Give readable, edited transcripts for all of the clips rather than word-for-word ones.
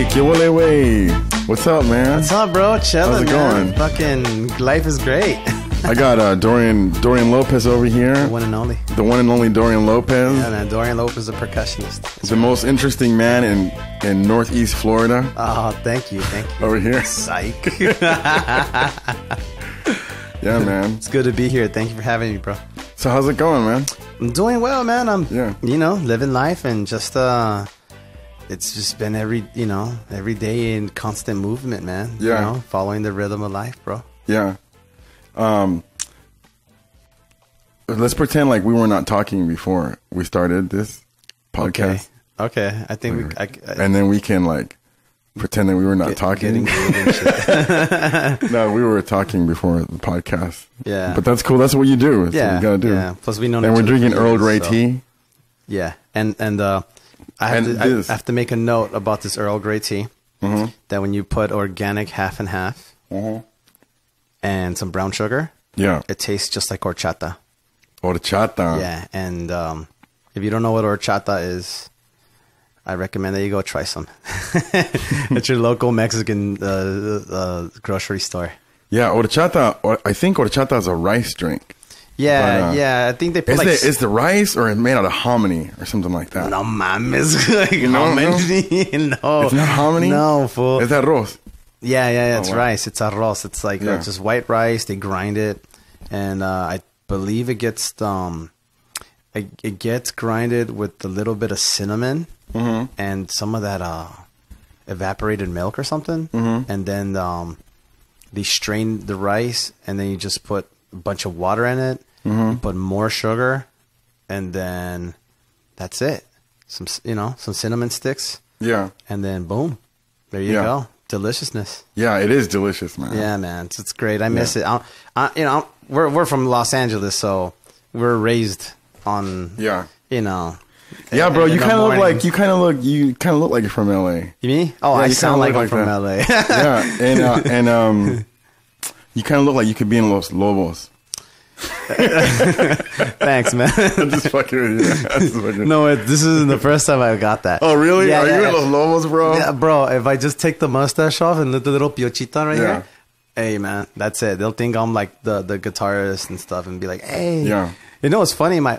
¿Qué huele, wey? What's up, man? What's up, bro? Chilling. How's it going? Fucking life is great. I got Dorian Lopez over here. The one and only. The one and only Dorian Lopez. Yeah, man. Dorian Lopez is a percussionist. The most interesting man in Northeast Florida. Oh, thank you. Over here. Psych. Yeah, man. It's good to be here. Thank you for having me, bro. So how's it going, man? I'm doing well, man. I'm, living life and just, it's just been every day in constant movement, man. Yeah. Following the rhythm of life, bro. Yeah. Let's pretend like we were not talking before we started this podcast. Okay. I think and then we can like pretend that we were not talking. No, we were talking before the podcast. Yeah. But that's cool. That's what you do. That's what you gotta do. Yeah. Plus we know. And we're drinking Earl Grey tea. Yeah. And I have to make a note about this Earl Grey tea. Mm-hmm. That when you put organic half and half and some brown sugar, it tastes just like horchata. Horchata. Yeah. And if you don't know what horchata is, I recommend that you go try some. At your local Mexican grocery store. Yeah, horchata. I think horchata is a rice drink. Yeah, I think they put is the rice or it's made out of hominy or something like that? No mames. No. It's not hominy? No, fool. It's arroz. Yeah, it's rice. It's arroz. It's like just white rice. They grind it. And I believe it gets grinded with a little bit of cinnamon and some of that evaporated milk or something. Mm-hmm. And then they strain the rice and then you just put a bunch of water in it. Mm-hmm. You put more sugar, and then that's it. Some cinnamon sticks. Yeah. And then boom, there you go. Deliciousness. Yeah, it is delicious, man. Yeah, man, it's great. I miss it. We're from Los Angeles, so we're raised on. Yeah, bro. You kind of look like you're from LA. You mean? Oh, I sound like I'm from LA. Yeah, and you kind of look like you could be in Los Lobos. Thanks, man. I'm just fucking with you. No, this isn't the first time I got that. Oh, really? Are you in Los Lobos, bro? Yeah, bro. If I just take the mustache off and the little piochita right here, hey, man, that's it. They'll think I'm like the guitarist and stuff and be like, hey. Yeah. You know what's funny? My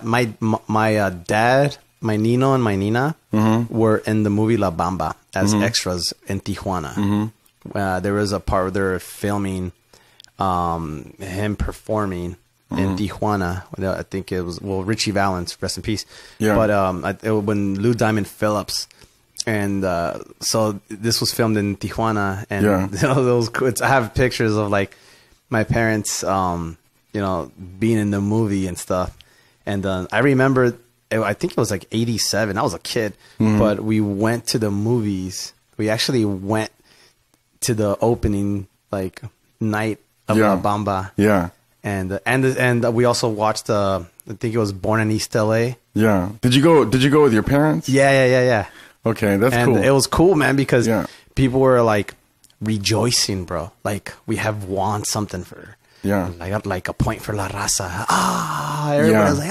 dad, my Nino and my Nina were in the movie La Bamba as extras in Tijuana. Mm-hmm. There was a part where they were filming him performing in Tijuana. I think it was Richie Valens, rest in peace. Yeah. But when Lou Diamond Phillips, and so this was filmed in Tijuana, and those I have pictures of like my parents, being in the movie and stuff. And I remember, I think it was like '87. I was a kid, but we went to the movies. We actually went to the opening night of La Bamba. Yeah. And we also watched I think it was Born in East LA. Yeah. Did you go with your parents? Yeah. Okay, that's cool. And it was cool, man, because people were like rejoicing, bro. Like we have won something for like a point for La Raza. Everybody was like,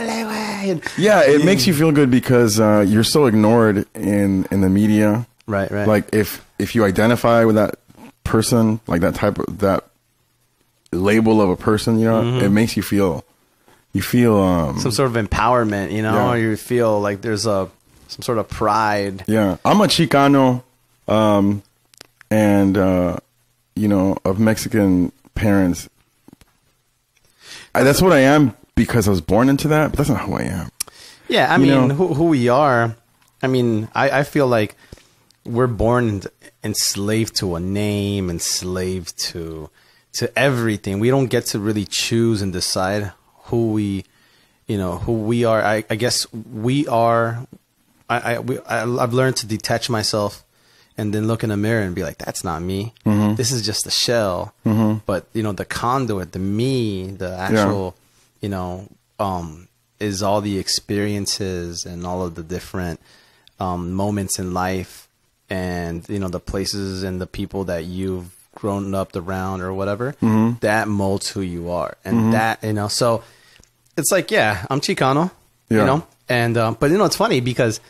dale, wey. Yeah, it makes you feel good because you're so ignored in the media. Right. Like if you identify with that person, like that label of a person, it makes you feel some sort of empowerment, or you feel like there's some sort of pride. Yeah, I'm a Chicano, and of Mexican parents. That's what I am because I was born into that, but that's not who I am. Yeah, I mean, who we are. I mean, I feel like we're born enslaved to a name, enslaved to everything. We don't get to really choose and decide who we are. I guess we are. I've learned to detach myself and then look in the mirror and be like, that's not me. Mm-hmm. This is just a shell. Mm-hmm. But the conduit, the me, the actual, is all the experiences and all of the different moments in life, and the places and the people that you've grown up around or whatever, that molds who you are. And that, so it's like, I'm Chicano, and, but it's funny because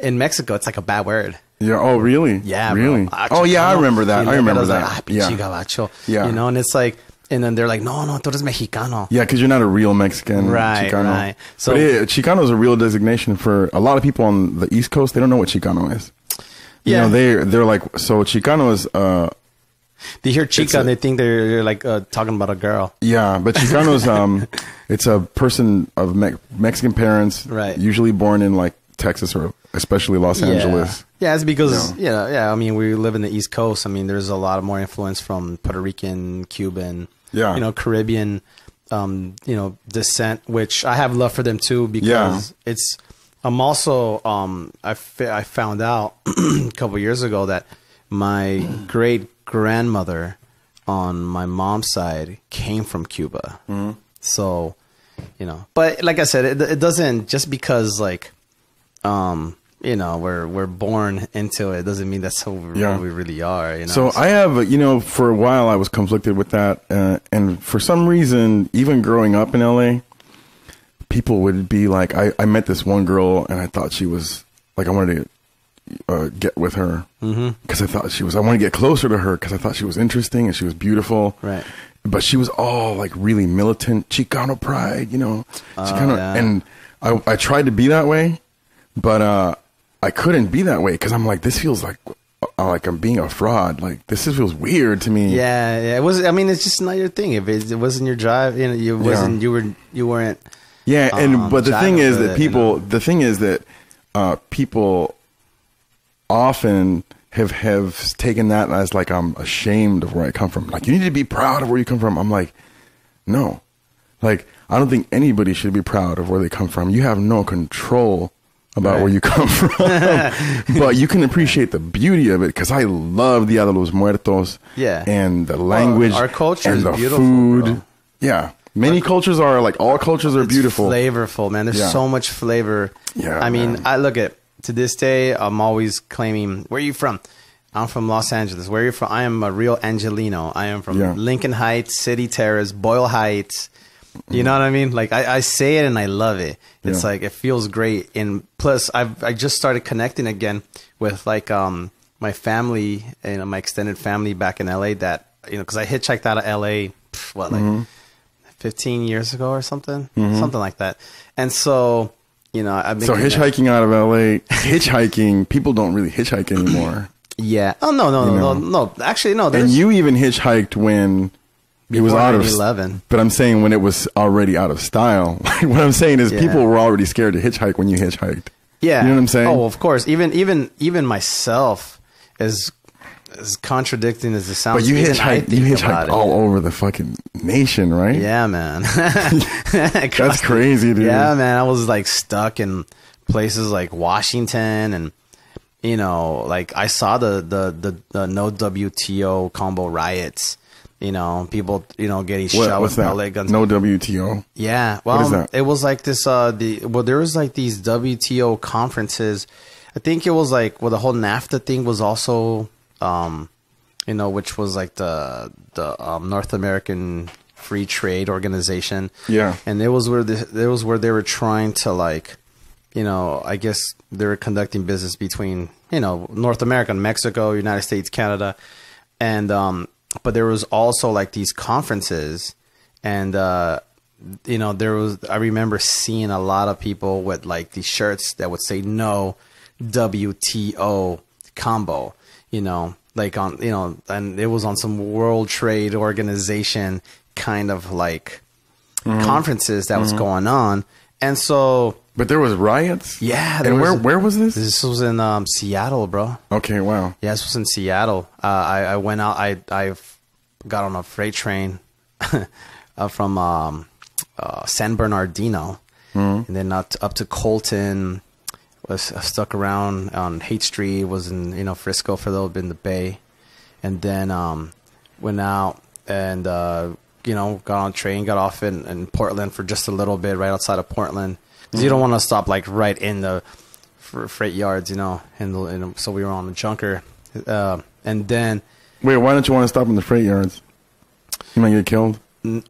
in Mexico, it's like a bad word. Yeah. Oh, really? Yeah. Really? Bro. Oh, yeah. I remember that. I remember that. Like, yeah. Gabacho. Yeah. You know, and it's like, and then they're like, no, tú eres Mexicano. Yeah, because you're not a real Mexican. Right. Chicano. Right. So, but Chicano is a real designation for a lot of people on the East Coast. They don't know what Chicano is. Yeah. You know, they're like, so Chicano is, they hear chica and they think they're like talking about a girl. Yeah, but Chicano's it's a person of Mexican parents, right? Usually born in like Texas or especially Los Angeles. Yeah, it's because I mean, we live in the East Coast. I mean, there's a lot of more influence from Puerto Rican, Cuban, Caribbean, descent, which I have love for them too because it's. I'm also I found out a couple years ago that my great grandmother on my mom's side came from Cuba. Mm-hmm. So, but like I said, it doesn't just because like, we're born into it doesn't mean that's who we really are. So I have, for a while I was conflicted with that. And for some reason, even growing up in LA, people would be like, I met this one girl and I thought she was like, I wanted to get with her because I want to get closer to her because I thought she was interesting and she was beautiful. Right. But she was all like really militant Chicano pride, and I tried to be that way, but I couldn't be that way because I'm like, this feels like I'm being a fraud. Like this feels weird to me. Yeah. It was. I mean, it's just not your thing. If it wasn't your drive, you wasn't. You weren't. Yeah, but the thing is that people often have taken that as like I'm ashamed of where I come from. Like you need to be proud of where you come from. I'm like, no, like I don't think anybody should be proud of where they come from. You have no control about where you come from, but you can appreciate the beauty of it because I love Dia de los Muertos. Yeah, and the language, our culture and is the beautiful, food. Bro. Yeah. Many cultures are like all cultures are beautiful. Flavorful, man. There's so much flavor. Yeah. I mean, I look at to this day, I'm always claiming, where are you from? I'm from Los Angeles. Where are you from? I am a real Angelino. I am from Lincoln Heights, City Terrace, Boyle Heights. You know what I mean? Like I say it and I love it. It's like it feels great. And plus, I just started connecting again with like my family and my extended family back in LA. That because I hitchhiked out of LA. 15 years ago or something like that. And so, I've been hitchhiking out of LA, people don't really hitchhike anymore. Yeah. Oh, no. Actually, no. And you even hitchhiked when it was out of 11. But I'm saying when it was already out of style. Like, what I'm saying is people were already scared to hitchhike when you hitchhiked. Yeah. You know what I'm saying? Oh, of course. Even myself as contradicting as it sounds. But you hitchhiked all over the fucking nation, right? Yeah, man. That's crazy, dude. Yeah, man. I was like stuck in places like Washington and like I saw the no WTO combo riots. People getting shot with pellet guns. No WTO. Yeah. Well, what is that? It was like this there was like these WTO conferences. I think it was like the whole NAFTA thing was also which was like the North American Free Trade Organization. Yeah. And it was where they were trying to like, I guess they were conducting business between, North America, Mexico, United States, Canada. And, but there was also like these conferences and, I remember seeing a lot of people with like these shirts that would say no WTO combo. Like on, and it was on some World Trade Organization kind of like conferences that was going on. And so. But there was riots? Yeah. And where was this? This was in Seattle, bro. Okay, wow. Yeah, this was in Seattle. I went out, I got on a freight train from San Bernardino and then up to Colton. Was stuck around on Haight Street, was in Frisco for a little bit in the Bay, and then went out and got on a train, got off in Portland for just a little bit, right outside of Portland, because you don't want to stop like right in the freight yards, and so we were on the junker, and then wait, why don't you want to stop in the freight yards? You might get killed.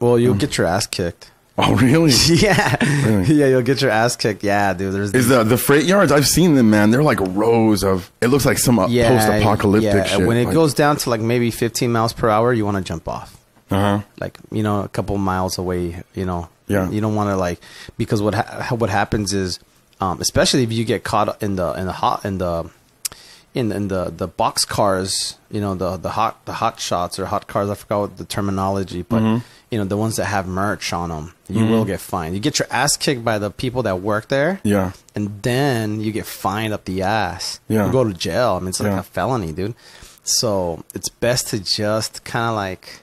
Well, you'll get your ass kicked. Oh, really? Yeah. Really? Yeah, you'll get your ass kicked. Yeah, dude. Is the freight yards? I've seen them, man. They're like rows of. It looks like some post-apocalyptic shit. When it like, goes down to like maybe 15 miles per hour, you want to jump off. Like, you know, a couple miles away. You know. Yeah. You don't want to like, because what happens is, especially if you get caught in the box cars, you know, the hot shots or hot cars. I forgot what the terminology, but you know, the ones that have merch on them, you will get fined. You get your ass kicked by the people that work there. Yeah. And then you get fined up the ass. Yeah. You go to jail. I mean, it's like a felony, dude. So it's best to just kind of like,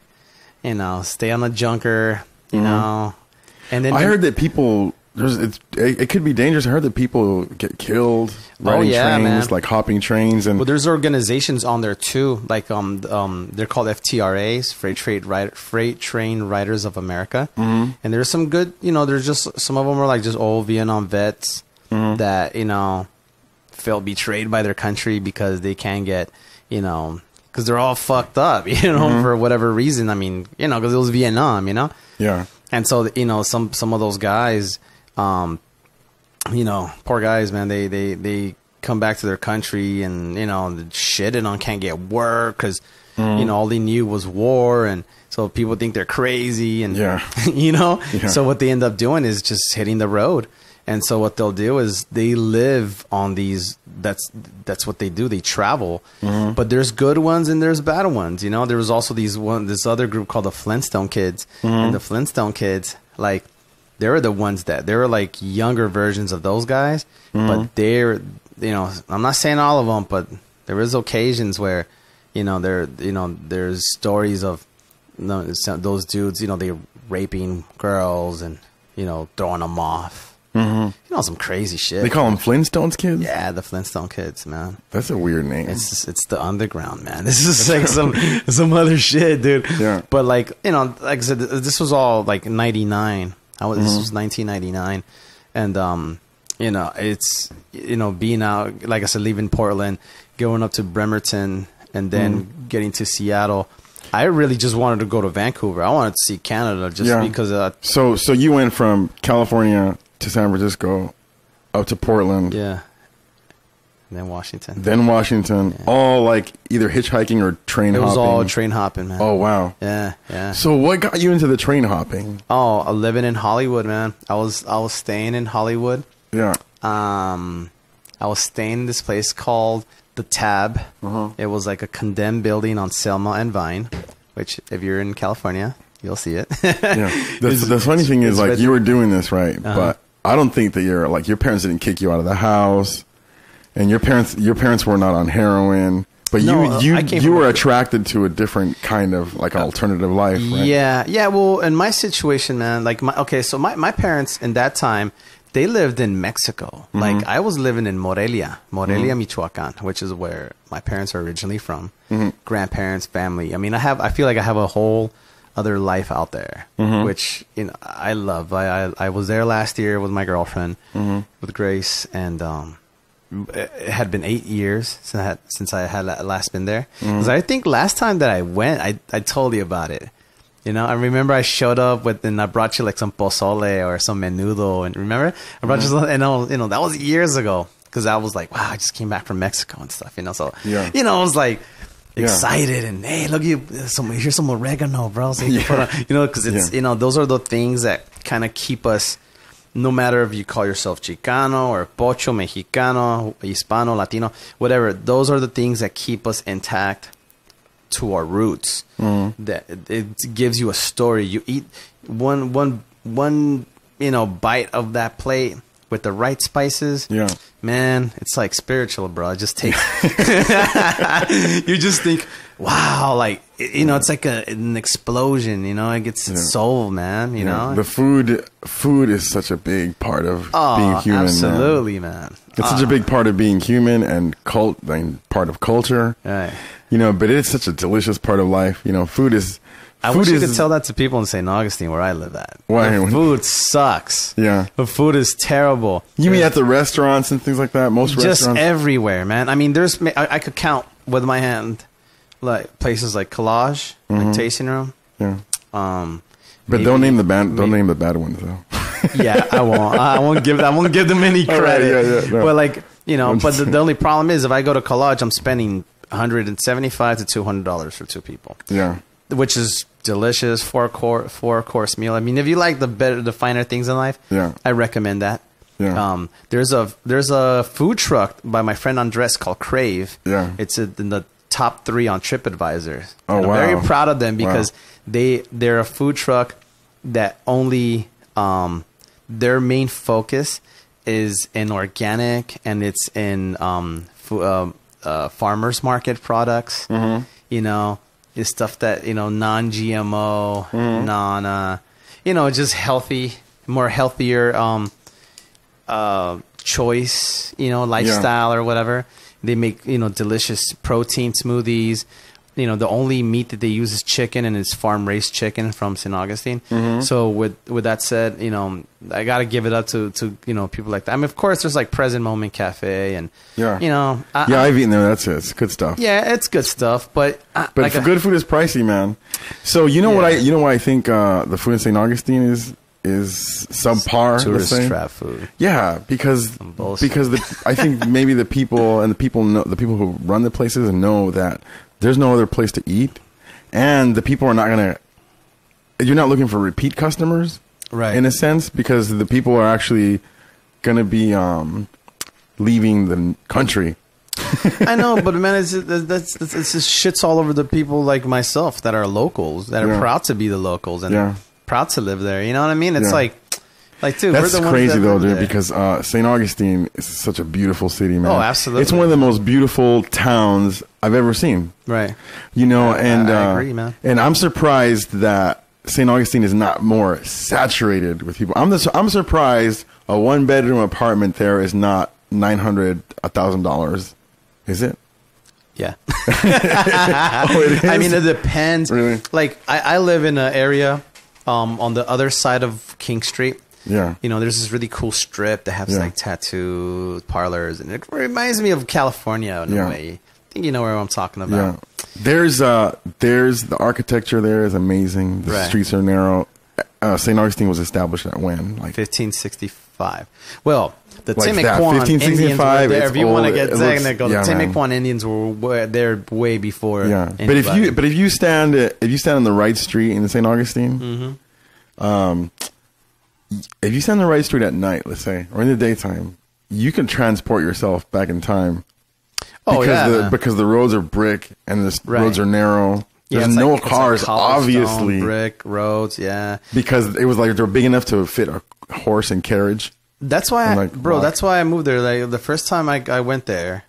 you know, stay on the junker, you know. And then I heard that people. It could be dangerous. I heard that people get killed riding trains, man. Like hopping trains, and there's organizations on there too. Like they're called FTRAs, Freight Train Riders of America, and there's some good. You know, there's just some of them are like just old Vietnam vets that, you know, felt betrayed by their country because they can't get, you know, because they're all fucked up, you know, for whatever reason. I mean, you know, because it was Vietnam, you know. Yeah. And so, you know, some of those guys. You know, poor guys, man, they come back to their country and, you know, shitting on can't get work because, you know, all they knew was war. And so people think they're crazy and, you know, so what they end up doing is just hitting the road. And so what they'll do is they live on these, that's what they do. They travel, but there's good ones and there's bad ones. You know, there was also this other group called the Flintstone Kids, and the Flintstone Kids, like, they were the ones that they were like younger versions of those guys, but they're, you know, I'm not saying all of them, but there is occasions where, you know, there's stories of, you know, those dudes, you know, they raping girls and, you know, throwing them off. You know, some crazy shit. They call them Flintstones Kids? Yeah, the Flintstone Kids, man. That's a weird name. It's the underground, man. This is like some other shit, dude. Yeah. But like, you know, like I said, this was all like 99. This was 1999, and you know, it's, you know, being out, like I said, leaving Portland, going up to Bremerton, and then getting to Seattle. I really just wanted to go to Vancouver. I wanted to see Canada just because. So you went from California to San Francisco, up to Portland. Yeah. And then Washington. Yeah. All like either hitchhiking or train hopping. It was all train hopping, man. Oh, wow. Yeah. So what got you into the train hopping? Oh, living in Hollywood, man. I was staying in Hollywood. Yeah. I was staying in this place called The Tab. It was like a condemned building on Selma and Vine, which if you're in California, you'll see it. Yeah. The funny thing is, like, you were doing this, right? But I don't think that your parents didn't kick you out of the house. And your parents were not on heroin, but you were attracted to a different kind of like alternative life, right? Yeah. Well, in my situation, man, like my parents in that time, they lived in Mexico. Like I was living in Morelia, Michoacan, which is where my parents are originally from. Grandparents, family. I mean, I feel like I have a whole other life out there, which, you know, I love. I was there last year with my girlfriend, with Grace, and it had been 8 years since I had last been there. Because I think last time that I went, I told you about it. You know, I remember I showed up and I brought you like some pozole or some menudo. And remember, I brought you some, and you know, that was years ago. Because I was like, wow, I just came back from Mexico and stuff. You know, so you know, I was like excited and hey, look, here's some oregano, bro. So you put on, you know, because it's you know, those are the things that kind of keep us. No matter if you call yourself Chicano or Pocho, Mexicano, Hispano, Latino, whatever, those are the things that keep us intact to our roots. That it gives you a story. You eat one you know, bite of that plate with the right spices. Yeah, man, it's like spiritual, bro. It just takes. You just think, wow, like, you know, it's like an explosion. You know, it gets its soul, man. You know, the food is such a big part of being human. Absolutely, man. It's such a big part of being human and part of culture. Right. You know, but it's such a delicious part of life. You know, food is. I wish you could tell that to people in Saint Augustine where I live at. Why? The food sucks. Yeah. The food is terrible. You mean at the restaurants and things like that? Most restaurants? Just everywhere, man. I mean, I could count with my hand, like places like Collage, like Tasting Room. Yeah. But don't name the band. Don't name the bad ones though. Yeah, I won't. I won't give them any credit. Right, no. But like, you know, but the only problem is if I go to college, I'm spending $175 to $200 for two people. Yeah, which is delicious. Four course meal. I mean, if you like the finer things in life, yeah, I recommend that. Yeah. There's a food truck by my friend Andres called Crave. Yeah, it's in the top 3 on TripAdvisor. Oh, and wow. I'm very proud of them because they're a food truck that only their main focus is in organic, and it's in farmers market products. Mm-hmm. You know, it's stuff that, you know, non-GMO, just healthy, more healthier choice, you know, lifestyle or whatever. They make, you know, delicious protein smoothies. You know, the only meat that they use is chicken, and it's farm-raised chicken from Saint Augustine. Mm-hmm. So with that said, you know, I got to give it up to you know, people like that. I mean, of course, there's like Present Moment Cafe, and you know, I've eaten there. That's it. It's good stuff. Yeah, it's good stuff, but like good food is pricey, man. So you know what I think the food in Saint Augustine is subpar. Tourist trap food. Yeah, because I think maybe the people who run the places know that there's no other place to eat, and the people are not gonna. You're not looking for repeat customers, right? In a sense, because the people are actually gonna be leaving the country. I know, but man, it's just shits all over the people like myself that are locals, that are proud to be the locals and proud to live there. You know what I mean? It's like, dude, that's crazy though, dude. Because Saint Augustine is such a beautiful city, man. Oh, absolutely. It's one of the most beautiful towns I've ever seen. Right. You know, I agree, man. And I'm surprised that Saint Augustine is not more saturated with people. I'm surprised a 1-bedroom apartment there is not $900, $1,000. Is it? Yeah. It is? I mean, it depends. Really? Like, I live in an area on the other side of King Street. Yeah. You know, there's this really cool strip that has like tattoo parlors, and it reminds me of California in a way. I think you know where I'm talking about. Yeah. There's the architecture there is amazing. The streets are narrow. St. Augustine was established at when? Like 1565. Well, the like Timucuan Indians were there. If you want to get technical, the man. Timucuan Indians were there way before. Yeah, but if you stand on the right street in St. Augustine, if you stand on the right street at night, let's say, or in the daytime, you can transport yourself back in time. Because the roads are brick and the roads are narrow. There's no cars, obviously. Brick roads, because it was like they're big enough to fit a horse and carriage. That's why, that's why I moved there. Like the first time I went there,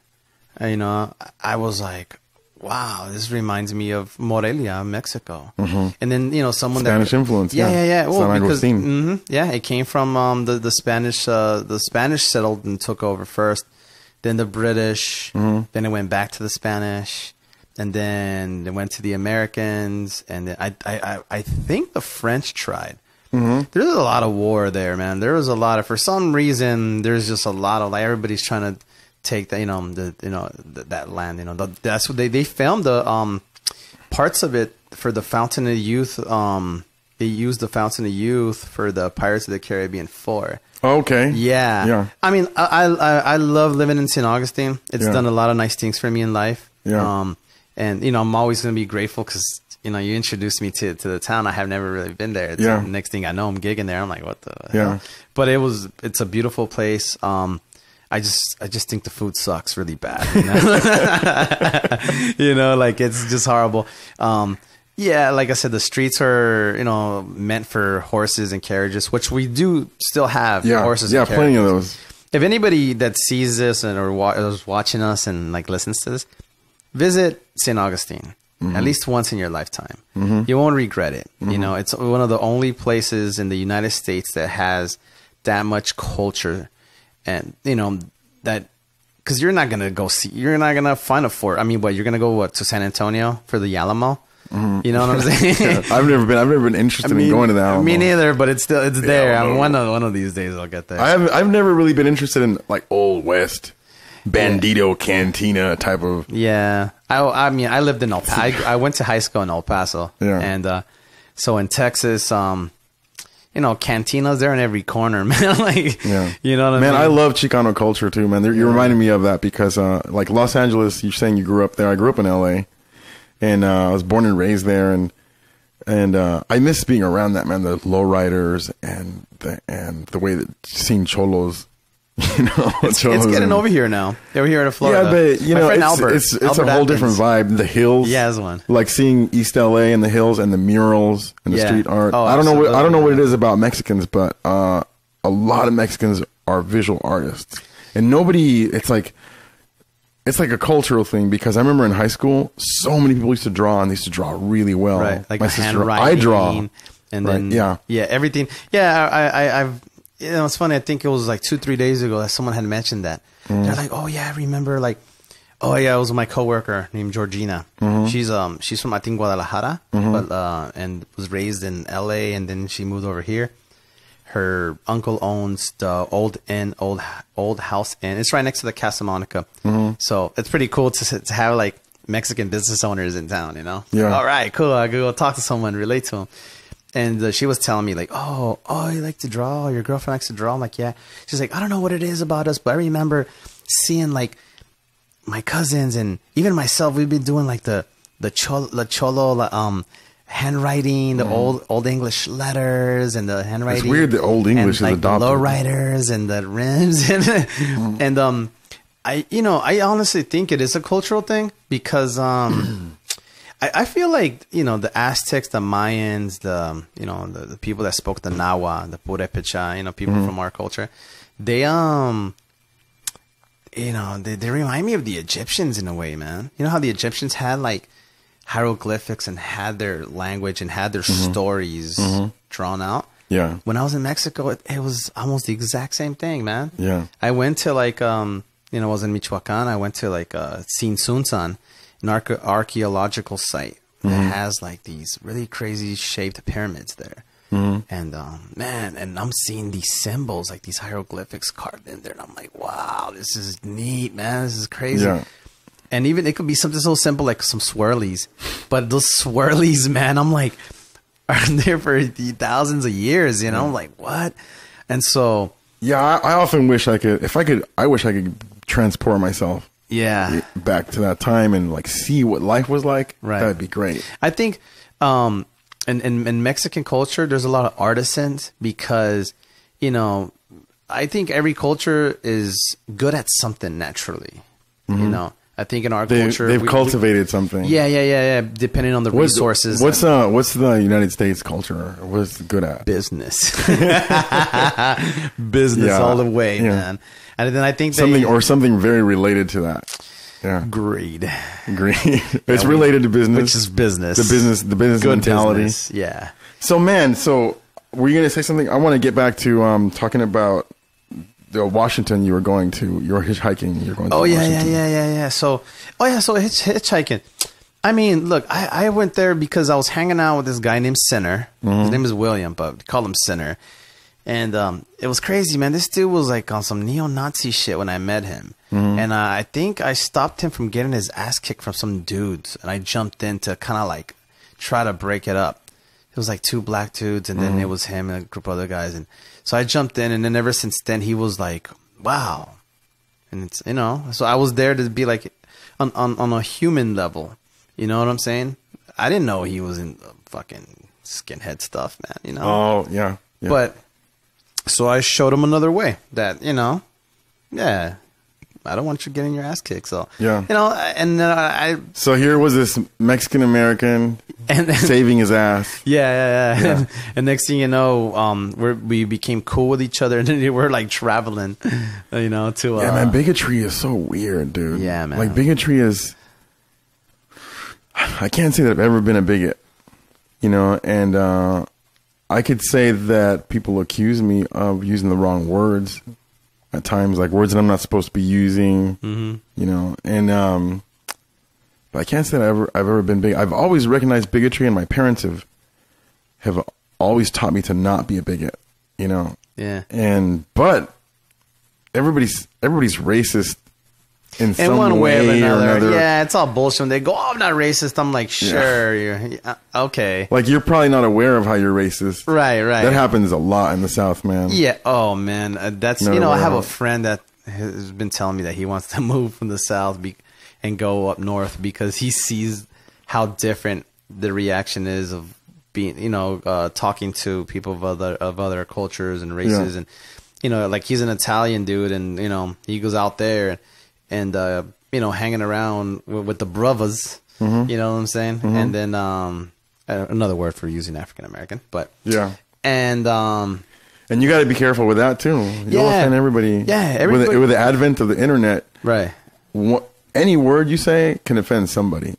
you know, I was like, wow, this reminds me of Morelia, Mexico. Mm-hmm. And then, you know, Spanish influence. Yeah. Well, Saint Augustine. It came from the Spanish. The Spanish settled and took over first. Then the British. Mm-hmm. Then it went back to the Spanish. And then they went to the Americans. And then I think the French tried. Mm-hmm. There's a lot of war there, man. There was a lot of, for some reason, there's just a lot of, like, everybody's trying to take that, that land, that's what they filmed the parts of it for the Fountain of Youth. They used the Fountain of Youth for the Pirates of the Caribbean 4. Okay. Yeah. I mean, I love living in St. Augustine. It's done a lot of nice things for me in life. Yeah. And I'm always going to be grateful because, you introduced me to the town. I have never really been there. The next thing I know, I'm gigging there. I'm like, what the hell? But it's a beautiful place. I just think the food sucks really bad. Like it's just horrible. Like I said, the streets are, meant for horses and carriages, which we do still have horses and carriages. Yeah, plenty of those. If anybody that sees this or is watching us and like listens to this, visit St. Augustine. Mm-hmm. At least once in your lifetime. Mm-hmm. You won't regret it. Mm-hmm. It's one of the only places in the United States that has that much culture. And, that, because you're not going to find a fort. I mean, you're going to go to San Antonio for the Alamo? Mm-hmm. You know what I'm saying? I've never been interested in going to the Alamo. Me neither, but it's there. One of these days I'll get there. I've never really been interested in like Old West. Bandito Cantina type of. Yeah. I mean, I lived in El Paso. I went to high school in El Paso. Yeah. And So in Texas, you know, cantinas, they're in every corner, man. Like, you know what I mean? Man, I love Chicano culture too, man. You're reminding me of that because, like Los Angeles, you're saying you grew up there. I grew up in LA, and I was born and raised there, and I miss being around that, man. The lowriders and the way that seeing cholos. You know, it's getting over here now. They were here in Florida. Yeah, but you know, it's a whole different vibe. The hills, it's one. Like seeing East LA and the hills and the murals and the street art. Oh, I don't know what it is about Mexicans, but a lot of Mexicans are visual artists, and nobody. It's like a cultural thing because I remember in high school, so many people used to draw and they used to draw really well. Right, like my sister, handwriting. I draw, and then everything. Yeah, I've. You know, it's funny. I think it was like 2-3 days ago that someone had mentioned that. They're like, "Oh yeah, I remember." Like, "Oh yeah, it was my coworker named Georgina. She's from I think Guadalajara, but and was raised in L.A. and then she moved over here. Her uncle owns the old house inn. It's right next to the Casa Monica. So it's pretty cool to have like Mexican business owners in town. You know? Yeah. All right, cool. I go talk to someone, relate to them. And she was telling me like, oh, you like to draw? Your girlfriend likes to draw? I'm like, yeah. She's like, I don't know what it is about us, but I remember seeing like my cousins and even myself. We've been doing like the cholo handwriting, the old English letters and the handwriting. It's weird. The old English and, is adopted. The lowriders and the rims and I honestly think it is a cultural thing because I feel like, you know, the Aztecs, the Mayans, the people that spoke the Nahua, the Purepecha, you know, people from our culture, they, you know, they remind me of the Egyptians in a way, man. You know how the Egyptians had like hieroglyphics and had their language and had their stories drawn out? Yeah. When I was in Mexico, it was almost the exact same thing, man. Yeah. I went to like, you know, I was in Michoacan. I went to like Sinsunsan, an archaeological site that has like these really crazy shaped pyramids there. And man, and I'm seeing these symbols, like these hieroglyphics carved in there, and I'm like, wow, this is neat, man. This is crazy. Yeah. And even it could be something so simple like some swirlies, but those swirlies, man, I'm like, are there for thousands of years, you know? I'm like, what? And so yeah, I often wish I could. I wish I could transport myself back to that time and like see what life was like. Right. That'd be great. I think in Mexican culture there's a lot of artisans because, you know, I think every culture is good at something naturally. You know, I think in our culture they've cultivated something. Yeah. Depending on the resources. What's the United States culture? What's it good at? Business. Business all the way, man. And then I think something very related to that. Yeah. Greed. It's related to business. Which is business. The business good mentality. Business. Yeah. So man, were you going to say something? I want to get back to talking about the Washington you were going to. You were hitchhiking. You're going to Washington. Yeah. So hitchhiking. I mean, look, I went there because I was hanging out with this guy named Sinner. His name is William, but we call him Sinner. And it was crazy, man. This dude was like on some neo-Nazi shit when I met him. And I think I stopped him from getting his ass kicked from some dudes. And I jumped in to kind of like try to break it up. It was like 2 black dudes, and then it was him and a group of other guys. And so I jumped in, and then ever since then, he was like, wow. And it's, you know, so I was there to be like on a human level. You know what I'm saying? I didn't know he was in fucking skinhead stuff, man, you know? Oh, yeah. But so I showed him another way that, you know, I don't want you getting your ass kicked. So, you know, and then So here was this Mexican American saving his ass. Yeah. And next thing you know, we became cool with each other, and then we're like traveling, you know, to. Yeah, man, bigotry is so weird, dude. Yeah, man. Like bigotry is. I can't say that I've ever been a bigot, you know, and I could say that people accuse me of using the wrong words at times, like words that I'm not supposed to be using, you know, and but I can't say that I've ever been big. I've always recognized bigotry, and my parents have always taught me to not be a bigot, you know. Yeah. But everybody's racist in some one way or another. or Yeah, it's all bullshit. When they go, "Oh, I'm not racist," I'm like, "Sure, you're okay." Like, you're probably not aware of how you're racist. Right. That happens a lot in the South, man. Yeah. Oh man, that's Not I aware have of a it. friend that has been telling me that he wants to move from the South and go up north because he sees how different the reaction is of being, talking to people of other cultures and races, and like he's an Italian dude, and he goes out there and hanging around with the brothers, you know what I'm saying, and then another word for using African American, but and you got to be careful with that too. You'll offend everybody. Yeah, everybody. With the advent of the internet, right? Any word you say can offend somebody.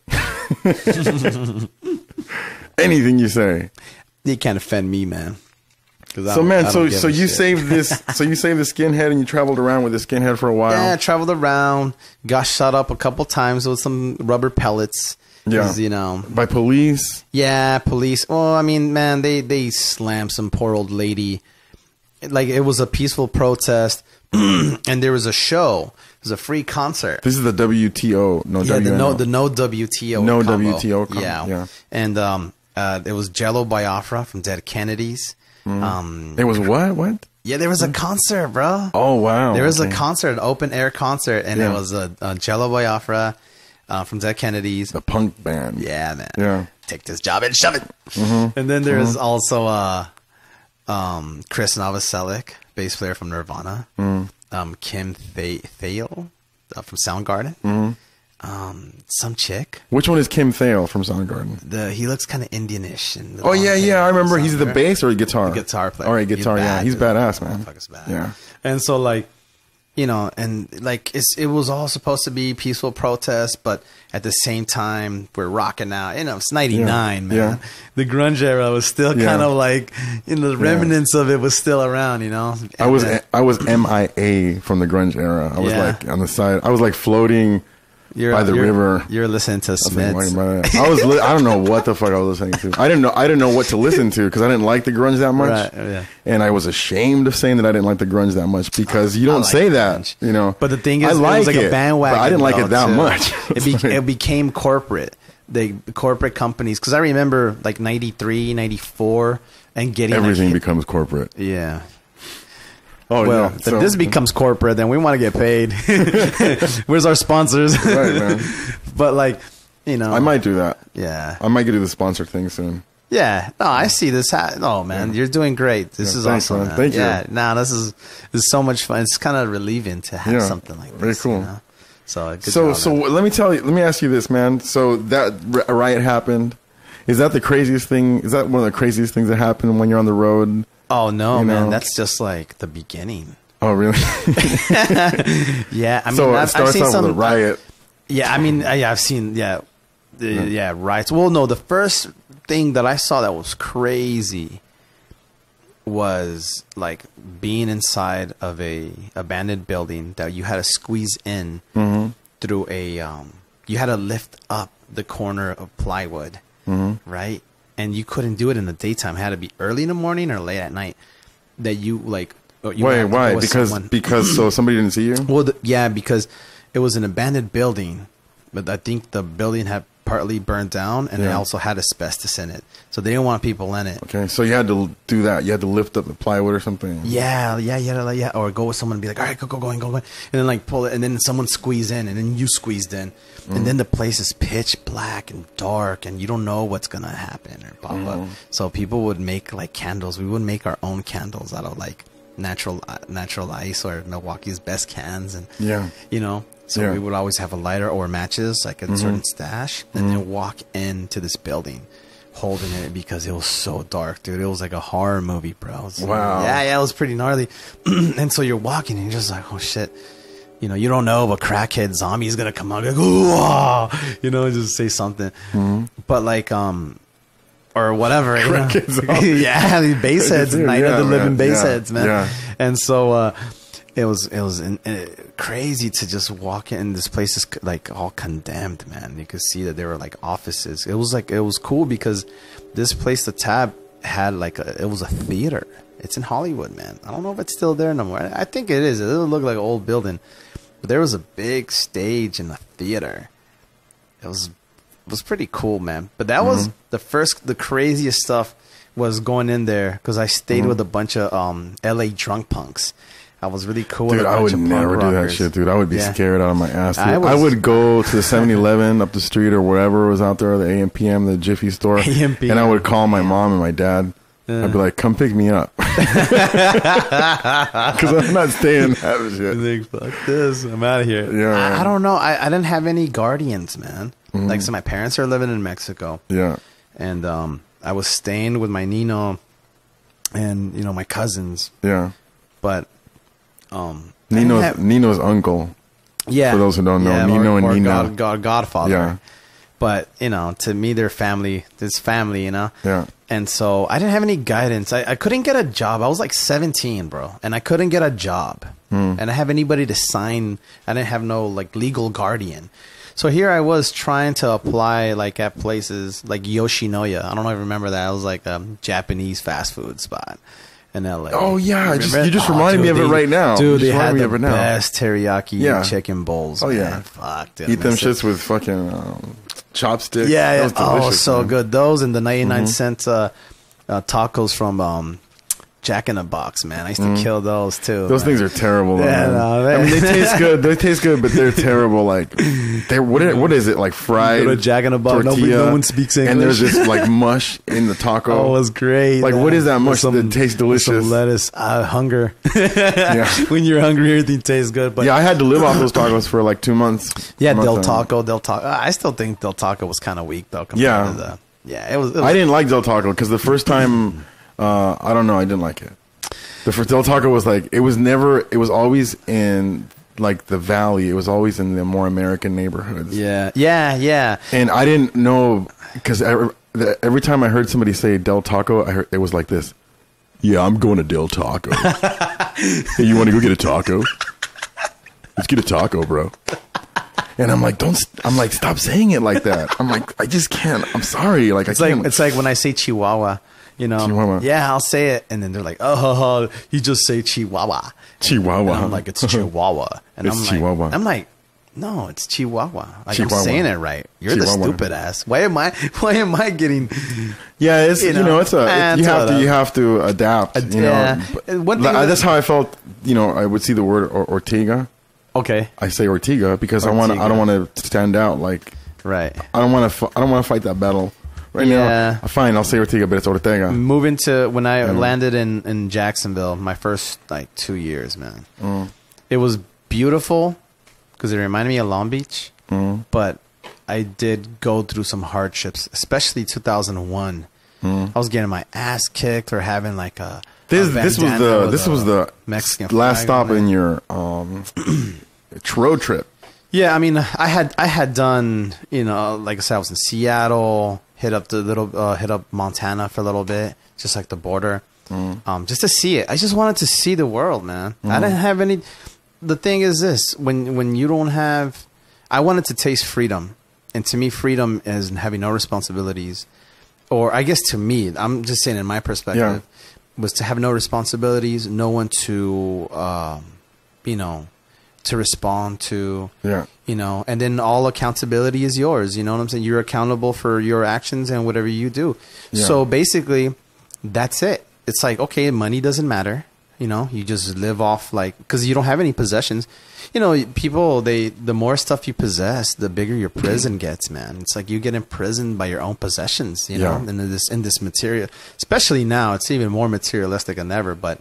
Anything you say, you can't offend me, man. So man, so you saved this. So you saved the skinhead, and you traveled around with the skinhead for a while. Yeah, I traveled around. Got shot up a couple times with some rubber pellets. Yeah, by police. Yeah, police. Well, I mean, man, they slammed some poor old lady. Like, it was a peaceful protest, and there was a show. It was a free concert. This is the WTO, no WTO. No combo. WTO. Combo. Yeah, and it was Jello Biafra from Dead Kennedys. It was what? Yeah, there was a concert, bro. Oh wow! There was a concert, an open air concert, and it was a Jello Biafra from Dead Kennedys, a punk band. Yeah, man. Yeah, take this job and shove it. And then there was also Chris Novoselic, bass player from Nirvana. Kim Thale from Soundgarden. Some chick. Which one is Kim Thale from Soundgarden? He looks kind of Indianish. And I remember. He's the bass or guitar? The guitar player. All right, guitar. He's badass, man. Bad. Yeah. And so and like it was all supposed to be peaceful protest, but at the same time we're rocking out. It's 99, man. Yeah. The grunge era was still kind of like, the remnants of it was still around, And I was MIA from the grunge era. I was like on the side. I was like floating by the river. You're listening to Smiths. I don't know what the fuck I was listening to. I didn't know what to listen to because I didn't like the grunge that much. Right, yeah. And I was ashamed of saying that I didn't like the grunge that much because you don't say that, But the thing is, it was like a bandwagon. But I didn't like it that much. It became corporate. The corporate companies, because I remember like 93, 94 and getting everything becomes corporate. Yeah. Oh, well, if this becomes corporate, then we want to get paid. Where's our sponsors? Right, man. But I might do that. Yeah. I might get to the sponsor thing soon. Yeah. No, I see this. Oh, man, you're doing great. This is thanks, awesome, man. Thank you. Yeah. No, this is so much fun. It's kind of relieving to have something like this. Very cool. So let me ask you this, man. So that riot happened. Is that the craziest thing? Is that one of the craziest things that happened when you're on the road? Oh no, man! That's just like the beginning. Oh really? Yeah, I mean, so it starts off with a riot. Yeah, I mean, I've seen riots. Well, no, the first thing that I saw that was crazy was like being inside of a abandoned building that you had to squeeze in through a. You had to lift up the corner of plywood, right? And you couldn't do it in the daytime. It had to be early in the morning or late at night. That you like. Why? Because so somebody didn't see you? Well, because it was an abandoned building, but I think the building had partly burned down, and it also had asbestos in it, so they didn't want people in it. Okay, so you had to do that. You had to lift up the plywood or something. Yeah, or go with someone and be like, all right, go, and then like pull it, and then someone squeeze in, and then you squeezed in, and then the place is pitch black and dark, and you don't know what's gonna happen or blah blah. So people would make like candles. We would make our own candles out of like natural ice or Milwaukee's best cans, and So we would always have a lighter or matches, like a certain stash, and then walk into this building holding it because it was so dark, dude. It was like a horror movie, bro. Wow. Yeah, it was pretty gnarly. And so you're walking and you're just like, oh shit. You don't know if a crackhead zombie is going to come out. Like, ooh, just say something. But like, or whatever. Yeah, these bass heads, Night of the Living bass heads, man. Yeah. And so, it was crazy to just walk in. This place is like all condemned, man. You could see that there were like offices. It was cool because this place, the Tab, had it was a theater. It's in Hollywood, man. I don't know if it's still there no more. I think it is. It looked like an old building, But there was a big stage in the theater. It was pretty cool, man. But that was the craziest stuff was going in there because I stayed with a bunch of LA drunk punks. I was really cool. Dude, I would never do that shit, dude. I would be scared out of my ass. I would go to the 7-Eleven up the street or whatever was out there, the AM/PM, the Jiffy store, and I would call my mom and my dad. I'd be like, come pick me up. Because I'm not staying having shit. Like, fuck this. I'm out of here. Yeah, I don't know. I didn't have any guardians, man. Like, so my parents are living in Mexico. Yeah. And I was staying with my Nino and, you know, my cousins. Yeah. But Nino's uncle. Yeah. For those who don't know, Nino and Nina. Godfather. Yeah. But, you know, to me, they're family. It's family, you know? Yeah. And so I didn't have any guidance. I couldn't get a job. I was like 17, bro. And I couldn't get a job. And I didn't have anybody to sign. I didn't have no, like, legal guardian. So here I was trying to apply, like, at places like Yoshinoya. I don't know if you remember that. It was like a Japanese fast food spot in LA. Oh, yeah. You just reminded me of it right now. Dude, they had the best teriyaki chicken bowls. Oh, man. yeah. Fuck, dude. Eat them shits with fucking chopsticks. Yeah. Oh, so good. Those and the 99-cent tacos from Jack in the Box, man. I used to kill those too. Those things are terrible. Yeah, no, I mean, they taste good. They taste good, but they're terrible. Like, what is it? Like fried go to Jack in the Box. Tortilla, no one speaks English. And there's just like mush in the taco. Oh, it was great. Like, what is that mush that tastes delicious? Some lettuce. Hunger. Yeah. When you're hungry, everything tastes good. But yeah, I had to live off those tacos for like 2 months. Yeah, Del Taco. I still think Del Taco was kind of weak though. Compared to it was. I didn't like Del Taco because the first time, I don't know, I didn't like it. The first Del Taco was like, it was always in like the valley. It was always in the more American neighborhoods. Yeah. And I didn't know, because every time I heard somebody say Del Taco, I heard it was like this. Yeah, I'm going to Del Taco. Hey, you want to go get a taco? Let's get a taco, bro. And I'm like, stop saying it like that. I'm like, I just can't. I'm sorry. Like, it's like when I say Chihuahua. You know, Chihuahua. Yeah, I'll say it, and then they're like, "Oh, you just say Chihuahua." Chihuahua. And I'm like, "It's Chihuahua," and it's Chihuahua. I'm like, "No, it's Chihuahua." Like, Chihuahua. I'm saying it right. You're Chihuahua. The stupid ass. Why am I getting? Yeah, it's you have to adapt. You know, that's how I felt. You know, I would see the word Ortega. Okay, I say Ortega because I don't want to stand out. Like, right. I don't want to fight that battle. Right now, fine, I'll say Ortega, but it's Ortega. Moving to when I landed in Jacksonville, my first like 2 years, man. It was beautiful because it reminded me of Long Beach, but I did go through some hardships, especially 2001. I was getting my ass kicked for having like a this was the Mexican last stop in your road trip. Yeah, I mean, I had done, you know, like I said, I was in Seattle. Hit up Montana for a little bit, just like the border, just to see it. I just wanted to see the world, man. I didn't have any. The thing is this: when you don't have, I wanted to taste freedom, and to me, freedom is having no responsibilities, or I guess to me, I'm just saying in my perspective, was to have no responsibilities, no one to, to respond to. Yeah. You know, and then all accountability is yours. You know what I'm saying? You're accountable for your actions and whatever you do. Yeah. So basically, that's it. It's like, okay, money doesn't matter. You know, you just live off like, because you don't have any possessions. You know, people, the more stuff you possess, the bigger your prison gets, man. It's like you get imprisoned by your own possessions, you know, in this material. Especially now, it's even more materialistic than ever. But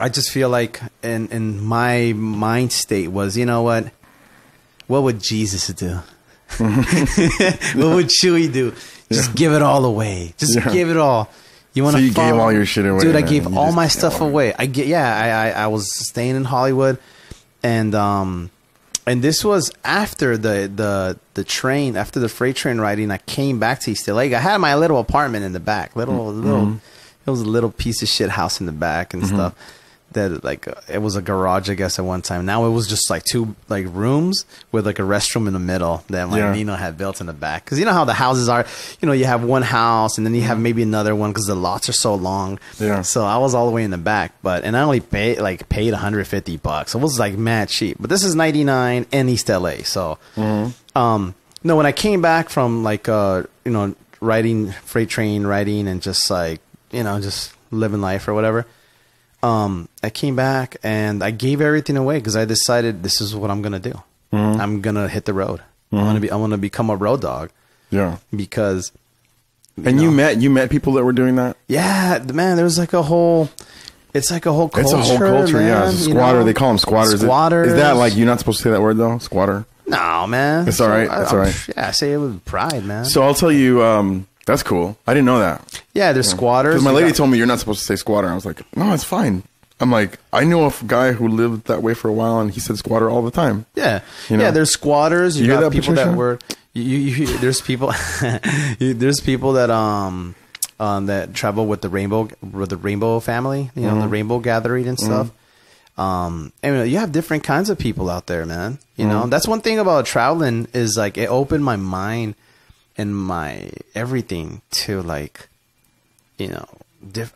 I just feel like in my mind state was, you know what would Jesus do? What would Chewy do? Just give it all away. Just give it all. You want to? So you gave all your shit away, dude. I gave all my stuff away. I was staying in Hollywood, and this was after the train, after the freight train riding. I came back to East LA. I had my little apartment in the back, little. It was a little piece of shit house in the back and stuff. that like it was a garage, I guess, at one time. Now it was just like 2 like rooms with like a restroom in the middle that like Nino had built in the back. Because you know how the houses are, you know, you have one house and then you have maybe another one because the lots are so long. Yeah. So I was all the way in the back, and I only paid $150. So it was like mad cheap. But this is 99 in East LA. So no, when I came back from like you know, riding freight train riding and just like, you know, just living life or whatever. I came back and I gave everything away because I decided this is what I'm gonna do. I'm gonna hit the road. I'm gonna become a road dog. Yeah. Because you met people that were doing that? Yeah, man, there's like a whole it's like a whole culture. It's a whole culture, man, yeah. It's a squatter. You know? They call them squatters. Squatters. Is that like you're not supposed to say that word though? Squatter? No, man. It's all right. It's all right. Yeah, I say it with pride, man. So I'll tell you, that's cool. I didn't know that. Yeah, there's squatters. Because my lady told me you're not supposed to say squatter. I was like, no, it's fine. I'm like, I know a guy who lived that way for a while, and he said squatter all the time. Yeah, you know? Yeah. There's squatters. You got that, people Patricia? That were. There's people. There's people that that travel with the rainbow family. You know, the rainbow gathering and stuff. And you have different kinds of people out there, man. You know, that's one thing about traveling is like it opened my mind and my everything to like, you know,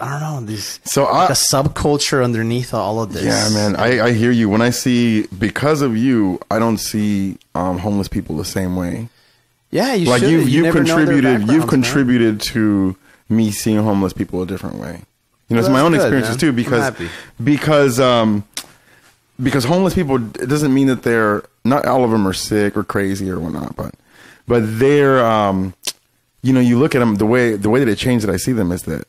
I don't know, this like a subculture underneath all of this. Yeah, man, I hear you. When I see, because of you, I don't see homeless people the same way. Yeah, you like should. You've contributed to me seeing homeless people a different way. You know, it's my own experiences too, because homeless people, it doesn't mean that they're not all of them are sick or crazy or whatnot, but they're you know, you look at them, the way that it changed that I see them is that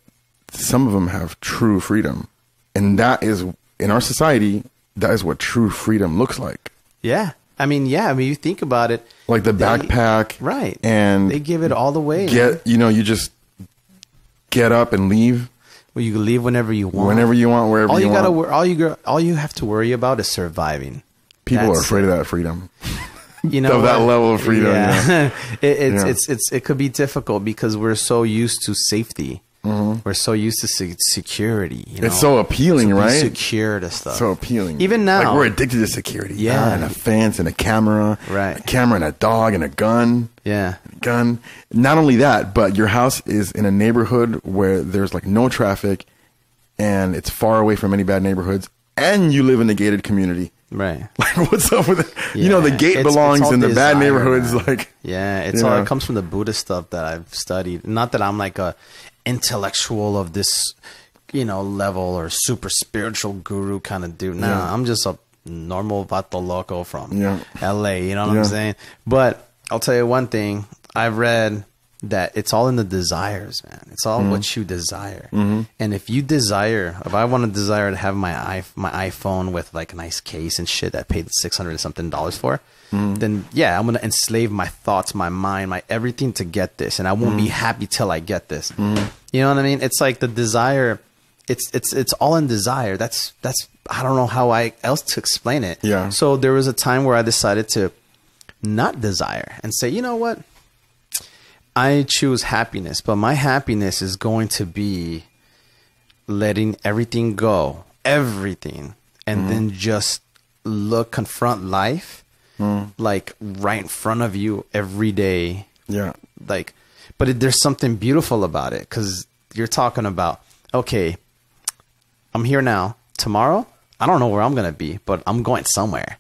some of them have true freedom, and that is, in our society, that is what true freedom looks like. Yeah. I mean, you think about it, like the backpack, right? And they give it all the way. You just get up and leave. Well, you can leave whenever you want, wherever you want, wherever you want. All you have to worry about is surviving. People are afraid of that freedom. You know, of that level of freedom. Yeah. It could be difficult because we're so used to safety. We're so used to security. You know? It's so appealing, right? Secure to stuff. So appealing. Even now, like we're addicted to security. Yeah, and a fence and a camera. Right. A camera and a dog and a gun. Yeah. Gun. Not only that, but your house is in a neighborhood where there's like no traffic, and it's far away from any bad neighborhoods, and you live in a gated community. Right. Like, what's up with it? Yeah. You know, the gate belongs in the bad neighborhoods. Man. Like, yeah, it comes from the Buddhist stuff that I've studied. Not that I'm like a intellectual of this, you know, level or super spiritual guru kind of dude. Nah, I'm just a normal vato loco from LA. You know what I'm saying? But I'll tell you one thing. I've read that it's all in the desires, man. It's all what you desire. And if I want to desire to have my iPhone with like a nice case and shit that I paid $600 and something for, then I'm going to enslave my thoughts, my mind, my everything to get this. And I won't be happy till I get this. You know what I mean? It's like the desire. It's all in desire. That's, I don't know how else to explain it. Yeah. So there was a time where I decided to not desire and say, you know what? I choose happiness, but my happiness is going to be letting everything go, everything, and then just confront life, like right in front of you every day. Yeah. Like, but there's something beautiful about it because you're talking about, okay, I'm here now. Tomorrow, I don't know where I'm going to be, but I'm going somewhere.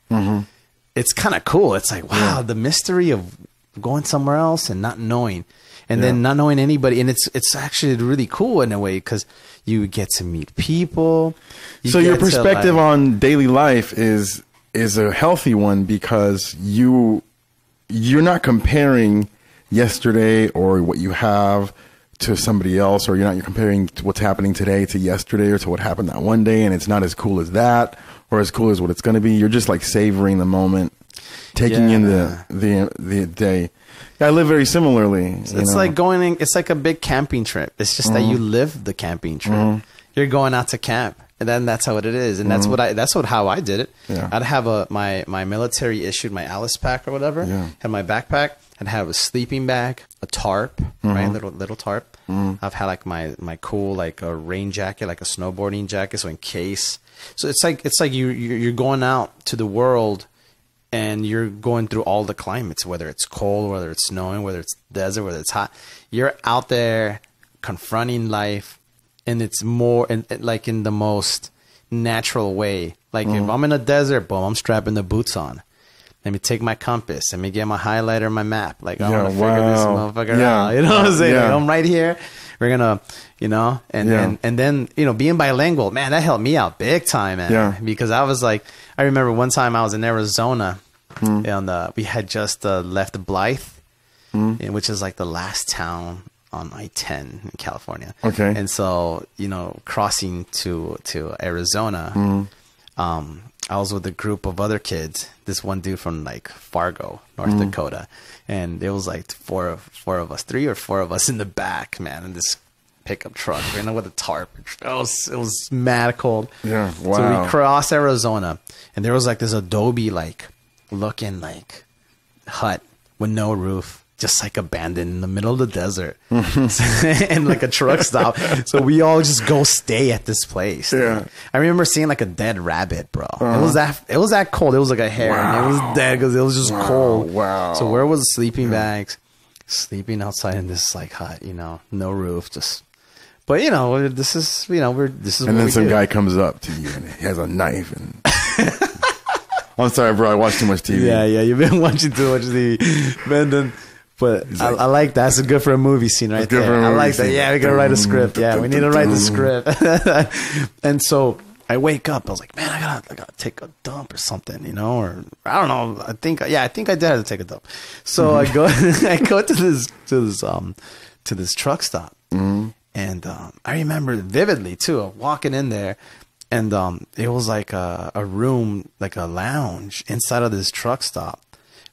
It's kind of cool. It's like, wow, the mystery of going somewhere else and not knowing, and then not knowing anybody, and it's actually really cool in a way because you get to meet people. So your perspective on daily life is a healthy one because you're not comparing yesterday or what you have to somebody else, or you're comparing to what's happening today to yesterday or to what happened that one day, and it's not as cool as that or as cool as what it's going to be. You're just like savoring the moment, taking in the day. I live very similarly. It's like it's like a big camping trip. It's just that you live the camping trip. You're going out to camp. And then that's how it is. And that's how I did it. Yeah. I'd have my military issued my Alice pack or whatever. Yeah. Had my backpack. I'd have a sleeping bag, a tarp, right? Little tarp. I've had like my cool, like a rain jacket, like a snowboarding jacket. So in case, so it's like you're going out to the world and you're going through all the climates, whether it's cold, whether it's snowing, whether it's desert, whether it's hot, you're out there confronting life. And it's more like in the most natural way. Like if I'm in a desert, boom, I'm strapping the boots on. Let me take my compass. Let me get my highlighter and my map. Like I want to figure this motherfucker out. You know what I'm saying? Like, I'm right here. We're gonna, and then being bilingual, man, that helped me out big time, man. Yeah. Because I was like, I remember one time I was in Arizona, and we had just left Blythe, which is like the last town on I-10 in California. Okay. And so, crossing to Arizona, I was with a group of other kids. This one dude from like Fargo, North Dakota. And it was like four of us, 3 or 4 of us in the back, man, in this pickup truck, with a tarp. It was mad cold. Yeah. Wow. So we crossed Arizona, and there was like this adobe like looking like hut with no roof. Just like abandoned in the middle of the desert and like a truck stop. So we all just go stay at this place. Yeah. I remember seeing like a dead rabbit, bro. It was that cold. It was like a hare and it was dead because it was just cold. Wow. So where was the sleeping bags? Sleeping outside in this like hut, no roof, just. But this is and then some guy comes up to you and he has a knife and. I'm sorry, bro. I watch too much TV. Yeah. You've been watching too much TV, man. Then. But I like that. It's good for a movie scene right there. I like that. Yeah, we gotta write a script. Yeah, we need to write the script. And so I wake up. I was like, man, I gotta take a dump or something, or I don't know. I think I did have to take a dump. So I go to this truck stop, and I remember vividly too. Walking in there, and it was like a room, like a lounge inside of this truck stop.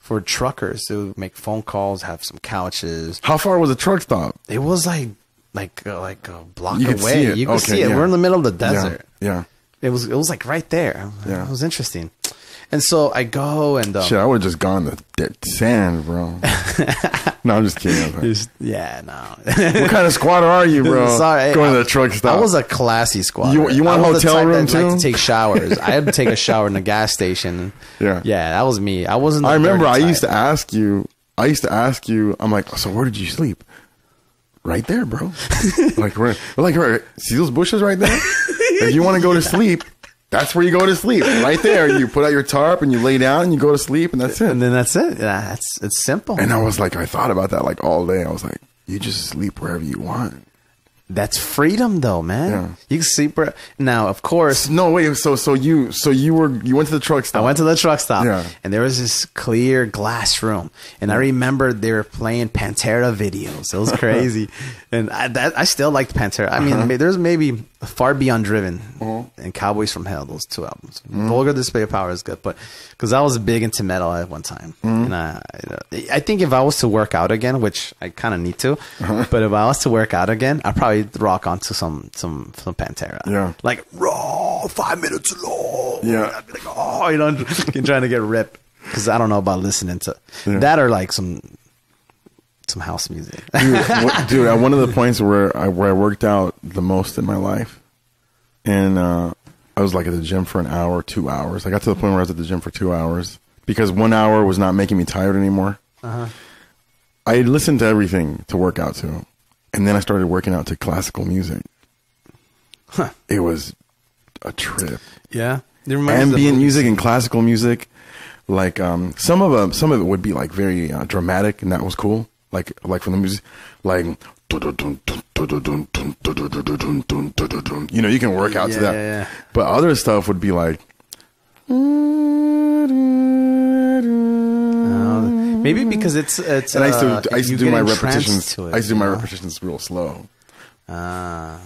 For truckers to make phone calls, have some couches. How far was the truck stop? It was like a block you away. You could see it. Yeah. We're in the middle of the desert. Yeah. It was like right there. Yeah. It was interesting. And so I go and shit, I would have just gone to dead sand, bro. No, I'm just kidding. What kind of squatter are you, bro? Sorry, going to the truck stop. I was a classy squatter. You want a hotel room too? Like to take showers. I had to take a shower in the gas station. Yeah, that was me. I wasn't. I remember. I used to ask you. I'm like, so where did you sleep? Right there, bro. Like, see those bushes right there? If you want to go to sleep. That's where you go to sleep. Right there. You put out your tarp and you lay down and you go to sleep and that's it. And then that's it. Yeah, it's simple. And I was like, I thought about that like all day. I was like, you just sleep wherever you want. That's freedom though, man. Yeah. You can sleep now, of course. No, wait. So you went to the truck stop. I went to the truck stop. Yeah. And there was this clear glass room. And I remember they were playing Pantera videos. It was crazy. And I still liked Pantera. I mean, there's maybe Far Beyond Driven and Cowboys from Hell, those 2 albums. Vulgar Display of Power is good, but because I was big into metal at one time. And I think if I was to work out again, which I kind of need to, but if I was to work out again, I'd probably rock onto some Pantera. Yeah. Like raw, 5 minutes long. Yeah. I'd be like, I'm trying to get ripped. Because I don't know about listening to that or like some house music. Dude, at one of the points where I worked out the most in my life, and I was like at the gym for an hour, 2 hours. I got to the point where I was at the gym for 2 hours because 1 hour was not making me tired anymore. I listened to everything to work out to, and then I started working out to classical music. It was a trip. Yeah, ambient music and classical music. Like some of it would be like very dramatic, and that was cool. Like from the music, like you can work out to that. Yeah. But other stuff would be like maybe because it's. And I used to do my repetitions. I used to do my repetitions real slow. I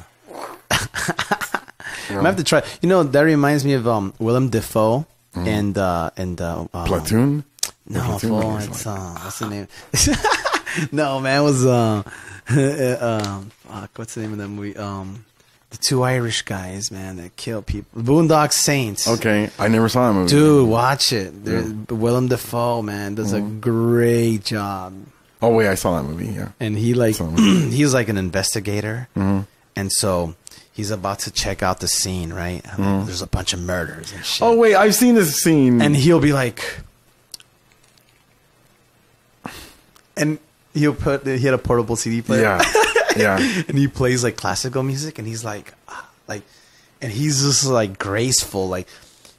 have to try. That reminds me of Willem Dafoe and Platoon. No, Platoon, it's what's the name? No, man, it was fuck, what's the name of that movie? The two Irish guys, man, that kill people. Boondock Saints. Okay, I never saw that movie. Dude, watch it. Willem Dafoe, man, does a great job. Oh wait, I saw that movie. Yeah, and he like he's like an investigator, and so he's about to check out the scene. Right, there's a bunch of murders and shit. Oh wait, I've seen this scene. And he'll be like, and he had a portable CD player. Yeah. Yeah. And he plays like classical music, and he's like, and he's just like graceful, like,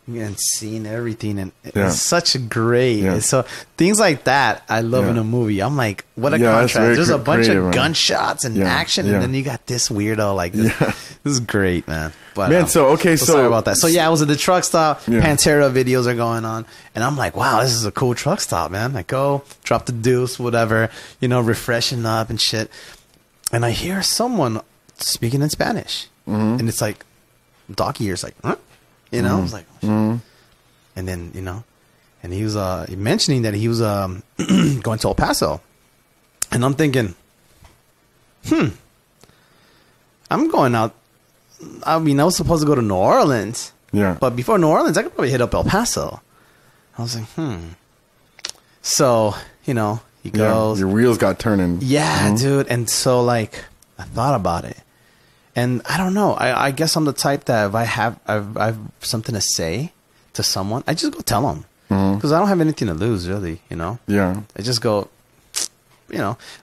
and seeing everything, and it's such a great. Yeah. So things like that I love in a movie. I'm like, what a contrast. There's a bunch of gunshots and action, and then you got this weirdo like this. This is great, man. But man, so sorry about that. So yeah, I was at the truck stop. Pantera videos are going on, and I'm like, wow, this is a cool truck stop, man. I go drop the deuce, whatever, refreshing up and shit. And I hear someone speaking in Spanish, and it's like, dog ears, like, huh? I was like, and then and he was mentioning that he was going to El Paso, and I'm thinking, I'm going out. I mean, I was supposed to go to New Orleans, but before New Orleans, I could probably hit up El Paso. I was like, So he goes. Your wheels got turning. Yeah, dude. And so, like, I thought about it. And I don't know. I guess I'm the type that if I have something to say to someone, I just go tell them. Because I don't have anything to lose, really, Yeah. I just go,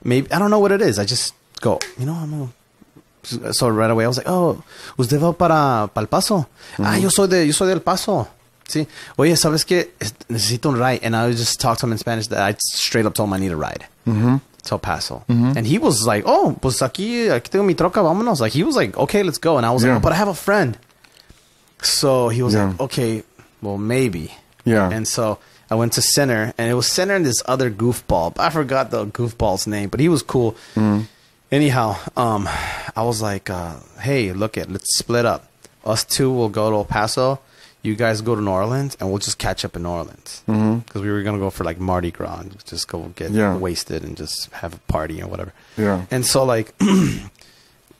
maybe, I don't know what it is. I just go, So right away I was like, oh, ¿usted va para El Paso? Yo soy de El Paso. Sí. Oye, ¿sabes qué? Necesito un ride. And I would just talk to him in Spanish that I straight up told him I need a ride. To El Paso. And he was like, oh, pues aquí tengo mi troca, vámonos. Like, he was like, okay, let's go. And I was like, oh, but I have a friend. So he was like, okay, well, maybe. Yeah. And so I went to Center, and it was Center and this other goofball. I forgot the goofball's name, but he was cool. Anyhow, I was like, hey, let's split up. Us two will go to El Paso. You guys go to New Orleans, and we'll just catch up in New Orleans. Because we were going to go for, like, Mardi Gras and just go get wasted and just have a party or whatever. Yeah. And so, like,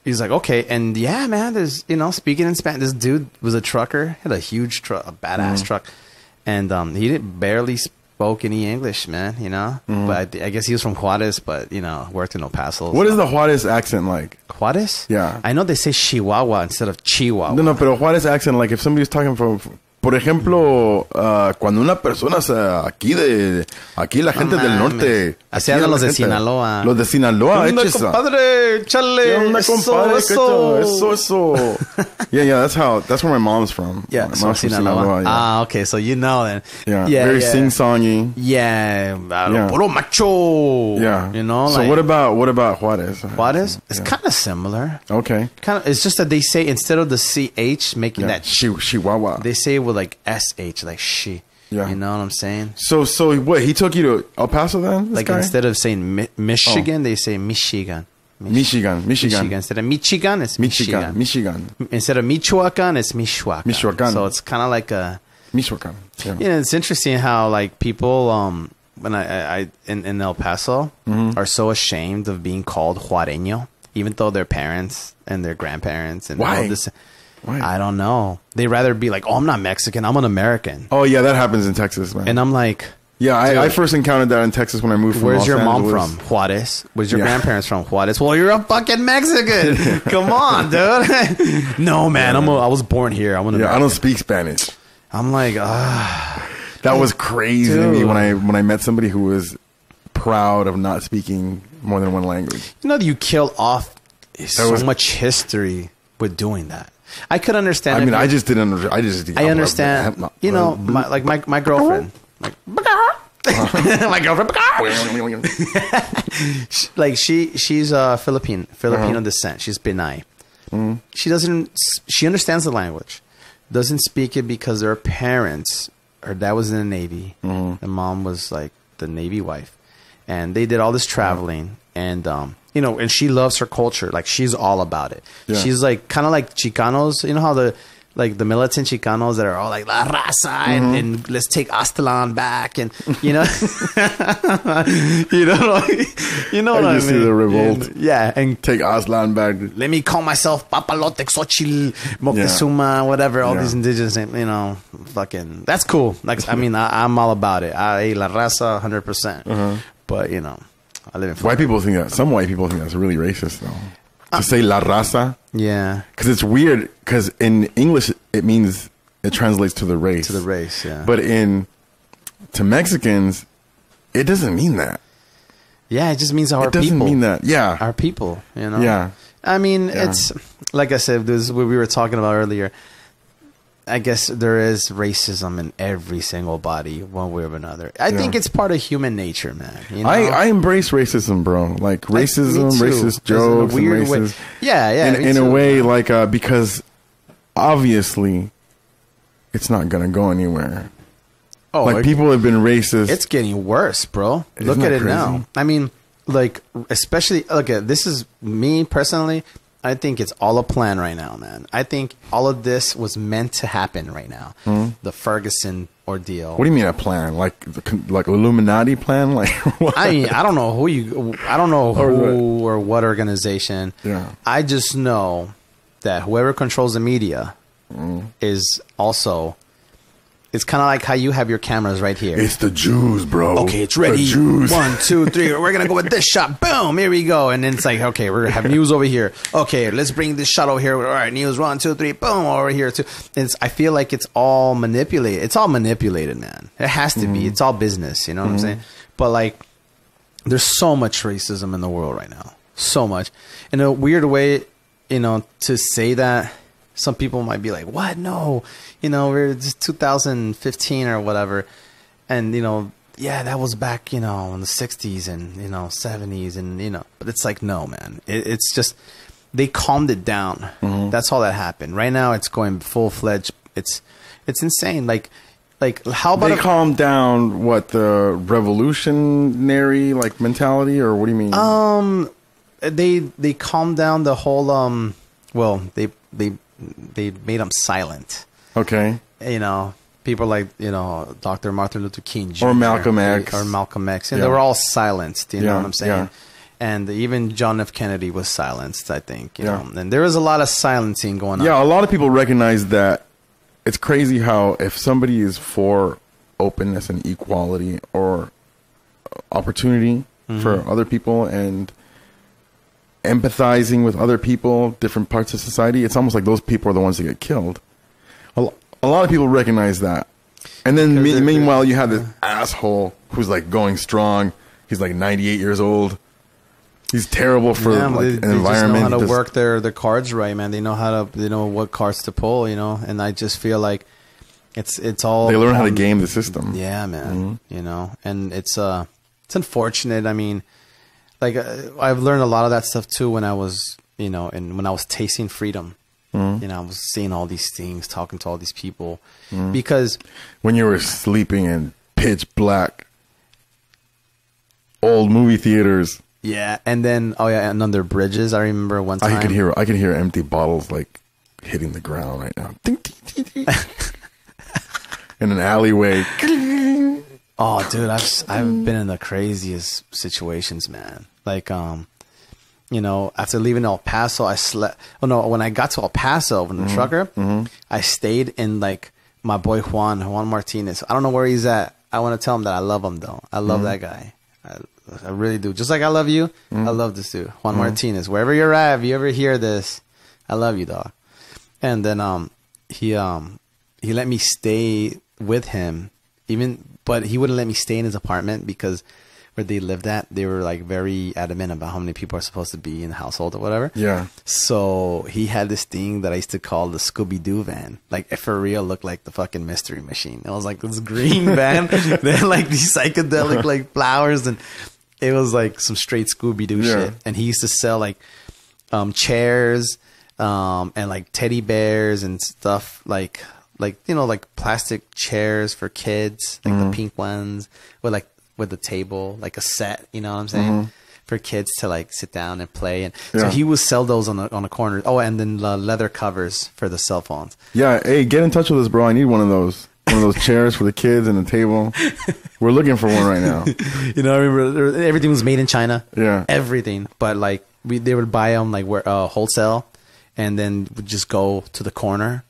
he's like, okay. And, yeah, man, there's, speaking in Spanish. This dude was a trucker. He had a huge truck, a badass truck. And he barely spoke any English, man, But I guess he was from Juarez, but, worked in El Paso. What is the Juarez accent like? Juarez? Yeah. I know they say Chihuahua instead of Chihuahua. No, pero Juarez accent, like if somebody's talking from... Por ejemplo, cuando una persona aquí la gente del norte. Así hablan los de Sinaloa. Los de Sinaloa, ¡Onda, compadre! ¡Chale! ¡Onda, compadre! Eso. Yeah, that's where my mom's from. Yeah, my mom's from Sinaloa. Ah, okay, so then. Yeah, very sing-songy. Yeah, puro macho. Yeah. So like, what about Juarez? Juarez? It's kind of similar. Okay. It's just that they say, instead of the CH, making that... Chihuahua. They say it with like SH, like she. Yeah. You know what I'm saying? So what? He took you to El Paso then? Like, instead of saying Michigan, they say Michigan. Michigan. Instead of Michigan, it's Michigan. Instead of Michoacan, it's Michoacan. So it's kind of like a... Michoacan. Yeah. It's interesting how, like, people when I in El Paso are so ashamed of being called Juareño, even though their parents and their grandparents and all this... Why? I don't know. They rather be like, oh, I'm not Mexican, I'm an American. Oh, yeah, that happens in Texas, man. And I'm like... Yeah, I first encountered that in Texas when I moved from Where's Los Angeles. Your mom from? Juarez. Where's your grandparents from? Juarez. Well, you're a fucking Mexican. Come on, dude. No, man, I was born here. I'm an American. I don't speak Spanish. I'm like, That was crazy to me when I met somebody who was proud of not speaking more than one language. You kill off so much history with doing that. I could understand. I mean, I just didn't understand. I understand. My girlfriend. My girlfriend. Like she's Filipino descent. She's Pinay. She understands the language. Doesn't speak it because her parents, her dad was in the Navy. The mom was like the Navy wife. And they did all this traveling. And, and she loves her culture. Like, she's all about it. Yeah. She's like, kind of like Chicanos. You know how like the militant Chicanos that are all like La Raza and let's take Aztlan back, and you know, you know what I mean? See the revolt. And take Aztlan back. Let me call myself Papalote, Xochitl, Moctezuma, whatever. All these indigenous, you know, fucking. That's cool. Like, I mean, I'm all about it. La Raza, 100%. But you know, I live in Florida. White people think that. Some white people think that's really racist, though. To say La Raza. Yeah. Because it's weird. Because in English, it translates to the race. To the race, yeah. But to Mexicans, it doesn't mean that. Yeah, it just means our people. It doesn't mean that. Yeah. Our people, you know? Yeah. I mean, it's, like I said, this is what we were talking about earlier. I guess there is racism in every single body, one way or another. I think it's part of human nature, man. You know? I embrace racism, bro. Like racism, racist jokes, weird and racist. Yeah. In a way, like because obviously, it's not gonna go anywhere. Oh, like people have been racist. It's getting worse, bro. Look at it now. I mean, like especially look at this is me personally. I think it's all a plan right now, man. I think all of this was meant to happen right now. The Ferguson ordeal. What do you mean a plan? Like Illuminati plan? Like what? I mean, I don't know who or what organization. Yeah. I just know that whoever controls the media is also. It's kind of like how you have your cameras right here. It's the Jews, bro. Okay, it's ready. The Jews. 1, 2, 3. We're going to go with this shot. Boom. Here we go. And then it's like, okay, we're going to have news over here. Okay, let's bring this shot over here. All right, news 1, 2, 3. Boom. Over here, too. I feel like it's all manipulated. It's all manipulated, man. It has to be. It's all business. You know what I'm saying? But, like, there's so much racism in the world right now. So much. In a weird way, you know, to say that, some people might be like, what? No. You know, we're just 2015 or whatever. And, you know, yeah, that was back, you know, in the 60s and, you know, 70s and, you know. But it's like, no, man. It's just, they calmed it down. That's all that happened. Right now, it's going full-fledged. It's insane. Like how about... They calmed down, what, the revolutionary, like, mentality? Or what do you mean? They calmed down the whole, well, they made them silent. Okay. You know, people like, you know, Dr. Martin Luther King Jr. Or Malcolm X. And they were all silenced, you know what I'm saying? Yeah. And even John F. Kennedy was silenced, I think. You know? And there was a lot of silencing going on. Yeah, a lot of people recognize that. It's crazy how if somebody is for openness and equality or opportunity for other people and empathizing with other people, different parts of society, it's almost like those people are the ones that get killed. A lot of people recognize that. And then meanwhile, you have this asshole who's like going strong. He's like 98 years old. He's terrible for like, they an environment. Just know how to work their cards right, man. They know what cards to pull, you know. And I just feel like it's all they learn how to game the system. Yeah, man. You know, and it's unfortunate. I mean, like I've learned a lot of that stuff too when I was, you know, and when I was tasting freedom. You know, I was seeing all these things, talking to all these people, because when you were sleeping in pitch black old movie theaters. Yeah, and then and under bridges, I remember one time I could hear empty bottles like hitting the ground right now. Ding, ding, ding, ding. In an alleyway. Oh, dude, I've been in the craziest situations, man. Like you know, after leaving El Paso, I slept. Oh no, when I got to El Paso in the trucker, I stayed in like my boy Juan Martinez. I don't know where he's at. I want to tell him that I love him though. I love that guy. I really do. Just like I love you, I love this dude, Juan Martinez. Wherever you're at, if you ever hear this, I love you, dog. And then he let me stay with him, but he wouldn't let me stay in his apartment because where they lived at, they were like very adamant about how many people are supposed to be in the household or whatever. Yeah. So he had this thing that I used to call the Scooby-Doo van. Like, it for real looked like the fucking Mystery Machine. It was like this green van. They had like these psychedelic like flowers, and it was like some straight Scooby-Doo shit. And he used to sell like chairs and like teddy bears and stuff like you know, like plastic chairs for kids, like the pink ones with the table, like a set, you know what I'm saying? for kids to like sit down and play. And so he would sell those on the corner. Oh, and then leather covers for the cell phones. Yeah. Hey, get in touch with us, bro. I need one of those. One of those chairs for the kids and the table. We're looking for one right now. You know, I remember everything was made in China. Yeah. Everything. But like they would buy them like wholesale, and then would just go to the corner,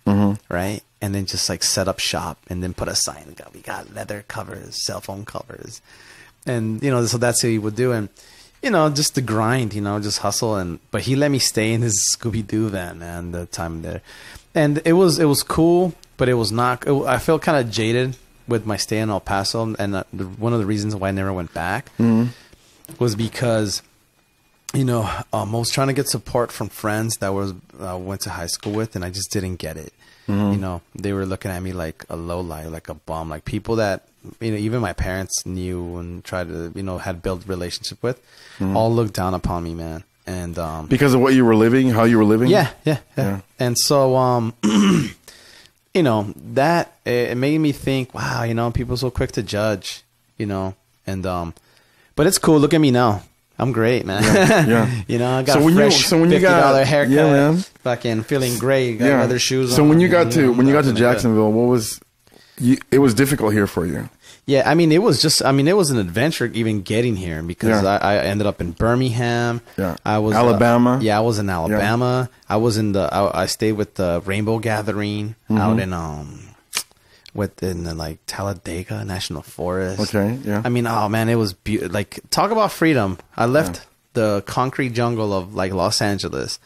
right? And then just like set up shop and then put a sign. We got leather covers, cell phone covers. And, you know, so that's what he would do. And, you know, just the grind, you know, just hustle. But he let me stay in his Scooby-Doo van, man, the time there. And it was cool. But it was not. I felt kind of jaded with my stay in El Paso, and one of the reasons why I never went back was because, you know, I was trying to get support from friends that went to high school with, and I just didn't get it. You know, they were looking at me like a lowlife, like a bum, like people that, you know, even my parents knew and tried to, you know, had built relationship with, all looked down upon me, man. And because of what you were living, how you were living. Yeah. And so you know, that it made me think, wow, you know, people are so quick to judge, you know, and but it's cool. Look at me now. I'm great, man. Yeah. You know, I got fresh $50 haircut. Yeah, man. Fucking feeling great. Got leather shoes. So when you got to Jacksonville, what was? It was difficult here for you. Yeah, I mean, it was an adventure even getting here because I ended up in Birmingham. Yeah, I was Alabama. I was in Alabama. Yeah. I was in I stayed with the Rainbow Gathering out in like Talladega National Forest. Okay, yeah. I mean, oh man, it was like talk about freedom. I left the concrete jungle of like Los Angeles,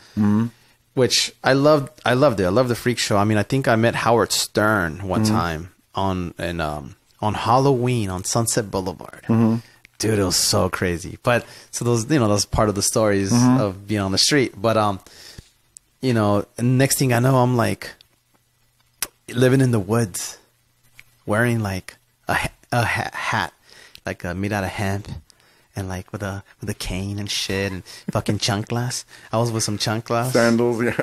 which I loved. I loved it. I loved the freak show. I mean, I think I met Howard Stern one time on Halloween on Sunset Boulevard. Dude, it was so crazy. But so those, you know, that's part of the stories of being on the street. But you know, next thing I know, I'm like living in the woods, wearing like a hat, like made out of hemp, and like with a cane and shit, and fucking chanclas. I was with some chanclas, sandals. Yeah,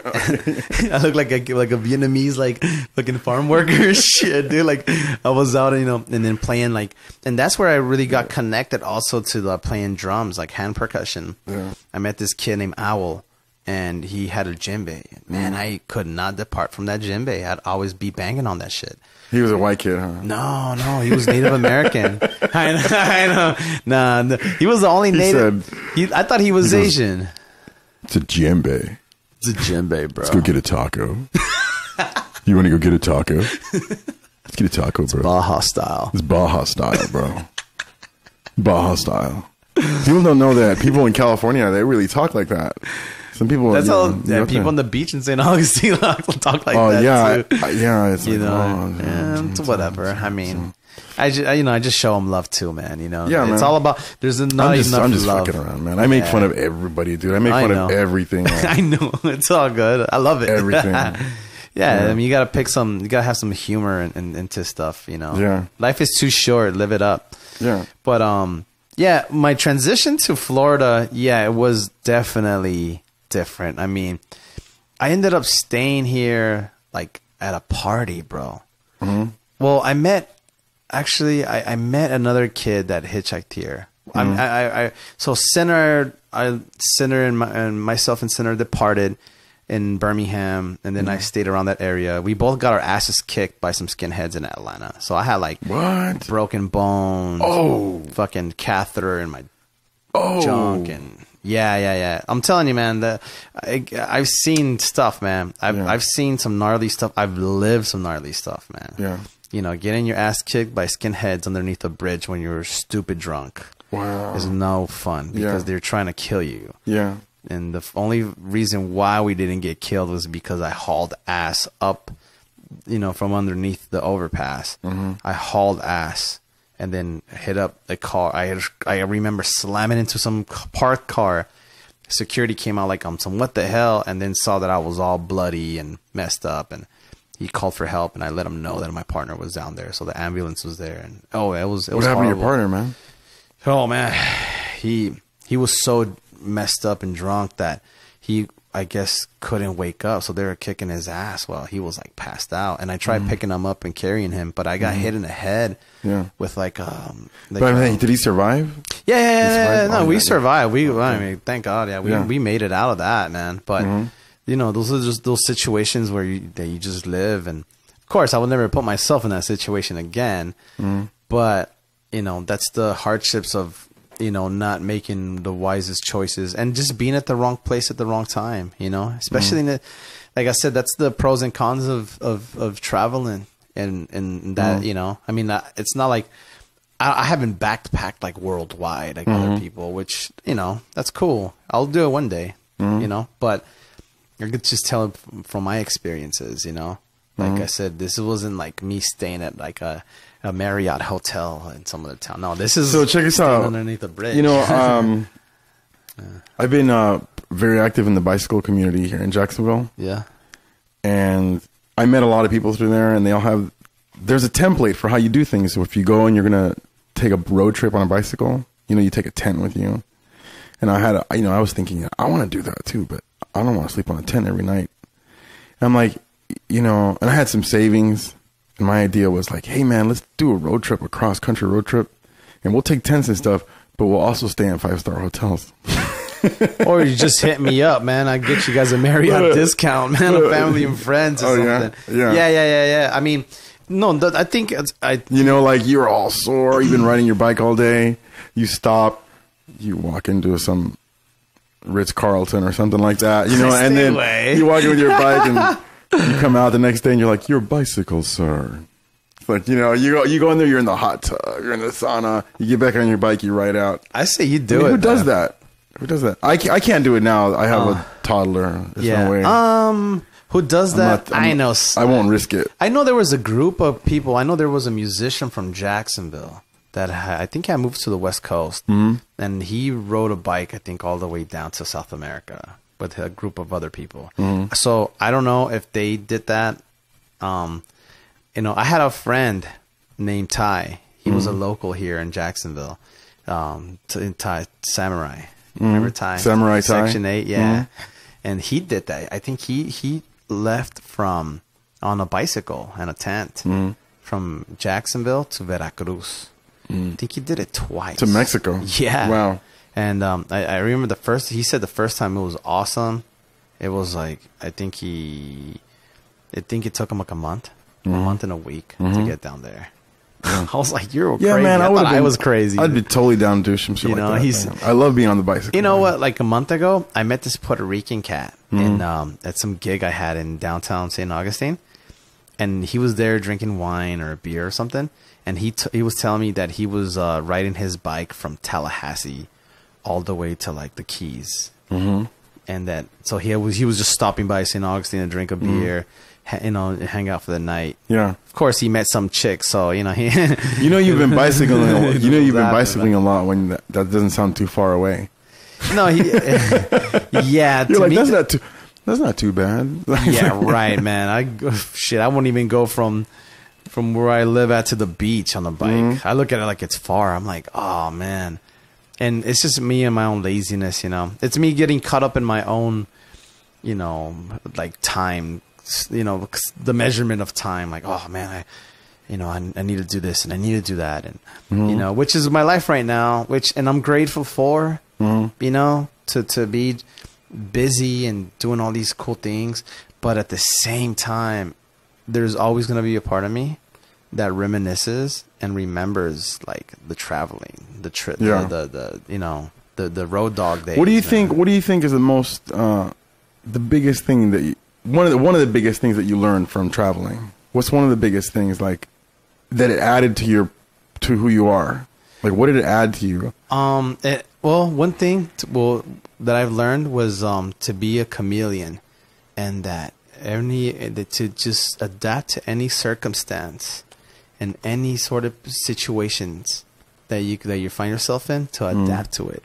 I look like a Vietnamese like fucking farm worker shit, dude. Like I was out, you know, and then playing like, and that's where I really got connected also to the playing drums, like hand percussion. Yeah. I met this kid named Owl, and he had a djembe. Man, I could not depart from that djembe. I'd always be banging on that shit. He was a white kid, huh? No, he was Native American. I know. Nah, he was the only Native. I thought he was Asian. It's a djembe. It's a djembe, bro. Let's go get a taco. You want to go get a taco? Let's get a taco, bro. It's Baja style. It's Baja style, bro. Baja style. People don't know that. People in California, they really talk like that. Some people. That's how people on the beach in Saint Augustine talk like that. Yeah, too. It's you like, know, it's whatever. I mean, I just show them love too, man. You know, yeah, it's all about. There's not enough love. I'm just fucking around, man. I make fun of everybody, dude. I make fun of everything. I know, it's all good. I love it. Everything. Yeah, I mean, you gotta have some humor into stuff. You know, yeah. Life is too short. Live it up. Yeah. But yeah, my transition to Florida, it was definitely different. I mean, I ended up staying here like at a party, bro. Well, I met another kid that hitchhiked here. So Sinner and myself and Sinner departed in Birmingham, and then I stayed around that area. We both got our asses kicked by some skinheads in Atlanta. So I had like broken bones, fucking catheter in my junk, and yeah. I'm telling you, man, I've seen stuff, man. I've seen some gnarly stuff. I've lived some gnarly stuff, man. Yeah. You know, getting your ass kicked by skinheads underneath a bridge when you're stupid drunk. Wow. Is no fun because they're trying to kill you. Yeah. And the only reason why we didn't get killed was because I hauled ass up, you know, from underneath the overpass. I hauled ass and then hit up a car. I remember slamming into some parked car. Security came out like, some what the hell? And then saw that I was all bloody and messed up. And he called for help, and I let him know that my partner was down there. So the ambulance was there. And it was what happened to your partner, man? Oh, man. He was so messed up and drunk that he I guess, couldn't wake up. So they were kicking his ass while he was like passed out. And I tried picking him up and carrying him, but I got hit in the head with like, but I mean, did he survive? Yeah. No, we survived. I mean, thank God. Yeah. We made it out of that, man. But you know, those are just those situations where you just live. And of course I would never put myself in that situation again. But you know, that's the hardships of, you know, not making the wisest choices and just being at the wrong place at the wrong time, you know, especially in the, like I said, that's the pros and cons of traveling and that, you know, I mean, it's not like I haven't backpacked like worldwide like other people, which, you know, that's cool. I'll do it one day, you know, but I could just tell from my experiences, you know, like I said, this wasn't like me staying at like a Marriott hotel in some other town. No, this is so. Check this out. Underneath the bridge. You know, I've been very active in the bicycle community here in Jacksonville. Yeah, and I met a lot of people through there, and they all have. There's a template for how you do things. So if you go and you're gonna take a road trip on a bicycle, you know, you take a tent with you. And I had, I was thinking, I want to do that too, but I don't want to sleep on a tent every night. And I'm like, you know, and I had some savings. And my idea was like, hey, man, let's do a road trip, a cross-country road trip. And we'll take tents and stuff, but we'll also stay in 5-star hotels. Or you just hit me up, man. I get you guys a Marriott discount, man, of family and friends or something. Yeah. I mean, no, I think you know, like you're all sore. You've been riding your bike all day. You stop. You walk into some Ritz-Carlton or something like that, you know, and then you walk in with your bike and... You come out the next day and you're like, your bicycle, sir. It's like, you know, you go in there, you're in the hot tub, you're in the sauna, you get back on your bike, you ride out. I say you do it. Who does that? Who does that? I can't do it now. I have a toddler. There's no way. Who does that? I know. I won't risk it. I know there was a group of people. I know there was a musician from Jacksonville that I think had moved to the West Coast. And he rode a bike, I think, all the way down to South America with a group of other people. So I don't know if they did that. You know, I had a friend named Ty. He was a local here in Jacksonville. Ty Samurai. Remember Ty? Samurai Ty? Section 8, yeah. And he did that. I think he left on a bicycle and a tent from Jacksonville to Veracruz. I think he did it twice. To Mexico? Yeah. Wow. And I remember he said the first time it was awesome. It was like, I think it took him like a month and a week to get down there. I was like, you're crazy. Man, I was crazy. I'd be totally down to do some shit like that. I love being on the bicycle. You know what? Like a month ago, I met this Puerto Rican cat at some gig I had in downtown Saint Augustine. And he was there drinking wine or a beer or something. And he was telling me that he was riding his bike from Tallahassee all the way to like the Keys, and that so he was just stopping by St. Augustine to drink a beer, you know, hang out for the night. Yeah, of course he met some chick, so you know he. You know you've been bicycling. You know you've been bicycling a lot when that doesn't sound too far away. No, yeah. You're like that's not too bad. Yeah, right, man. I won't even go from where I live at to the beach on the bike. I look at it like it's far. I'm like, oh man. And it's just me and my own laziness, you know. It's me getting caught up in my own, you know, like time, you know, the measurement of time. Like, oh man, I need to do this and I need to do that, and you know, which is my life right now. And I'm grateful for, you know, to be busy and doing all these cool things. But at the same time, there's always going to be a part of me that reminisces and remembers like the traveling, the trip, the you know, the road dog days. What do you think? What do you think is the most, the biggest thing that one of the biggest things that you learned from traveling? What's one of the biggest things like that it added to who you are? Like, what did it add to you? Well, one thing that I've learned was to be a chameleon, and that to just adapt to any circumstance and any sort of situations that you find yourself in, to adapt to it,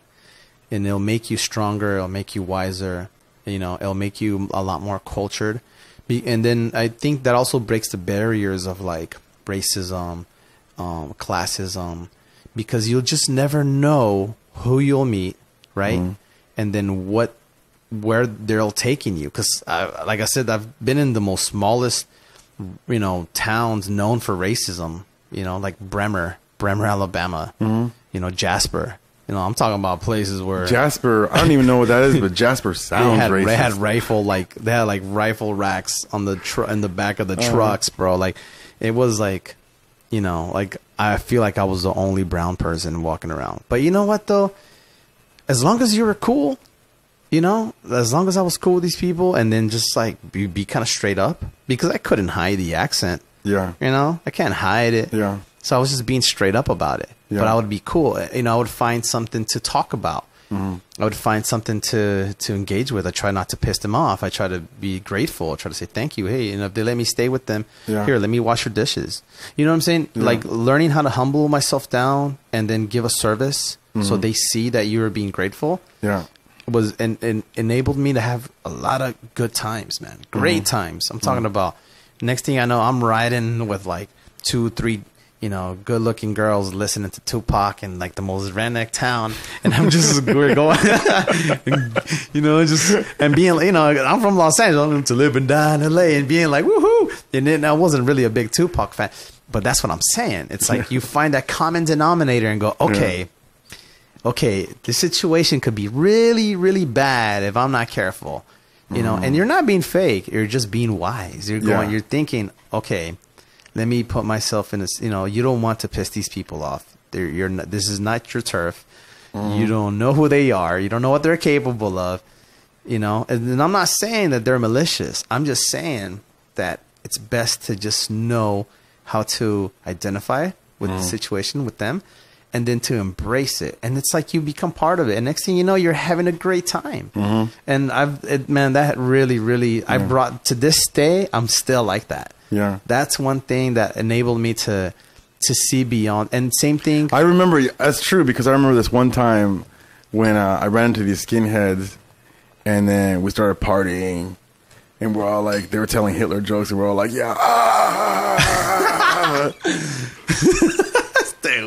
and it'll make you stronger. It'll make you wiser. You know, it'll make you a lot more cultured. And then I think that also breaks the barriers of like racism, classism, because you'll just never know who you'll meet, right? And then what where they're taking you. Because, like I said, I've been in the most smallest, towns known for racism, like Bremer, Alabama, Jasper. I'm talking about places where Jasper, I don't even know what that is, but Jasper sounds racist. They had rifle racks on in the back of the trucks, bro. Like, it was like, I feel like I was the only brown person walking around. But you know what though? As long as you were cool, as long as I was cool with these people, and then just like be kind of straight up, because I couldn't hide the accent. Yeah. I can't hide it. Yeah. So I was just being straight up about it. Yeah. But I would be cool. I would find something to talk about. Mm-hmm. I would find something to engage with. I try not to piss them off. I try to be grateful. I try to say thank you. Hey, if they let me stay with them, here, let me wash your dishes. You know what I'm saying? Yeah. Like learning how to humble myself down and then give a service so they see that you are being grateful. Yeah. Was and enabled me to have a lot of good times, man. Great times. I'm talking about. Next thing I know, I'm riding with like 2, 3, good looking girls listening to Tupac in like the most redneck town, and I'm just we're going, and being, I'm from Los Angeles, to live and die in LA, and being like woohoo. And then I wasn't really a big Tupac fan, but that's what I'm saying. It's like you find that common denominator and go, okay, this situation could be really, really bad if I'm not careful, and you're not being fake. You're just being wise. You're thinking, okay, let me put myself in this, you don't want to piss these people off. This is not your turf. You don't know who they are. You don't know what they're capable of, and I'm not saying that they're malicious. I'm just saying that it's best to just know how to identify with the situation with them, and then to embrace it. And it's like you become part of it. And next thing you know, you're having a great time. And that really, I brought to this day, I'm still like that. Yeah. That's one thing that enabled me to see beyond. And same thing. I remember, that's true, because I remember this one time when I ran into these skinheads, and then we started partying, and we're all like, they were telling Hitler jokes, and we're all like, yeah.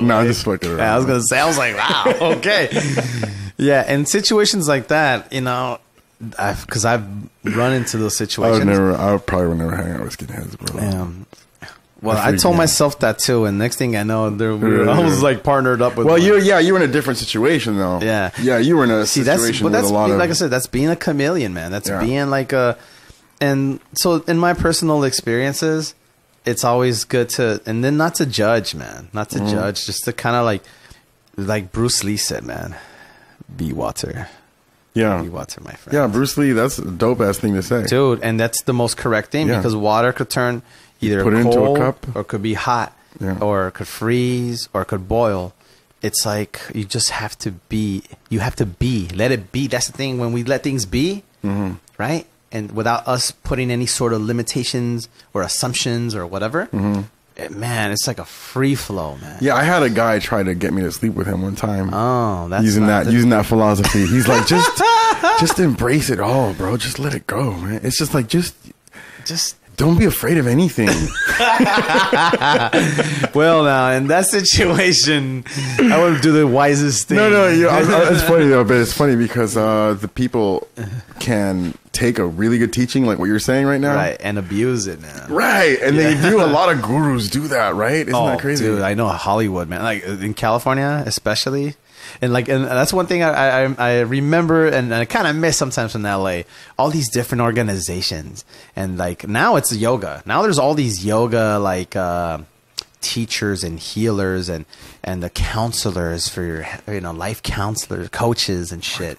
No, I'm just fucking around. Yeah, I was going to say, I was like, wow, okay. Yeah, and situations like that, because I've run into those situations. I probably would never hang out with skinheads, bro. Well, I told myself that too, and next thing I know, I was like partnered up with. Well, you were in a different situation though. Yeah, you were in a situation with a lot of. Like I said, that's being a chameleon, man. That's being like and so in my personal experiences, it's always good to, and then not to judge, man, not to judge, just to kind of like Bruce Lee said, man, be water. Yeah. Be water, my friend. Yeah, Bruce Lee, that's a dope ass thing to say. Dude, and that's the most correct thing, because water could turn either put it cold into a cup, or could be hot, or it could freeze, or it could boil. It's like you just have to be. You have to be. Let it be. That's the thing. When we let things be, right? And without us putting any sort of limitations or assumptions or whatever, man, it's like a free flow, man. Yeah, I had a guy try to get me to sleep with him one time. Oh, that's using that philosophy. He's like, just embrace it all, bro. Just let it go, man. It's just like just don't be afraid of anything. Well, now in that situation, I would do the wisest thing. No, it's funny though. But it's funny because the people can take a really good teaching, like what you're saying right now, right, and abuse it, man. Right, and they do. A lot of gurus do that, right? Isn't that crazy? Dude, I know Hollywood, man. Like in California, especially. And that's one thing I remember, and I kind of miss sometimes in LA, all these different organizations. And like now it's yoga. Now there's all these yoga like teachers and healers and the counselors for your life counselors, coaches and shit.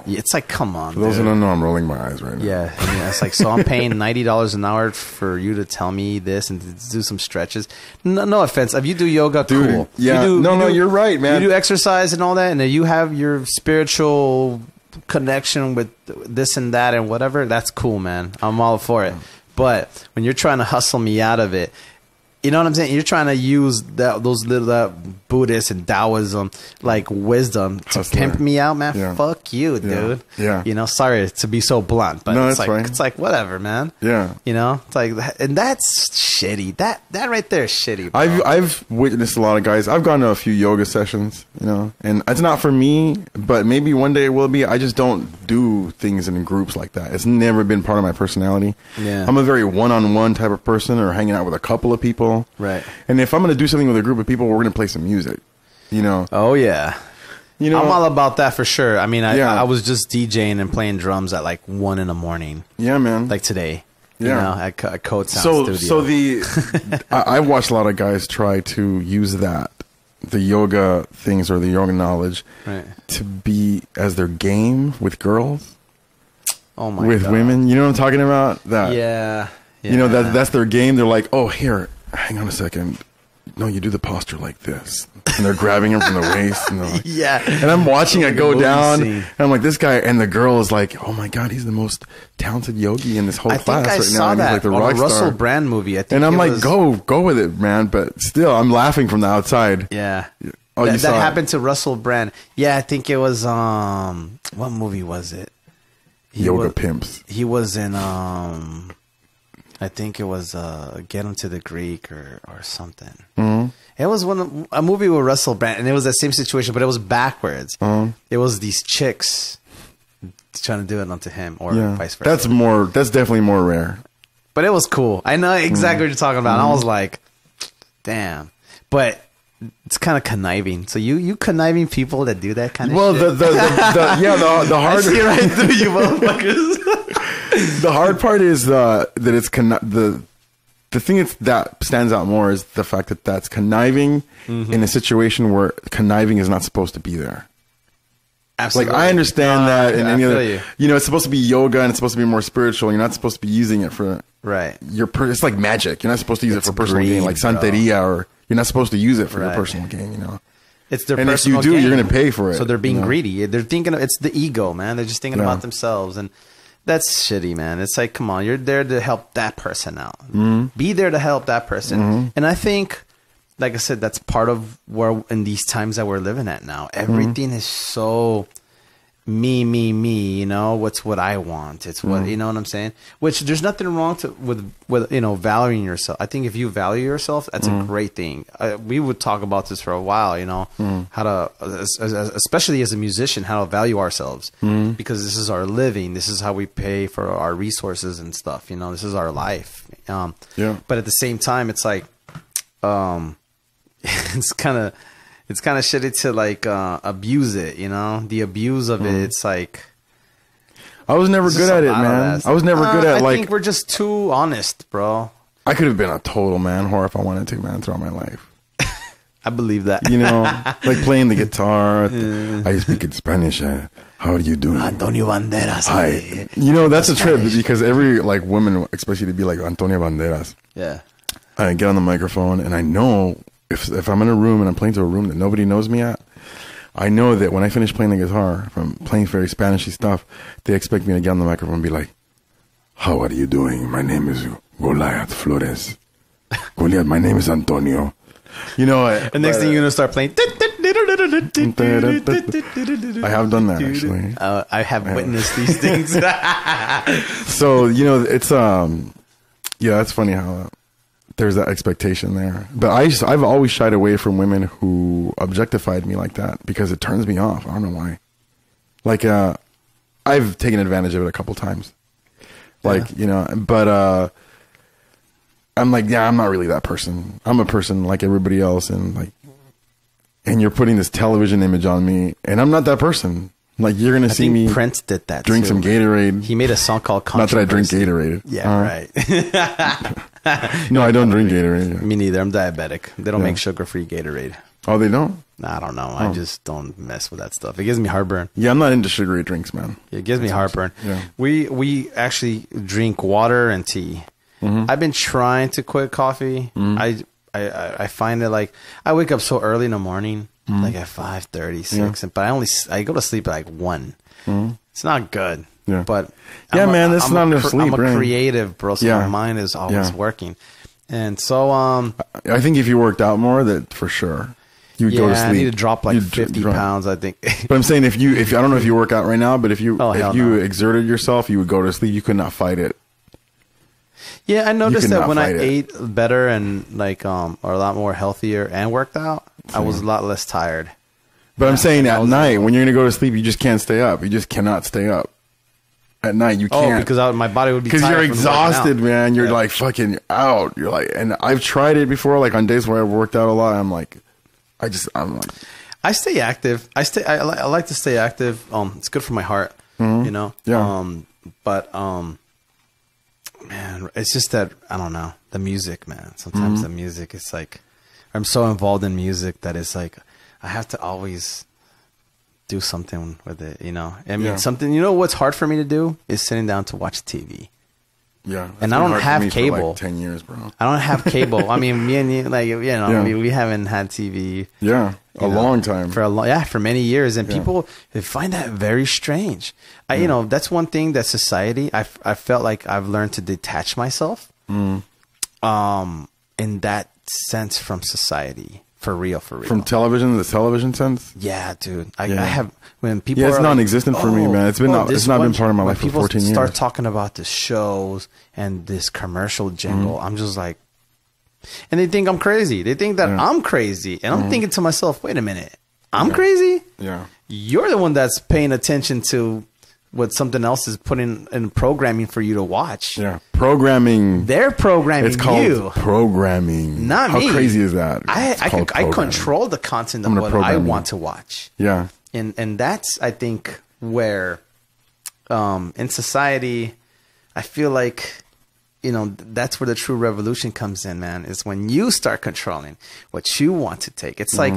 It's like, come on. For those who don't know, I'm rolling my eyes right now. Yeah, it's like, so I'm paying $90 an hour for you to tell me this and to do some stretches. No offense, if you do yoga, dude, cool. Yeah, you're right, man. You do exercise and all that, and you have your spiritual connection with this and that and whatever. That's cool, man. I'm all for it. But when you're trying to hustle me out of it, you know what I'm saying? You're trying to use those little Buddhist and Taoism, like wisdom to pimp me out, man. Fuck you, dude. Yeah. You know, sorry to be so blunt, but no, it's like fine. it's like whatever, man. Yeah. You know, it's like, and that's shitty. That right there is shitty, bro. I've witnessed a lot of guys. I've gone to a few yoga sessions, you know, and it's not for me, but maybe one day it will be. I just don't do things in groups like that. It's never been part of my personality. Yeah. I'm a very one-on-one type of person, or hanging out with a couple of people. Right. And if I'm going to do something with a group of people, we're going to play some music, you know. Oh yeah. You know, I'm all about that for sure. I mean, I was just DJing and playing drums at like 1 a.m. Yeah, man. Like today. Yeah. You know, at Code Sound Studio. So I've watched a lot of guys try to use that, the yoga things or the yoga knowledge, right, to be as their game with girls. Oh my with God. women, you know what I'm talking about? That yeah. You know, that's their game. They're like, oh, here, hang on a second. No, you do the posture like this. And they're grabbing him from the waist. And they're like, yeah. And I'm watching it go down. Scene. And I'm like, this guy. And the girl is like, oh my God, he's the most talented yogi in this whole class I right saw now. that He's like the on rock a Russell star. Brand movie. I think And I'm like, was, go with it, man. But still, I'm laughing from the outside. Yeah. Oh, that saw happened to Russell Brand. Yeah, I think it was, what movie was it? Yoga Pimps. He was in, I think it was Get Him to the Greek or something. Mm-hmm. It was a movie with Russell Brand, and it was that same situation, but it was backwards. Mm-hmm. It was these chicks trying to do it onto him, or vice versa. That's definitely more rare. But it was cool. I know exactly what you're talking about. And I was like, damn. But it's kind of conniving. So you conniving people that do that kind of shit? The hard I see right through you motherfuckers. The hard part is that it's the thing that stands out more is the fact that that's conniving in a situation where conniving is not supposed to be there. Absolutely. Like, I understand that in any other, you. know, it's supposed to be yoga and it's supposed to be more spiritual. You're not supposed to be using it for it's like magic. You're not supposed to use it for personal gain, like Santeria, or you're not supposed to use it for your personal gain, you know. It's their and personal if you do, gain. you're going to pay for it. So they're being you know? greedy. They're thinking it's the ego, man. They're just thinking about themselves, and that's shitty, man. It's like, come on, you're there to help that person out. Mm-hmm. Be there to help that person. Mm-hmm. And I think, like I said, that's part of where in these times that we're living at now, everything is so me, you know, what's what I want. It's what, you know what I'm saying? Which there's nothing wrong with, you know, valuing yourself. I think if you value yourself, that's a great thing. We would talk about this for a while, you know, how to, especially as a musician, how to value ourselves, because this is our living. This is how we pay for our resources and stuff. You know, this is our life. But at the same time, it's like, it's kind of shitty to like abuse it, you know. The abuse of it, it's like I was never good at it, man. I was never good at I think we're just too honest, bro. I could have been a total man whore if I wanted to, man, throughout my life. I believe that. You know, like playing the guitar. I speak in Spanish. How are you doing? Antonio Banderas. Hi. You know, that's a trip because every like woman expects you to be like Antonio Banderas. Yeah. I get on the microphone and I know if I'm in a room and I'm playing to a room that nobody knows me at, I know that when I finish playing the guitar, if I'm playing very Spanishy stuff, they expect me to get on the microphone and be like, how are you doing? My name is Goliath Flores. Goliath, my name is Antonio. You know, and next thing you're going to start playing. I have done that, actually. I have witnessed these things. So, you know, it's, yeah, it's funny how there's that expectation there. But I've always shied away from women who objectified me like that because it turns me off. I don't know why. Like, I've taken advantage of it a couple times. Like, you know, but I'm like, yeah, I'm not really that person. I'm a person like everybody else. And like, and you're putting this television image on me and I'm not that person. Like, you're going to see me Prince did that drink some Gatorade. He made a song called Controversy. Not that I drink Gatorade. Yeah, right. No, I don't drink Gatorade. Yeah. Me neither. I'm diabetic. They don't make sugar-free Gatorade. Oh, they don't? I don't know. I just don't mess with that stuff. It gives me heartburn. Yeah, I'm not into sugary drinks, man. It gives me heartburn. Yeah. We actually drink water and tea. I've been trying to quit coffee. I find it like I wake up so early in the morning, like at 5:36, but I go to sleep at like 1. It's not good. Yeah. But man, that's not enough sleep. I'm a creative, bro. So my mind is always working, and so I think if you worked out more, that for sure. You would go to sleep. I need to drop like 50 pounds, I think. But I'm saying if I don't know if you work out right now, but if you exerted yourself, you would go to sleep. You could not fight it. Yeah, I noticed that when I ate better and like or a lot more healthier and worked out, I was a lot less tired. But I'm saying at night when you're gonna go to sleep, you just can't stay up. You just cannot stay up. At night you can't. Oh, because my body would be tired. Because you're exhausted, man. You're like fucking out. You're like, and I've tried it before, like on days where I've worked out a lot. I'm like, I stay active. I like to stay active. It's good for my heart, you know? Yeah. Man, it's just that, I don't know, the music, man. Sometimes the music is like, I'm so involved in music that it's like, I have to always do something with it, you know? I mean, something, you know what's hard for me to do is sitting down to watch TV. Yeah. And I don't have cable. For like 10 years, bro. I don't have cable. I mean, me and you, like, you know, we haven't had TV. Yeah. Long time. For many years. And people they find that very strange. You know, that's one thing that society, I felt like I've learned to detach myself in that sense from society. For real. From television, the television sense? Yeah, dude. I have, when people it's non-existent for me, man. It's not been part of my life for 14 years. People start talking about the shows and this commercial jingle. I'm just like, and they think I'm crazy. They think that I'm crazy. And I'm thinking to myself, wait a minute. I'm crazy? Yeah. You're the one that's paying attention to what something else is putting in programming for you to watch. Yeah. Programming. They're programming It's called programming. Not How me. How crazy is that? I control the content of what I want to watch. Yeah. And that's, I think, where in society, I feel like, you know, that's where the true revolution comes in, man. Is when you start controlling what you want to take. It's like,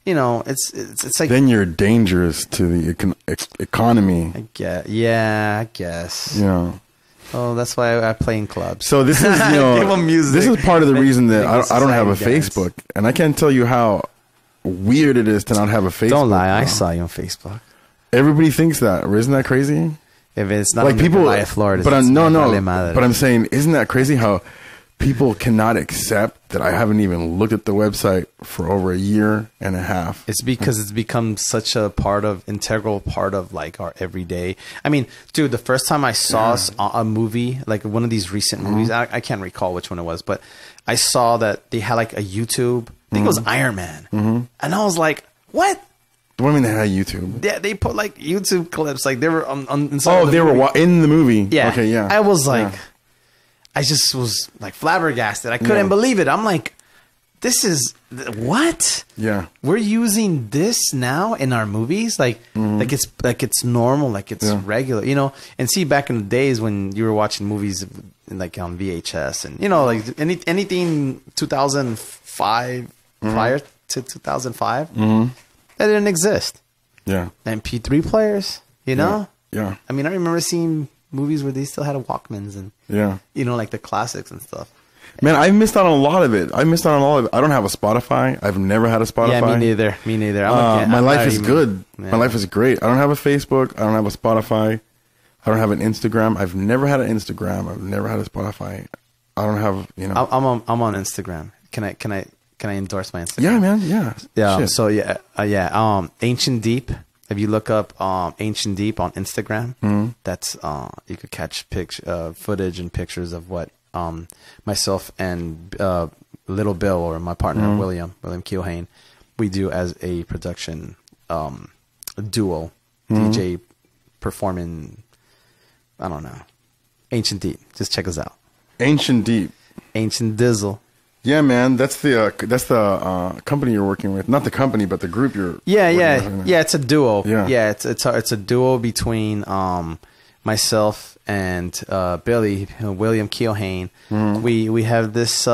you know, it's like, then you're dangerous to the economy. I guess. Yeah. Oh, that's why I play in clubs. So this is, you know, this is part of the reason that I don't have a Facebook, and I can't tell you how weird it is to not have a Facebook. Don't lie, I saw you on Facebook. Everybody thinks that. Isn't that crazy? If it's not like people, Goliath Flores, but but I'm saying, isn't that crazy how people cannot accept that I haven't even looked at the website for over a year and a half? It's because it's become such a integral part of like our everyday. I mean, dude, the first time I saw a movie, like one of these recent movies, I can't recall which one it was, but I saw that they had like a YouTube. I think it was Iron Man. And I was like, what? What do you mean they had YouTube? Yeah, they put like YouTube clips. Like they were they were in the movie. Yeah. Okay, yeah. I was like... Yeah. I just was like flabbergasted. I couldn't believe it. I'm like, this is what? Yeah. We're using this now in our movies, like it's normal, like it's regular, you know. And see, back in the days when you were watching movies like on VHS, and you know, like anything 2005 prior to 2005, that didn't exist. Yeah. MP3 players, you know. Yeah. I mean, I remember seeing movies where they still had Walkmans and you know, like the classics and stuff. Man, I missed out on a lot of it. I don't have a Spotify. I've never had a Spotify. Yeah, me neither. My life is good. Yeah. My life is great. I don't have a Facebook. I don't have a Spotify. I don't have an Instagram. I've never had an Instagram. I've never had a Spotify. I don't have, you know. I'm on Instagram. Can I endorse my Instagram? Yeah, man. Yeah. Yeah. Shit. So Ancient Deep. If you look up Ancient Deep on Instagram, that's you could catch footage and pictures of what myself and Little Bill, or my partner William Keelhane, we do as a production duo, DJ performing. I don't know. Ancient Deep. Just check us out. Ancient Deep. Ancient Dizzle. Yeah, man, that's the company you're working with. Not the company, but the group you're. Yeah. It's a duo. Yeah, it's a duo between myself and Billy, William Keelhane. We have this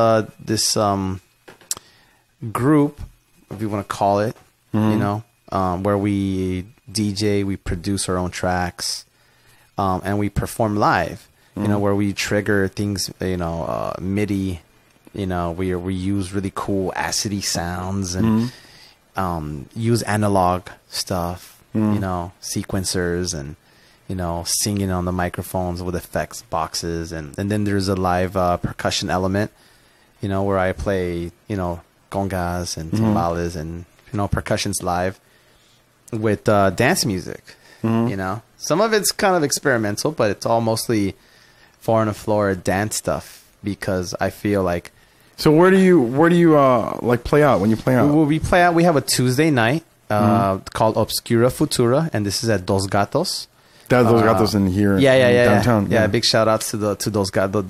group, if you want to call it, you know, where we DJ, we produce our own tracks, and we perform live. You know, where we trigger things, you know, MIDI. You know, we use really cool acidy sounds and use analog stuff, you know, sequencers and, you know, singing on the microphones with effects boxes. And then there's a live percussion element, you know, where I play, you know, congas and timbales and percussions live with dance music. You know, some of it's kind of experimental, but it's all mostly 4 on the floor dance stuff, because I feel like. So where do you like play out when you play out? We play out. We have a Tuesday night called Obscura Futura, and this is at Dos Gatos. That's Dos Gatos in here. Downtown. Yeah, big shout outs to Dos Gatos.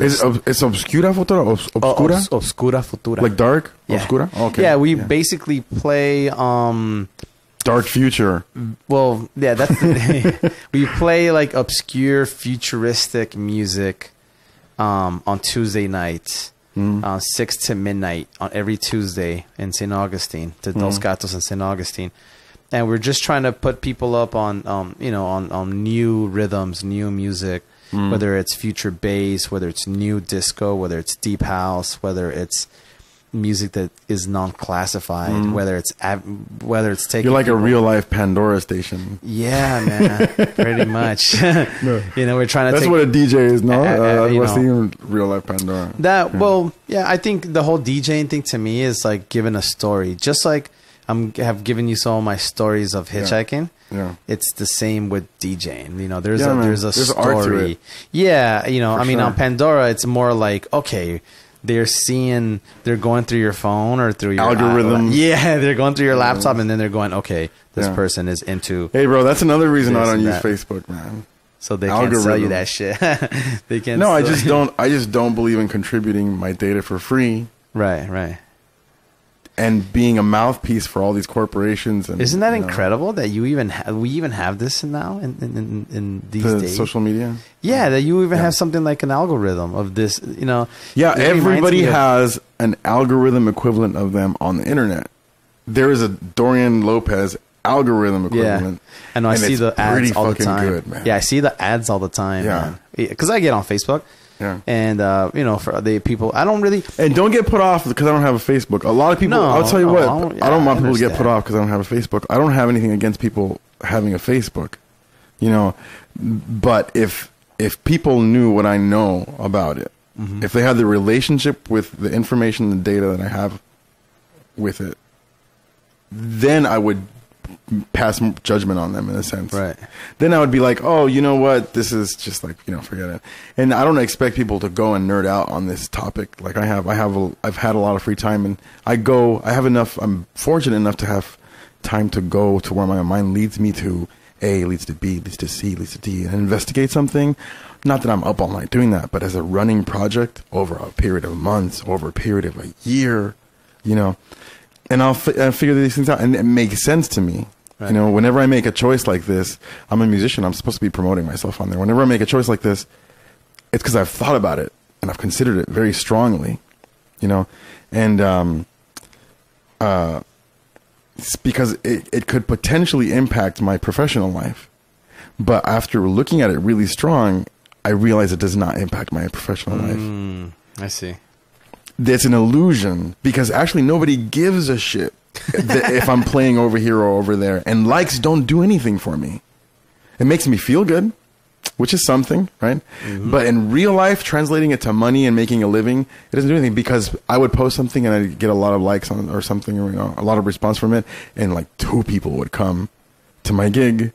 It's Obscura Futura? Obscura? Obscura Futura. Like dark? Yeah. Obscura? Okay. Yeah, we basically play dark future. Well, yeah, that's we play like obscure futuristic music on Tuesday nights. 6 to midnight on every Tuesday in Saint Augustine, to Dos Gatos and Saint Augustine. And we're just trying to put people up on on new rhythms, new music, whether it's future bass, whether it's new disco, whether it's deep house, whether it's music that is non-classified, whether it's taking. You're like a real life Pandora station. Yeah, man, pretty much. We're trying to. That's what a DJ is, no? What's the real life Pandora? I think the whole DJing thing to me is like giving a story, just like have given you some of my stories of hitchhiking. Yeah. It's the same with DJing. There's a story. Art to it. Yeah, I mean, on Pandora, it's more like, okay, they're going through your phone or through your algorithm. They're going through your laptop, and then they're going, okay, this person is into. Hey, bro, that's another reason I don't use Facebook, man. So they can't sell you that shit. They can't. No, I just don't believe in contributing my data for free. Right. And being a mouthpiece for all these corporations. And isn't that incredible that we even have this now in these days? Social media. Yeah, that you even have something like an algorithm of this. Yeah, everybody has an algorithm equivalent of them on the internet. There is a Dorian Lopez algorithm equivalent. Yeah. And I see the ads all the time. Good, man. Yeah, I see the ads all the time. Yeah, because I get on Facebook. Yeah. And, for the people, I don't really. And don't get put off because I don't have a Facebook. A lot of people, I'll tell you what, I don't want people to get put off because I don't have a Facebook. I don't have anything against people having a Facebook, but if people knew what I know about it, if they had the relationship with the information and data that I have with it, then I would pass judgment on them in a sense. Right. Then I would be like, oh, you know what? This is just like, forget it. And I don't expect people to go and nerd out on this topic. Like I've had a lot of free time, and I'm fortunate enough to have time to go to where my mind leads me to. A leads to B, leads to C, leads to D, and investigate something. Not that I'm up all night doing that, but as a running project over a period of months, over a period of a year, and I'll figure these things out, and it makes sense to me. Right. Whenever I make a choice like this, I'm a musician. I'm supposed to be promoting myself on there. Whenever I make a choice like this, it's because I've thought about it and I've considered it very strongly, and it's because it could potentially impact my professional life. But after looking at it really strong, I realize it does not impact my professional life. I see. It's an illusion because actually nobody gives a shit if I'm playing over here or over there, and likes don't do anything for me. It makes me feel good, which is something, right? But in real life, translating it to money and making a living, it doesn't do anything, because I would post something and I'd get a lot of likes on or something, or a lot of response from it, and like 2 people would come to my gig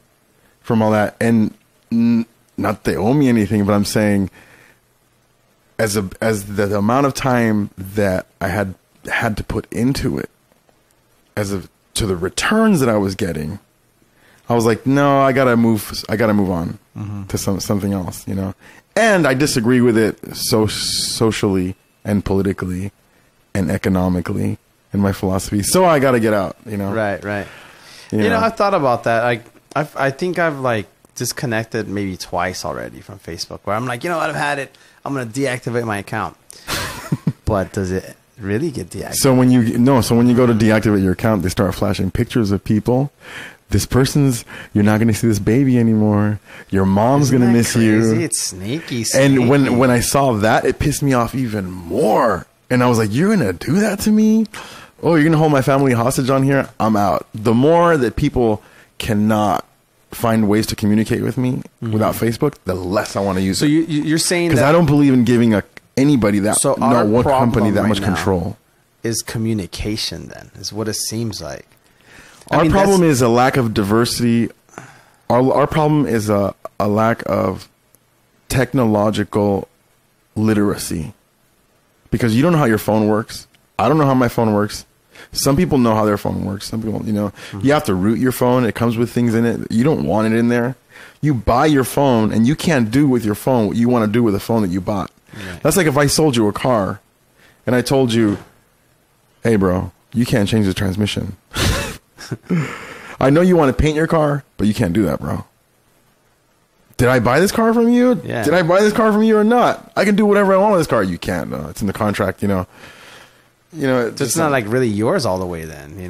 from all that, and not they owe me anything, but I'm saying as the amount of time that I had to put into it, to the returns that I was getting, I was like, no, I gotta move on to something else, And I disagree with it socially and politically and economically in my philosophy. So I gotta get out, Right. I've thought about that. I think I've like disconnected maybe twice already from Facebook, where I'm like, I've had it. I'm gonna deactivate my account. But does it really get deactivated? So when you go to deactivate your account, they start flashing pictures of people. You're not going to see this baby anymore. Your mom's going to miss you. It's sneaky. And when I saw that, it pissed me off even more. And I was like, you're going to do that to me? Oh, you're going to hold my family hostage on here? I'm out. The more that people cannot find ways to communicate with me without Facebook, the less I want to use it. So you're saying that... Because I don't believe in giving anybody one company that much control. Is communication, then, is what it seems like. Our problem is a lack of diversity. Our problem is a lack of technological literacy. Because you don't know how your phone works. I don't know how my phone works. Some people know how their phone works. Some people, you have to root your phone. It comes with things in it. You don't want it in there. You buy your phone and you can't do with your phone what you want to do with the phone that you bought. Right. That's like if I sold you a car and I told you, hey, bro, you can't change the transmission. I know you want to paint your car, but you can't do that, bro. Did I buy this car from you? Yeah. Did I buy this car from you or not? I can do whatever I want with this car. You can't. No, it's in the contract, It's not like really yours all the way then,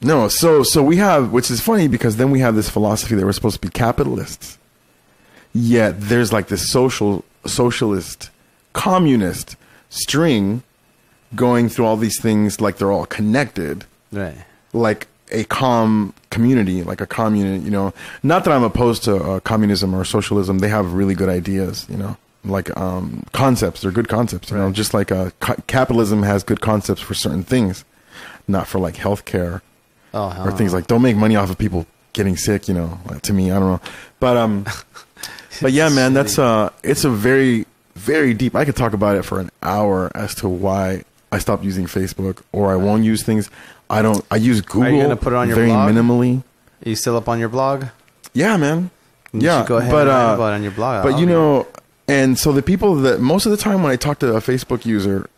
No. So we have, which is funny because then we have this philosophy that we're supposed to be capitalists. Yet there's like this socialist, communist string going through all these things like they're all connected. Right. Like a community, like a commune, not that I'm opposed to communism or socialism. They have really good ideas, like concepts. They're good concepts, right. Just like capitalism has good concepts for certain things, not for like healthcare or things like don't make money off of people getting sick, to me, I don't know. But yeah, man, that's it's a very, very deep. I could talk about it for an hour as to why I stopped using Facebook or I won't use things. I use Google. Are you gonna put it on your very blog? Minimally. Are you still up on your blog? Yeah, man. You should go ahead and write about it on your blog. But and so the people that most of the time when I talk to a Facebook user,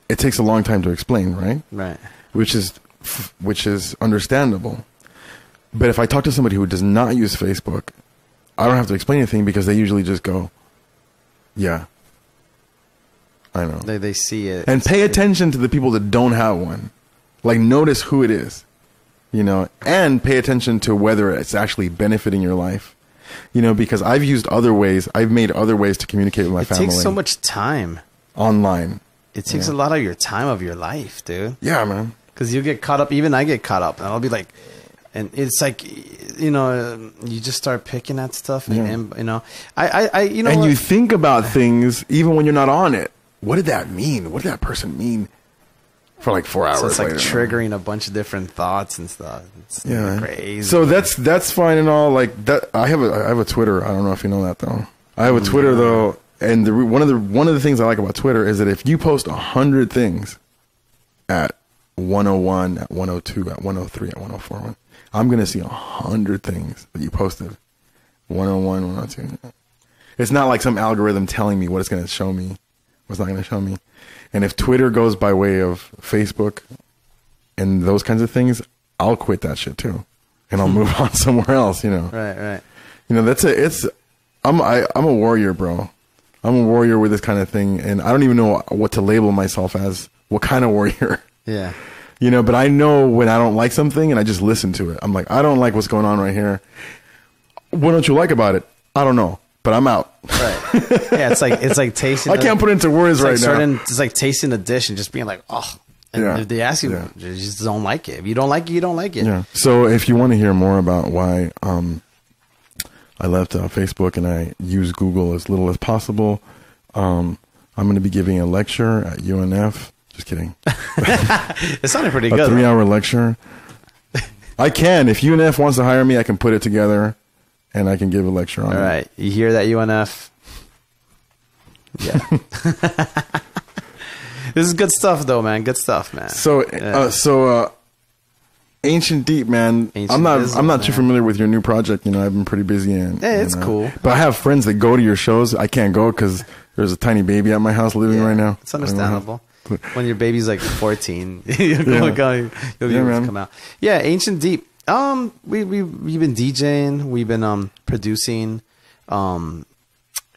it takes a long time to explain, right? Right. Which is understandable. But if I talk to somebody who does not use Facebook, I don't have to explain anything because they usually just go, yeah. I know. They see it. And pay attention to the people that don't have one. Like, notice who it is, and pay attention to whether it's actually benefiting your life, because I've used other ways. I've made other ways to communicate with my family. It takes so much time. Online. It takes a lot of your time of your life, dude. Yeah, man. Because you get caught up. Even I get caught up. And I'll be like, and it's like, you just start picking at stuff. And And you think about things even when you're not on it. What did that mean? What did that person mean? For like 4 hours. So it's like later, triggering a bunch of different thoughts and stuff. It's crazy. So that's fine and all. Like that, I have a Twitter. I don't know if you know that though. I have a Twitter though, and one of the things I like about Twitter is that if you post 100 things at 101, at 102, at 103, at 104, I'm gonna see 100 things that you posted. 101, 102. It's not like some algorithm telling me what it's gonna show me. What's not gonna show me. And if Twitter goes by way of Facebook and those kinds of things, I'll quit that shit too, and I'll move on somewhere else. Right. That's it. I'm a warrior, bro. I'm a warrior with this kind of thing, and I don't even know what to label myself as. What kind of warrior? Yeah. But I know when I don't like something, and I just listen to it. I'm like, I don't like what's going on right here. What don't you like about it? I don't know. But I'm out. Right. Yeah, it's like tasting. I can't put into words right now. It's like tasting a dish and just being like, oh. And if they ask you, you just don't like it. If you don't like it, you don't like it. Yeah. So if you want to hear more about why I left Facebook and I use Google as little as possible, I'm going to be giving a lecture at UNF. Just kidding. It sounded pretty good. A 3-hour lecture. I can. If UNF wants to hire me, I can put it together. And I can give a lecture on it. All right. You hear that, UNF? Yeah. This is good stuff, though, man. Good stuff, man. So, Ancient Deep, man. I'm not too familiar with your new project. I've been pretty busy. It's cool. But I have friends that go to your shows. I can't go because there's a tiny baby at my house living right now. It's understandable. When your baby's like 14, you'll be able to come out. Yeah, Ancient Deep. We've been DJing, we've been producing,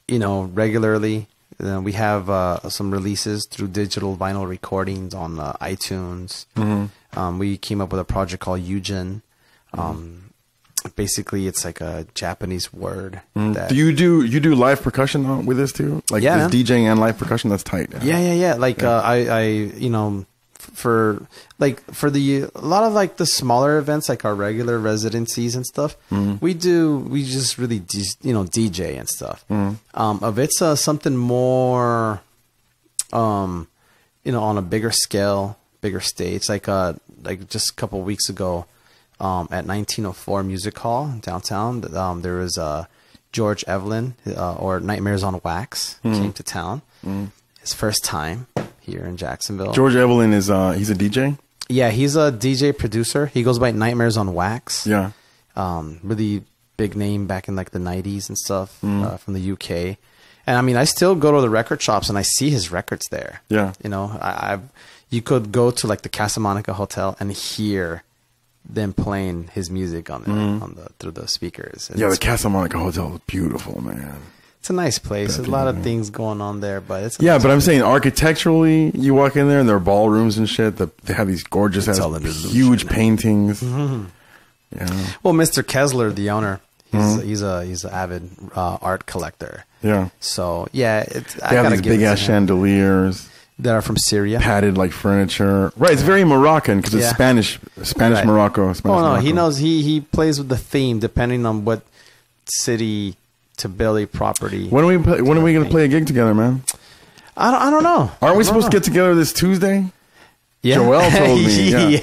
regularly. We have some releases through digital vinyl recordings on iTunes. Mm-hmm. We came up with a project called Eugen. Basically, it's like a Japanese word. Do you do live percussion with this too? Like this DJing and live percussion? That's tight. Yeah. Like for a lot of like the smaller events, like our regular residencies and stuff, we just really DJ and stuff. If it's something more on a bigger scale, bigger stage, like like just a couple of weeks ago, at 1904 Music Hall downtown. There was George Evelyn, or Nightmares on Wax, came to town. His first time here in Jacksonville. George Evelyn is he's a DJ. Yeah, he's a DJ producer. He goes by Nightmares on Wax. Yeah, really big name back in like the 90s and stuff, from the UK. And I mean, I still go to the record shops and I see his records there. Yeah, you know, you could go to like the Casa Monica Hotel and hear them playing his music through the speakers. Yeah, the Casa Monica Hotel is beautiful, man. It's a nice place. There's a lot of things going on there, but it's but I'm saying architecturally, you walk in there and there are ballrooms and shit. They have these gorgeous, huge paintings. Yeah. Well, Mr. Kessler, the owner, he's an avid art collector. Yeah. So yeah, they have these big ass chandeliers that are from Syria, padded like furniture. Right. It's very Moroccan because it's Spanish right. Morocco. Morocco. He knows. He plays with the theme depending on what city to build a property. When are we going to play a gig together, man? I don't know. Aren't we supposed to get together this Tuesday? Yeah. Joel told me.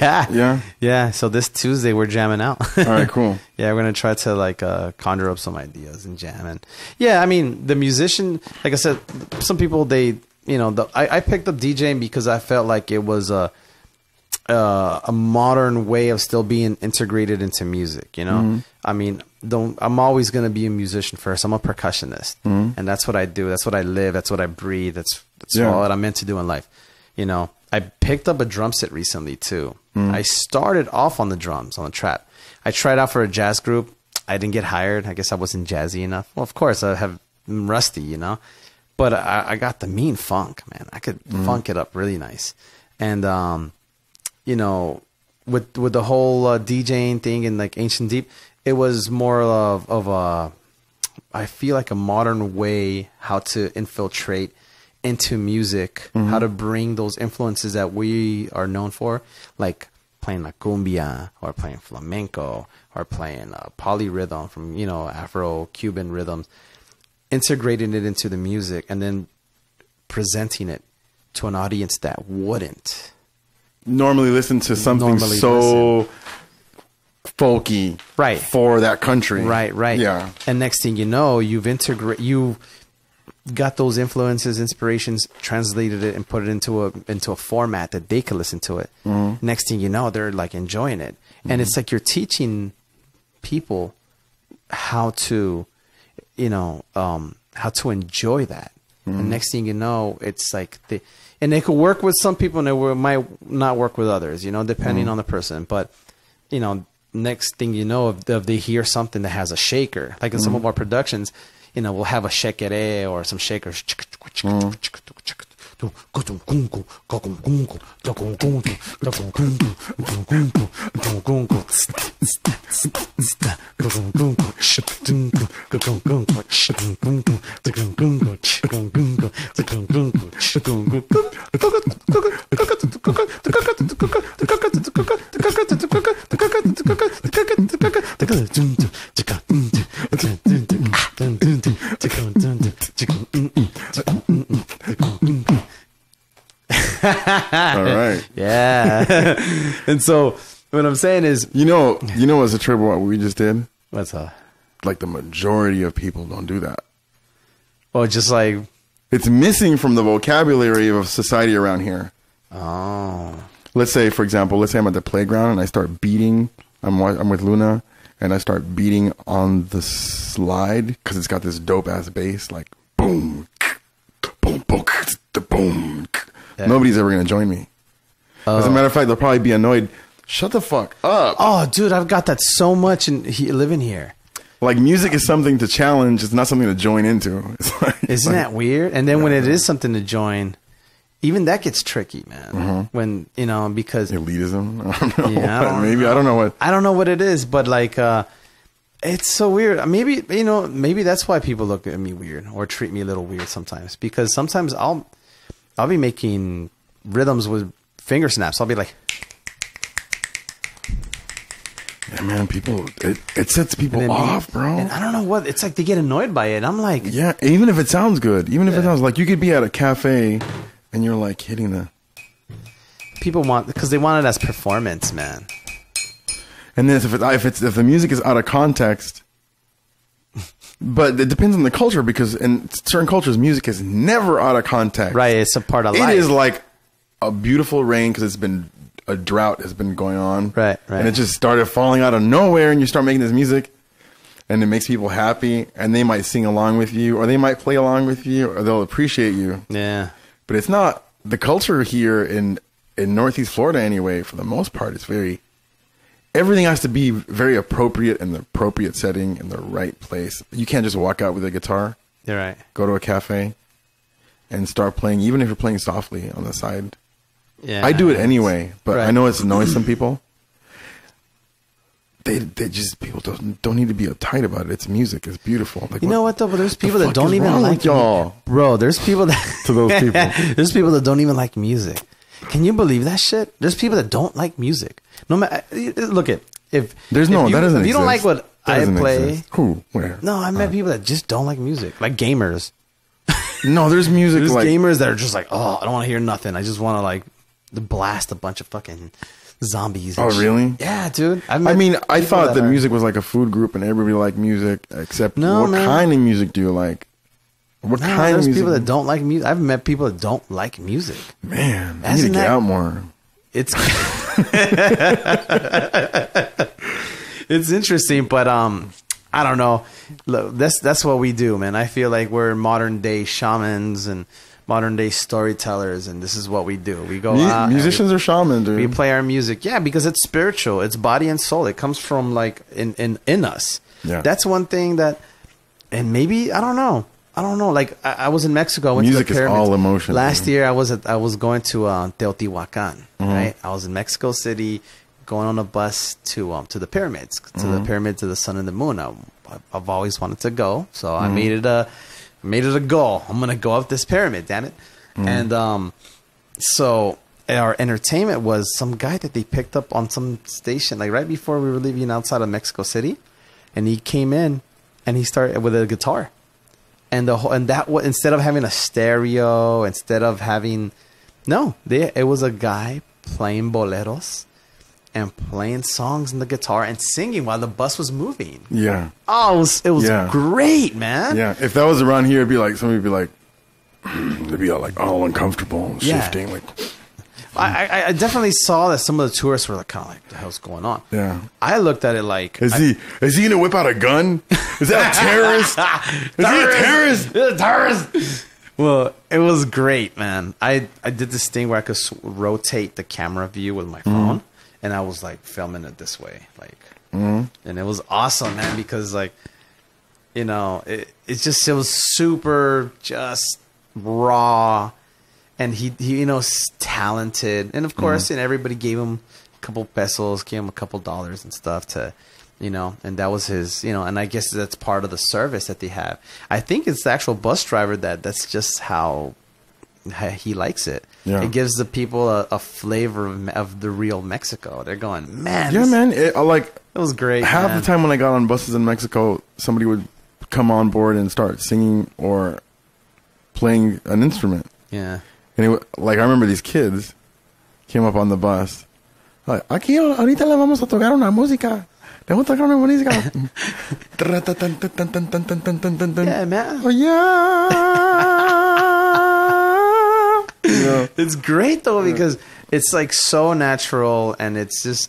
Yeah. So this Tuesday we're jamming out. All right, cool. Yeah, we're gonna try to like conjure up some ideas and jam. And yeah, I mean the musician, like I said, some people I picked up DJing because I felt like it was a modern way of still being integrated into music. You know, I mean, I'm always gonna be a musician first. I'm a percussionist, and that's what I do. That's what I live. That's what I breathe. That's all that I'm meant to do in life. You know. I picked up a drum set recently too. I started off on the drums, on the trap. I tried out for a jazz group. I didn't get hired. I guess I wasn't jazzy enough. Well, of course, I'm rusty, you know. But I got the mean funk, man. I could funk it up really nice. And, you know, with the whole DJing thing and like Ancient Deep, it was more of a, I feel like a modern way how to infiltrate into music, how to bring those influences that we are known for, like playing la cumbia or playing flamenco or playing polyrhythm from, you know, Afro-Cuban rhythms, integrating it into the music and then presenting it to an audience that wouldn't normally listen to something folky for that country. Right. Yeah. And next thing you know, you've got those influences, inspirations, translated it and put it into a format that they could listen to it. Next thing you know, they're like enjoying it. And it's like you're teaching people how to, you know, how to enjoy that. And next thing you know, it's like and they could work with some people and they might not work with others, you know, depending on the person. But, you know, next thing you know, if they hear something that has a shaker, like in some of our productions, you know, we'll have a shekere or some shakers. All right. Yeah. And so what I'm saying is, you know what's a trip what we just did? What's that? Like the majority of people don't do that. Well, just like it's missing from the vocabulary of society around here. Oh. Let's say, for example, I'm at the playground and I start beating. I'm with Luna and I start beating on the slide because it's got this dope ass bass, like boom, boom, boom, boom. Yeah. Nobody's ever going to join me. As a matter of fact, they'll probably be annoyed. Shut the fuck up. Oh, dude, I've got that so much living here. Like, music is something to challenge. It's not something to join into. Isn't that weird? And then when it is something to join, even that gets tricky, man. When, you know, because... elitism? I don't know. Yeah, maybe. I don't know what... I don't know what it is, but like... it's so weird. Maybe, you know, maybe that's why people look at me weird or treat me a little weird sometimes. Because sometimes I'll be making rhythms with finger snaps. I'll be like, yeah, man, it sets people off, bro. And I don't know what, it's like they get annoyed by it. I'm like, yeah, even if it sounds good, even if it sounds like you could be at a cafe and you're like hitting the, People want, because they want it as performance, man. And then if the music is out of context, but it depends on the culture, because in certain cultures, music is never out of context. Right, it's a part of life. It is like a beautiful rain because it's been a drought has been going on. Right. And it just started falling out of nowhere, and you start making this music, and it makes people happy, and they might sing along with you, or they might play along with you, or they'll appreciate you. Yeah. But it's not the culture here in Northeast Florida anyway. For the most part, it's everything has to be very appropriate in the appropriate setting in the right place. You can't just walk out with a guitar. You're right. Go to a cafe and start playing, even if you're playing softly on the side. Yeah. I do it anyway, but right. I know it's annoying some people. They just, people don't need to be uptight about it. It's music. It's beautiful. Like, you know what though? But there's people that don't even like y'all. Bro, there's people that to those people. There's people that don't even like music. Can you believe that shit? There's people that don't like music. No matter, look at if there's no if that doesn't. If you exist. don't like what I play, exist. Who? Where? No, I met people that just don't like music, like gamers. No, there's music. There's like gamers that are just like, oh, I don't want to hear nothing. I just want to like blast a bunch of fucking zombies. Oh, really? Yeah, dude. I mean, I thought that music was like a food group and everybody liked music, except what kind of music do you like? What kind of music? There's people that don't like music. I've met people that don't like music. Man, I need to get out more. It's it's interesting, but I don't know. Look, that's what we do, man. I feel like we're modern day shamans and modern day storytellers, and this is what we do. We go out. Musicians are shamans, dude. We play our music, yeah, because it's spiritual. It's body and soul. It comes from like in us. Yeah, that's one thing that, and maybe I don't know. Like I was in Mexico. I went music to the is all emotion. Last year, I was going to Teotihuacan. Right, I was in Mexico City, going on a bus to the pyramids, the pyramids of the sun and the moon. I've always wanted to go, so I made it a goal. I'm gonna go up this pyramid, damn it! And so our entertainment was some guy that they picked up on some station, like right before we were leaving outside of Mexico City, and he came in and he started with a guitar. And instead of having a stereo, it was a guy playing boleros and playing songs on the guitar and singing while the bus was moving. Yeah. Oh, it was great, man. Yeah. If that was around here, it'd be like somebody would be like, they'd be like all uncomfortable and shifting. Like, I definitely saw that some of the tourists were like, kind of like, the hell's going on? Yeah. I looked at it like, is he gonna whip out a gun? Is that a terrorist? Is he a terrorist? He's a terrorist. Well, it was great, man. I did this thing where I could rotate the camera view with my phone, and I was like filming it this way, like, and it was awesome, man, because like, you know, it was super just raw. And he you know, talented. And of course, and everybody gave him a couple pesos, gave him a couple dollars and stuff to, you know, and that was his, you know, and I guess that's part of the service that they have. I think it's the actual bus driver that's just how he likes it. Yeah. It gives the people a flavor of the real Mexico. They're going, man. Yeah, man. It was great. Half the time when I got on buses in Mexico, somebody would come on board and start singing or playing an instrument. Yeah. And I remember these kids came up on the bus. Like, aquí ahorita le vamos a tocar una música. Le vamos a tocar una música. Yeah, man. Oh, yeah. It's great, though, because it's, like, so natural. And it's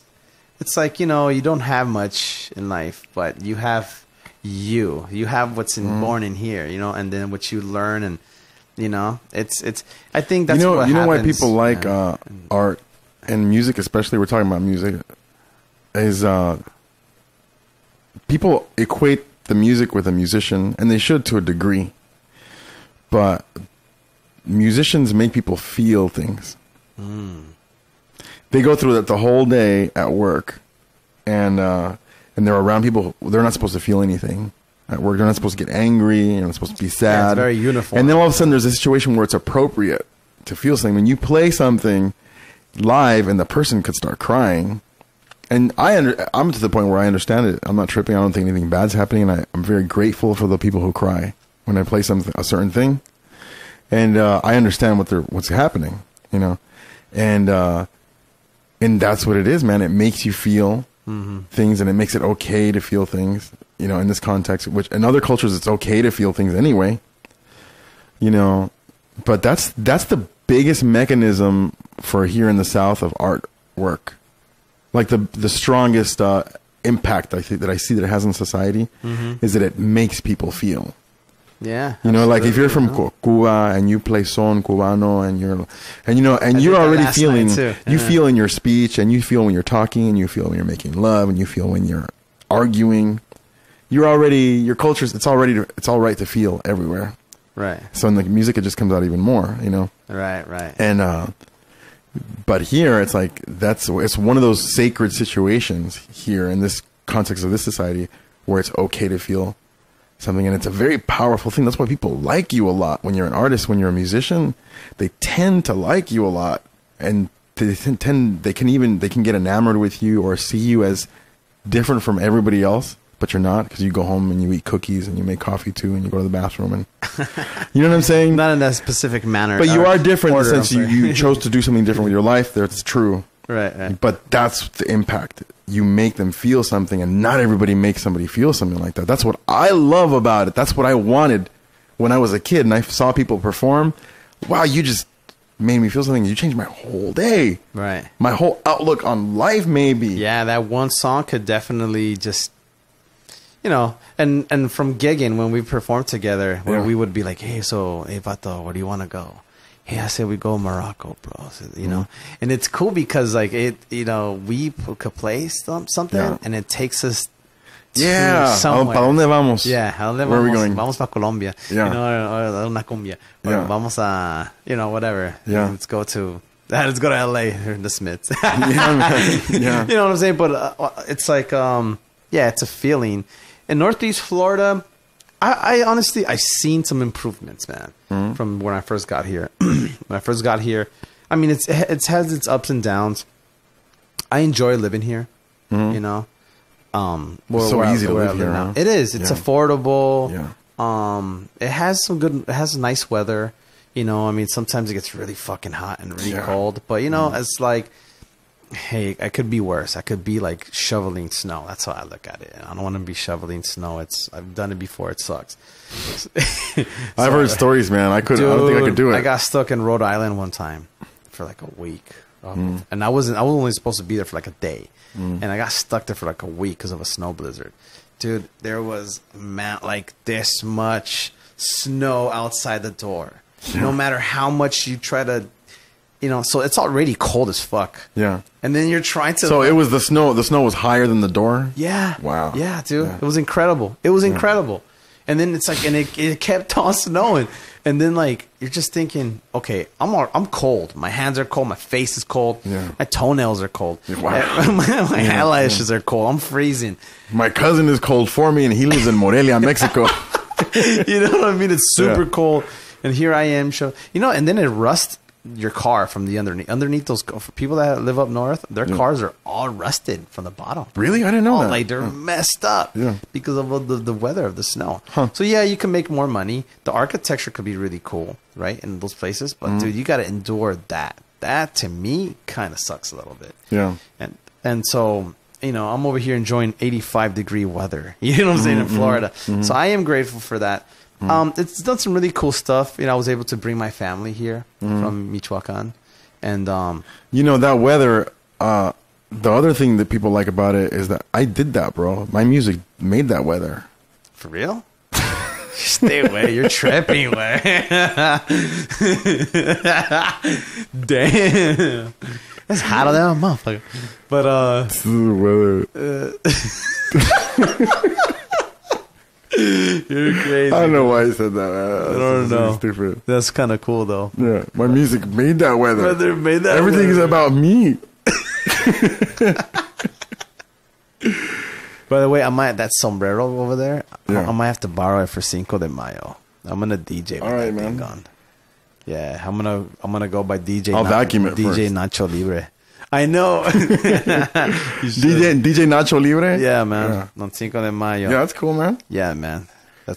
like, you know, you don't have much in life, but you have you. You have what's born in here, you know, and then what you learn and, you know, it's. I think that's what happens. Why people like art and music, especially. We're talking about music. Is people equate the music with a musician, and they should to a degree. But musicians make people feel things. They go through that the whole day at work, and they're around people. They're not supposed to feel anything. At work, they're not supposed to get angry. You're not supposed to be sad. Yeah, it's very uniform. And then all of a sudden, there's a situation where it's appropriate to feel something. When you play something live, and the person could start crying, and I'm to the point where I understand it. I'm not tripping. I don't think anything bad's happening, and I'm very grateful for the people who cry when I play a certain thing, and I understand what's happening, you know, and And that's what it is, man. It makes you feel things, and it makes it okay to feel things, you know, in this context, which in other cultures, it's okay to feel things anyway, you know, but that's the biggest mechanism for here in the South of artwork. Like the strongest impact I think that I see that it has on society is that it makes people feel. Yeah, you know, like if you're from Cuba and you play son cubano and you're already feeling, you feel in your speech, and you feel when you're talking, and you feel when you're making love, and you feel when you're arguing. You're already, your culture's, it's all right to feel everywhere. Right. So in the music, it just comes out even more, you know. Right. And but here it's like it's one of those sacred situations here in this context of this society where it's okay to feel something, and it's a very powerful thing. That's why people like you a lot when you're an artist, when you're a musician. They tend to like you a lot, and they can get enamored with you or see you as different from everybody else, but you're not, because you go home and you eat cookies and you make coffee too, and you go to the bathroom, and you know what I'm saying? Not in that specific manner, but you are different in the sense you chose to do something different with your life. That's true. Right. But that's the impact. You make them feel something, and not everybody makes somebody feel something like that. That's what I love about it. That's what I wanted when I was a kid, and I saw people perform. Wow, you just made me feel something. You changed my whole day. Right. My whole outlook on life, maybe. Yeah, that one song could definitely just, you know, and from gigging when we performed together, where we would be like, hey, Vato, where do you want to go? Hey, I said we go Morocco, bro. So, you know, and it's cool because like we could play something, and it takes us to somewhere. ¿Para dónde vamos? Yeah, ¿a dónde Where vamos? are we going? Vamos para Colombia. Yeah. You know, or una cumbia. Or vamos a, whatever. Yeah. Let's go to LA or the Smiths. Yeah, man. Yeah. You know what I'm saying? But it's like, it's a feeling. In Northeast Florida, I honestly, I've seen some improvements, man, from when I first got here. When I first got here, I mean, it has its ups and downs. I enjoy living here, you know. So easy to live here, huh? It is. It's affordable. Yeah. It has nice weather. You know, I mean, sometimes it gets really fucking hot and really cold, but you know, it's like, hey, I could be worse. I could be like shoveling snow. That's how I look at it. I don't want to be shoveling snow. I've done it before. It sucks. I've heard stories, man. I don't think I could do it. I got stuck in Rhode Island one time for like a week. And I was only supposed to be there for like a day. And I got stuck there for like a week because of a snow blizzard. Dude, there was like this much snow outside the door. Yeah. No matter how much you try to, so it's already cold as fuck. Yeah. And then you're trying to... So it was the snow was higher than the door? Yeah. Wow. Yeah, dude. Yeah. It was incredible. It was incredible. And then it's like, and it kept on snowing. And then like, you're just thinking, okay, I'm cold. My hands are cold. My face is cold. Yeah. My toenails are cold. Wow. my eyelashes are cold. I'm freezing. My cousin is cold for me, and he lives in Morelia, Mexico. You know what I mean? It's super cold. And here I am. And then it rusts your car from the underneath. Underneath those, for people that live up north, their cars are all rusted from the bottom. Really? I didn't know that. Like they're messed up because of the weather of the snow. Huh. So yeah, you can make more money. The architecture could be really cool, right? In those places. But dude, you got to endure that. That to me kind of sucks a little bit. Yeah. And so, I'm over here enjoying 85-degree weather. You know what I'm saying? In Florida. So I am grateful for that. It's done some really cool stuff. I was able to bring my family here from Michoacan. And, that weather, the other thing that people like about it is that I did that, bro. My music made that weather. For real? Stay away. You're tripping, way. Damn. It's hot out there, motherfucker. But, this is the weather. You're crazy. I don't know why you said that, man. I don't know. Stupid. That's kind of cool, though. Yeah, my music made that weather. Weather made that Everything is about me. By the way, that sombrero over there, Yeah. I might have to borrow it for Cinco de Mayo. I'm gonna DJ with that thing on. Yeah, I'm gonna go by DJ. I'll vacuum it DJ first. Nacho Libre. I know. DJ Nacho Libre? Yeah, man. On Cinco de Mayo. Yeah, that's cool, man. Yeah, man.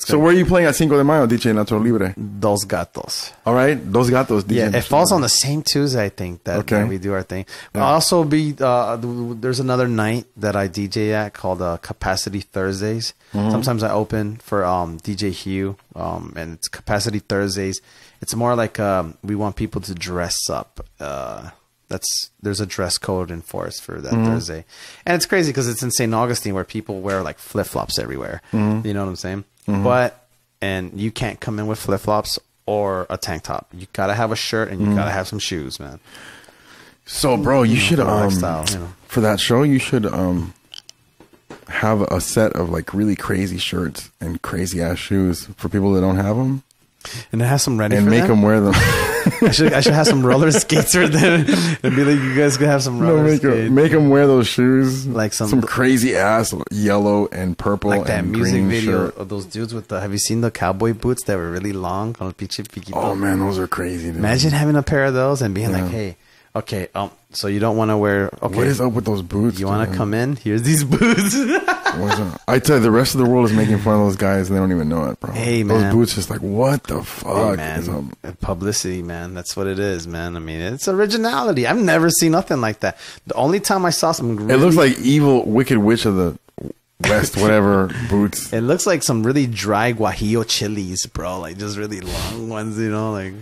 So where are you playing at Cinco de Mayo, DJ Nacho Libre? Dos Gatos. All right, Dos Gatos. DJ Yeah, it falls on the same Tuesday, I think, that we do our thing. Yeah. I'll also be, there's another night that I DJ at called Capacity Thursdays. Mm-hmm. Sometimes I open for DJ Hugh, and it's Capacity Thursdays. It's more like we want people to dress up. There's a dress code enforced for that Thursday. And it's crazy because it's in Saint Augustine where people wear like flip-flops everywhere. You know what I'm saying? And you can't come in with flip-flops or a tank top. You gotta have a shirt and you gotta have some shoes, man. So, bro, you should for that show, you should have a set of like really crazy shirts and crazy ass shoes for people that don't have them, and have some ready and for make them wear them. I should have some roller skates for them and be like, you guys can have some roller skates. Make them wear those shoes, like some crazy ass yellow and purple, like that and music green video shirt. Of those dudes with the. Have you seen the cowboy boots that were really long? Oh man, those are crazy. Dude. Imagine having a pair of those and being like, hey, okay, so you don't want to wear. Okay, what is up with those boots? You want to come in? Here's these boots. I tell you, the rest of the world is making fun of those guys, and they don't even know it, bro. Hey, man, those boots just like, what the fuck? Hey, man, publicity, man. That's what it is, man. I mean, it's originality. I've never seen nothing like that. The only time I saw some, it looks like evil, wicked witch of the West, whatever boots. It looks like some really dry Guajillo chilies, bro. Like just really long ones, you know, like.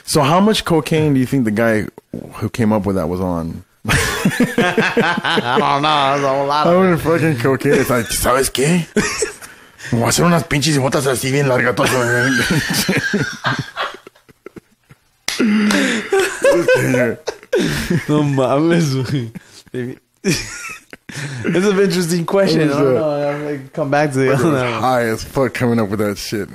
So how much cocaine do you think the guy who came up with that was on? I don't know. There's a lot of how much fucking cocaine? It's like, ¿sabes qué? Me voy a hacer unas pinches botas así bien largas. No mames, güey. It's an interesting question. I don't know. I'm like, come back to it. High as fuck coming up with that shit.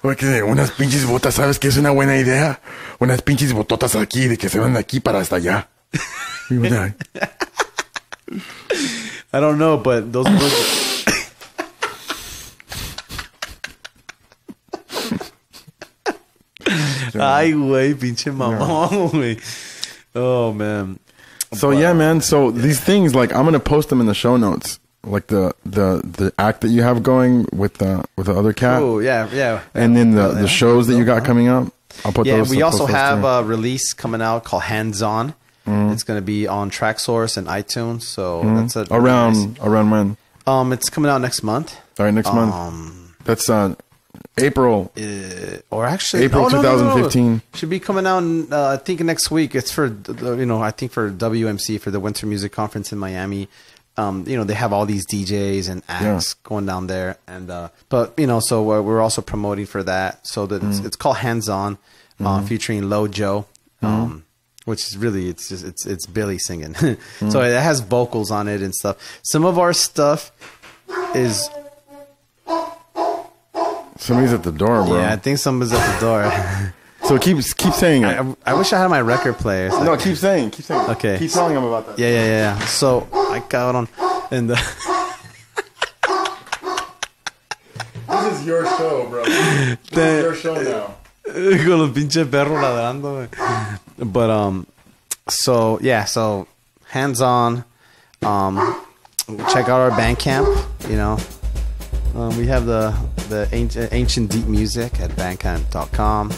Porque unas pinches botas, ¿sabes qué es una buena idea? Unas pinches bototas aquí, de que se van de aquí para hasta allá. I don't know, but those books... Ay, güey, pinche mamón, güey. Oh, man. So, yeah, man. So, these things, like, I'm going to post them in the show notes. Like the act that you have going with the other cat. Oh, yeah. And then the shows that you got coming up. I'll put those. Yeah, we also have a release coming out called Hands On. It's going to be on TrackSource and iTunes. So that's around when? It's coming out next month. All right, next month. That's April. Or actually April 2015. No. Should be coming out I think next week. It's for I think for WMC, for the Winter Music Conference in Miami. They have all these DJs and acts going down there, and but so we're also promoting for that. So that it's called Hands On, featuring Lo Joe, which is really it's Billy singing. So it has vocals on it and stuff. Some of our stuff is. Somebody's at the door, bro. Yeah, I think somebody's at the door. So keep saying it. I wish I had my record player. No, keep saying. Okay. Keep telling them about that. Yeah. So I got on, and this is your show, bro. This is your show now. Con los pinches perros ladrando. But so Hands On. Check out our Bandcamp. We have the ancient deep music at bandcamp.com.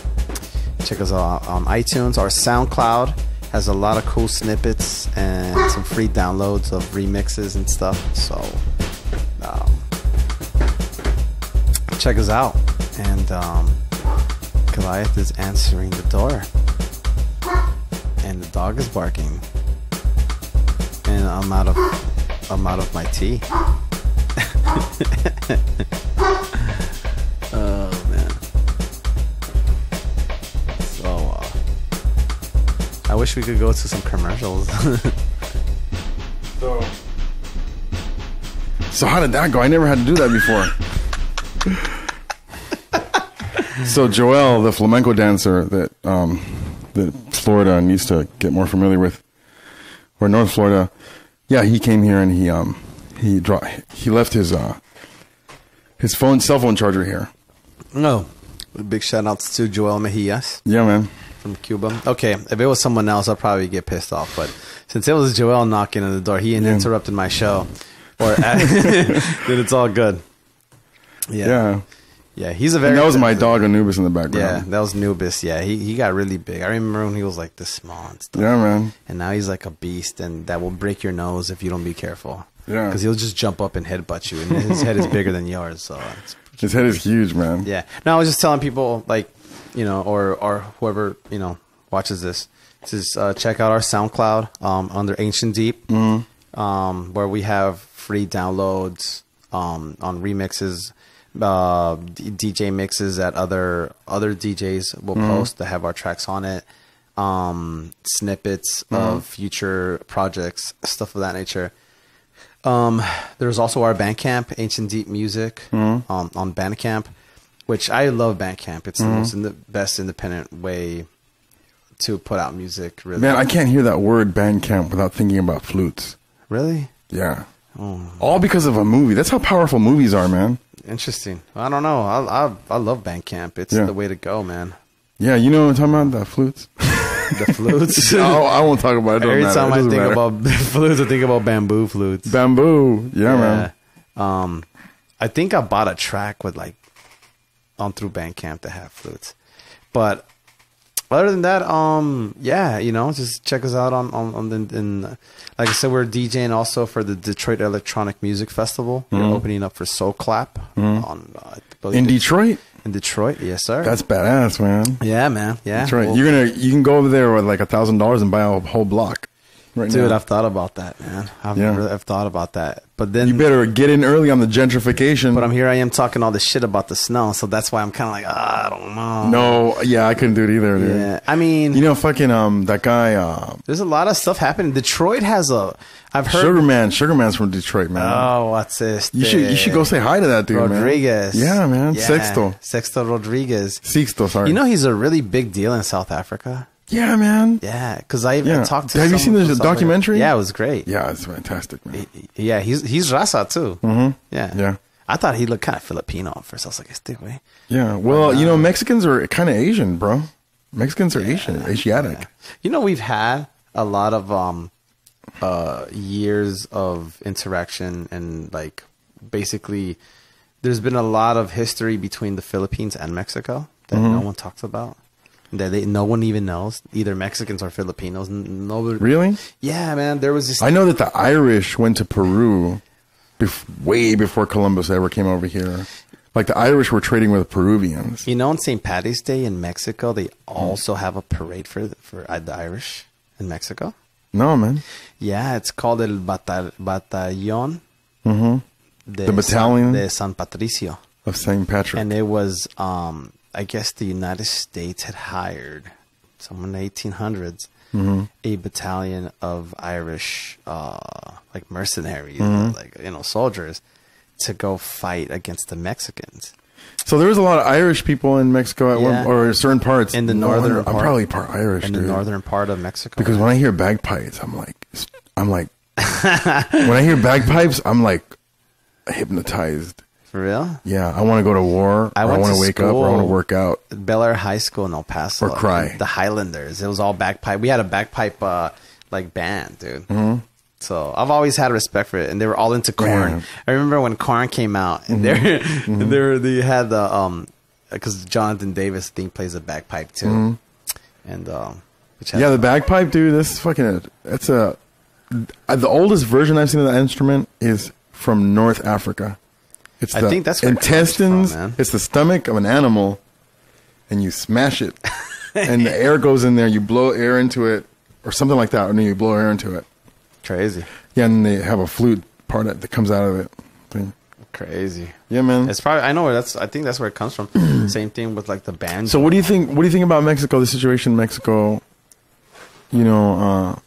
Check us out on iTunes. Our SoundCloud has a lot of cool snippets and some free downloads of remixes and stuff. So check us out. And Goliath is answering the door, and the dog is barking, and I'm out of my tea. Oh man. So I wish we could go to some commercials. So how did that go? I never had to do that before. So Joel, the flamenco dancer that Florida needs to get more familiar with, or North Florida, he came here and he left his cell phone charger here. Oh, big shout outs to Joel Mejias. Yeah, man. From Cuba. Okay, if it was someone else, I'd probably get pissed off. But since it was Joel knocking on the door, he interrupted my show. or then it's all good. Yeah, he's a very. And that was my dog Anubis in the background. Yeah, that was Anubis. Yeah, he got really big. I remember when he was like this small and stuff. Yeah, man. And now he's like a beast, and that will break your nose if you don't be careful. Yeah, because he'll just jump up and headbutt you, and his head is bigger than yours. So his head is huge, man. Yeah. No, I was just telling people, like, you know, or whoever, you know, watches this, just check out our SoundCloud under Ancient Deep, where we have free downloads on remixes. DJ mixes that other DJs will post that have our tracks on it, snippets of future projects, stuff of that nature. There's also our Bandcamp, Ancient Deep Music, on Bandcamp, which I love. Bandcamp, it's the best independent way to put out music. Really, man, I can't hear that word Bandcamp without thinking about flutes. Really? Yeah. All because of a movie. That's how powerful movies are, man. Interesting. I don't know. I love Bandcamp. It's the way to go, man. Yeah, you know what I'm talking about? The flutes. The flutes. I won't talk about it. Every time I think about flutes, I think about bamboo flutes. Bamboo. Yeah, man. I think I bought a track with like through Bandcamp to have flutes. But other than that, yeah, you know, just check us out on the like I said, we're DJing also for the Detroit Electronic Music Festival. We're opening up for Soul Clap on in Detroit. In Detroit, yes, sir. That's badass, man. Yeah, man. Yeah, that's right. Well, you can go over there with like $1,000 and buy a whole block. Right, dude, now. I've thought about that, man. I've thought about that. But then you better get in early on the gentrification. But I am talking all this shit about the snow, so that's why I'm kind of like, I don't know. No, yeah, I couldn't do it either, dude. Yeah, I mean, you know, fucking that guy. There's a lot of stuff happening. Detroit has I've heard Sugar Man's from Detroit, man. Oh, what's this? You should go say hi to that dude, Rodriguez. Man. Yeah, man. Yeah. Sexto Rodriguez. Sixto, sorry. You know he's a really big deal in South Africa. Yeah, man. Yeah, because I talked to. Have you seen the documentary? Yeah, it was great. Yeah, it's fantastic, man. Yeah, he's Raza too. Yeah. I thought he looked kind of Filipino at first. I was like, "Este way." Yeah, well, you know, Mexicans are kind of Asian, bro. Mexicans are Asiatic. Yeah. You know, we've had a lot of years of interaction, and like basically, there's been a lot of history between the Philippines and Mexico that no one talks about. That no one even knows, either Mexicans or Filipinos. Nobody. Really? Yeah, man. There was this. I know that the Irish went to Peru way before Columbus ever came over here. Like the Irish were trading with Peruvians. You know, on St. Patty's Day in Mexico, they also have a parade for the Irish in Mexico. No, man. Yeah, it's called El Batallón. The battalion de San Patricio of St. Patrick, and it was. I guess the United States had hired someone in the 1800s, a battalion of Irish, like mercenaries, like, you know, soldiers to go fight against the Mexicans. So there was a lot of Irish people in Mexico at one, or certain parts. In the northern part. I'm probably part Irish, in the northern part of Mexico. Because when I hear bagpipes, I'm like, when I hear bagpipes, I'm like hypnotized. For real? Yeah, I want to go to war. I want to wake up, or I want to work out. Bel Air High School in El Paso. Or cry. The Highlanders. It was all bagpipe. We had a bagpipe like band, dude. So I've always had respect for it, and they were all into Korn. Man. I remember when Korn came out, and they had the because Jonathan Davis, I think, plays a bagpipe too, and the bagpipe, dude. This is fucking. The oldest version I've seen of that instrument is from North Africa. It's the intestines. It's the stomach of an animal, and you smash it, and the air goes in there. You blow air into it, or something like that, and then you blow air into it. Crazy. Yeah, and they have a flute part that comes out of it. Crazy. Yeah, man. It's probably. I know where I think that's where it comes from. Same thing with like the band. So, what do you think? What do you think about Mexico? The situation in Mexico. You know,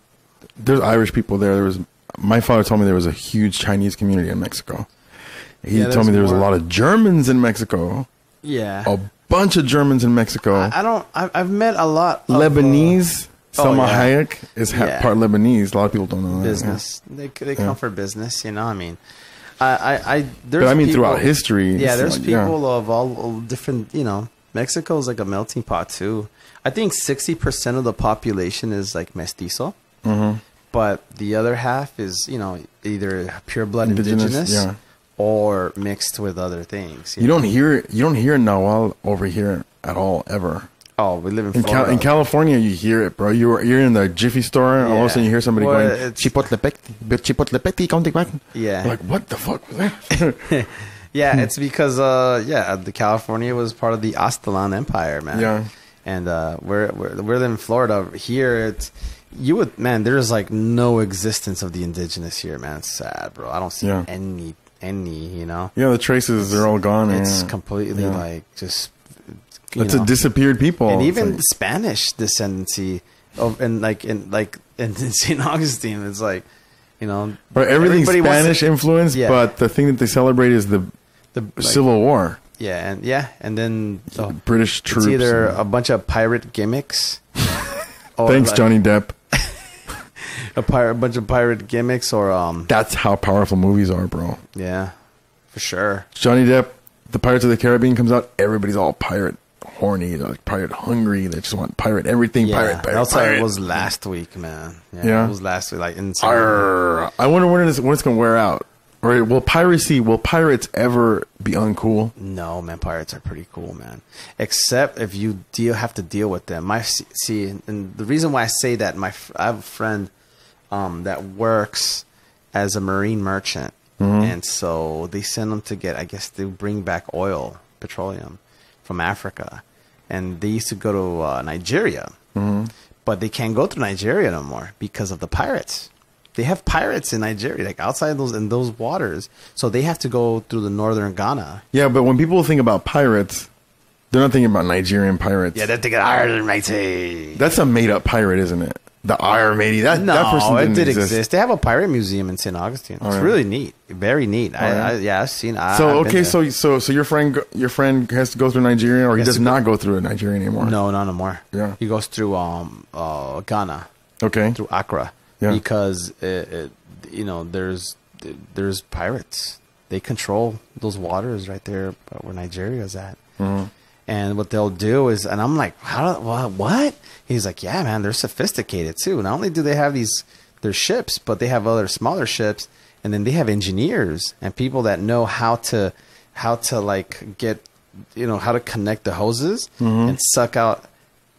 there's Irish people there. My father told me there was a huge Chinese community in Mexico. He told me there was a lot of Germans in Mexico. Yeah. A bunch of Germans in Mexico. I've met a lot of Lebanese. Salma Hayek is part Lebanese. A lot of people don't know that. Business. Yeah. They come for business, you know. I mean, throughout history. Yeah, there's people of all different, you know. Mexico is like a melting pot too. I think 60% of the population is like mestizo. but the other half is, you know, either pure blood indigenous or mixed with other things. You don't hear Nahuatl over here at all, ever. Oh, we live in Florida. In California, you hear it, bro. You're in the Jiffy store, and all of a sudden you hear somebody going, Chipotle. Yeah. Like, what the fuck was that? Yeah, it's because, the California was part of the Aztlan Empire, man. Yeah. And we're in Florida. Here, there's like no existence of the indigenous here, man. It's sad, bro. I don't see any, you know. Yeah, the traces, they're all gone. It's completely like just... It's a disappeared people. And even Spanish descendancy in Saint Augustine, it's like, you know, but everything's Spanish influenced, but the thing that they celebrate is the Civil War. Yeah, and then British troops. It's either a bunch of pirate gimmicks. Or thanks, Johnny Depp. a bunch of pirate gimmicks, or that's how powerful movies are, bro. Yeah, for sure. Johnny Depp, the Pirates of the Caribbean comes out, everybody's all pirate horny, they're like pirate hungry, they just want pirate everything. Pirate. That's how it was last week, man. Yeah, it was last week, like insane. I wonder when it's gonna wear out. Or will pirates ever be uncool? No, man, pirates are pretty cool, man. Except if you have to deal with them. And the reason why I say that, I have a friend that works as a marine merchant, and so they send them to get, I guess they bring back petroleum from Africa, and they used to go to Nigeria, but they can't go to Nigeria no more because of the pirates. They have pirates in Nigeria, like outside those waters. So they have to go through the northern Ghana. Yeah, but when people think about pirates, they're not thinking about Nigerian pirates. Yeah, they're thinking Iron Matey. That's a made up pirate, isn't it? The Iron Matey. That person didn't exist. They have a pirate museum in Saint Augustine. It's really neat, very neat. I've seen. So your friend has to go through Nigeria, or he does not go through Nigeria anymore? No, not anymore. Yeah, he goes through Ghana. Okay, through Accra. Yeah. Because there's pirates. They control those waters right there where Nigeria's at. And what they'll do is, and I'm like, what? He's like, yeah, man, they're sophisticated too. Not only do they have their ships, but they have other smaller ships, and then they have engineers and people that know how to like get, how to connect the hoses and suck out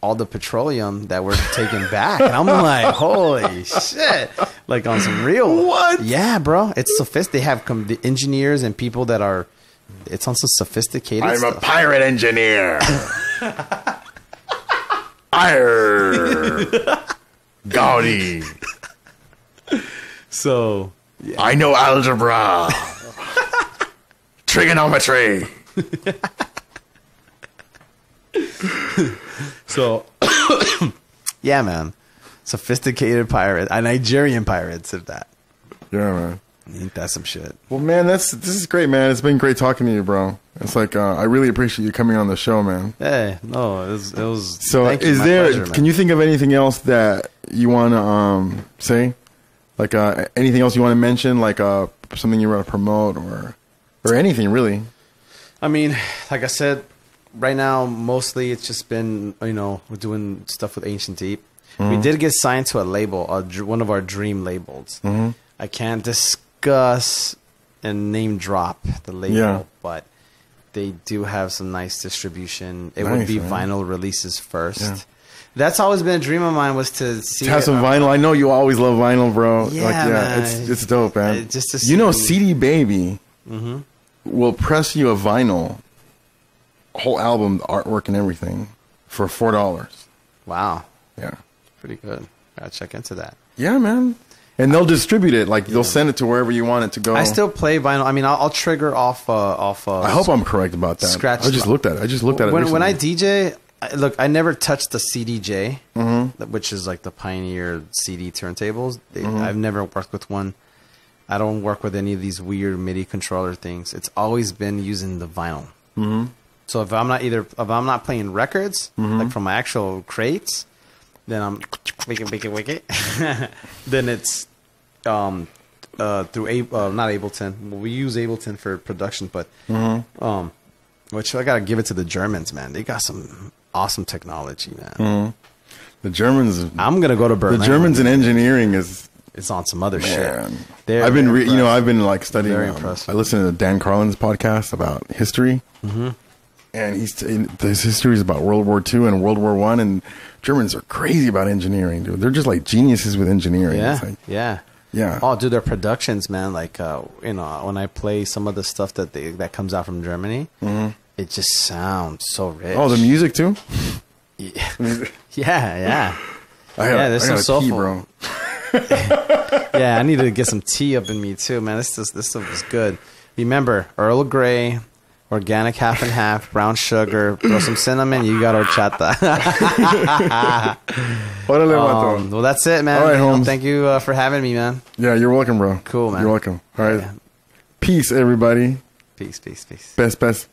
all the petroleum that we're taking back. And I'm like, holy shit. Like on some real... What? Yeah, bro. It's sophisticated. They have the engineers and people that are... It's on some sophisticated stuff. I'm a pirate engineer. Gaudi. So... Yeah. I know algebra. Trigonometry. So, yeah, man. Sophisticated pirate. Nigerian pirates, if that. Yeah, man. Ain't that some shit? Well, man, this is great, man. It's been great talking to you, bro. It's like, I really appreciate you coming on the show, man. Hey, no, it was so, pleasure, can you think of anything else that you want to say? Like, anything else you want to mention? Like, something you want to promote or anything, really? I mean, like I said, right now, mostly it's just been, we're doing stuff with Ancient Deep. We did get signed to a label, one of our dream labels. I can't discuss and name drop the label, but they do have some nice distribution. It would be vinyl releases first. Yeah. That's always been a dream of mine, was to see... have some vinyl. I know you always love vinyl, bro. Yeah, man. It's dope, man. Just to see CD Baby will press you a vinyl, whole album, the artwork and everything, for $4. Wow. Yeah. Pretty good. Gotta check into that. Yeah, man. And they'll distribute it. Like, they'll send it to wherever you want it to go. I still play vinyl. I mean, I'll trigger off... I hope I'm correct about that. Scratch. I just looked at it. When I DJ... Look, I never touched the CDJ, which is like the Pioneer CD turntables. I've never worked with one. I don't work with any of these weird MIDI controller things. It's always been using the vinyl. So if I'm not playing records, like from my actual crates, then I'm wicked. Then it's through not Ableton. Well, we use Ableton for production, but which I gotta give it to the Germans, man. They got some awesome technology, man. The Germans. I'm gonna go to Berlin. The Germans in engineering is it's on some other Man. shit. I've been, I've been like studying. Very impressive. I listened to Dan Carlin's podcast about history, and his history is about World War II and World War I, and Germans are crazy about engineering, dude. They're just like geniuses with engineering. Yeah, like, yeah. Oh, dude, their productions, man. Like, when I play some of the stuff that comes out from Germany, it just sounds so rich. Oh, the music too. Yeah. There's some soulful, bro. Yeah, I need to get some tea up in me too, man. This stuff is good. Remember, Earl Grey, organic half and half, brown sugar, throw some cinnamon, you got horchata. Well, that's it, man. All right, Holmes. Thank you for having me, man. Yeah, you're welcome, bro. Cool, man. You're welcome. All right. Yeah. Peace, everybody. Peace. Best.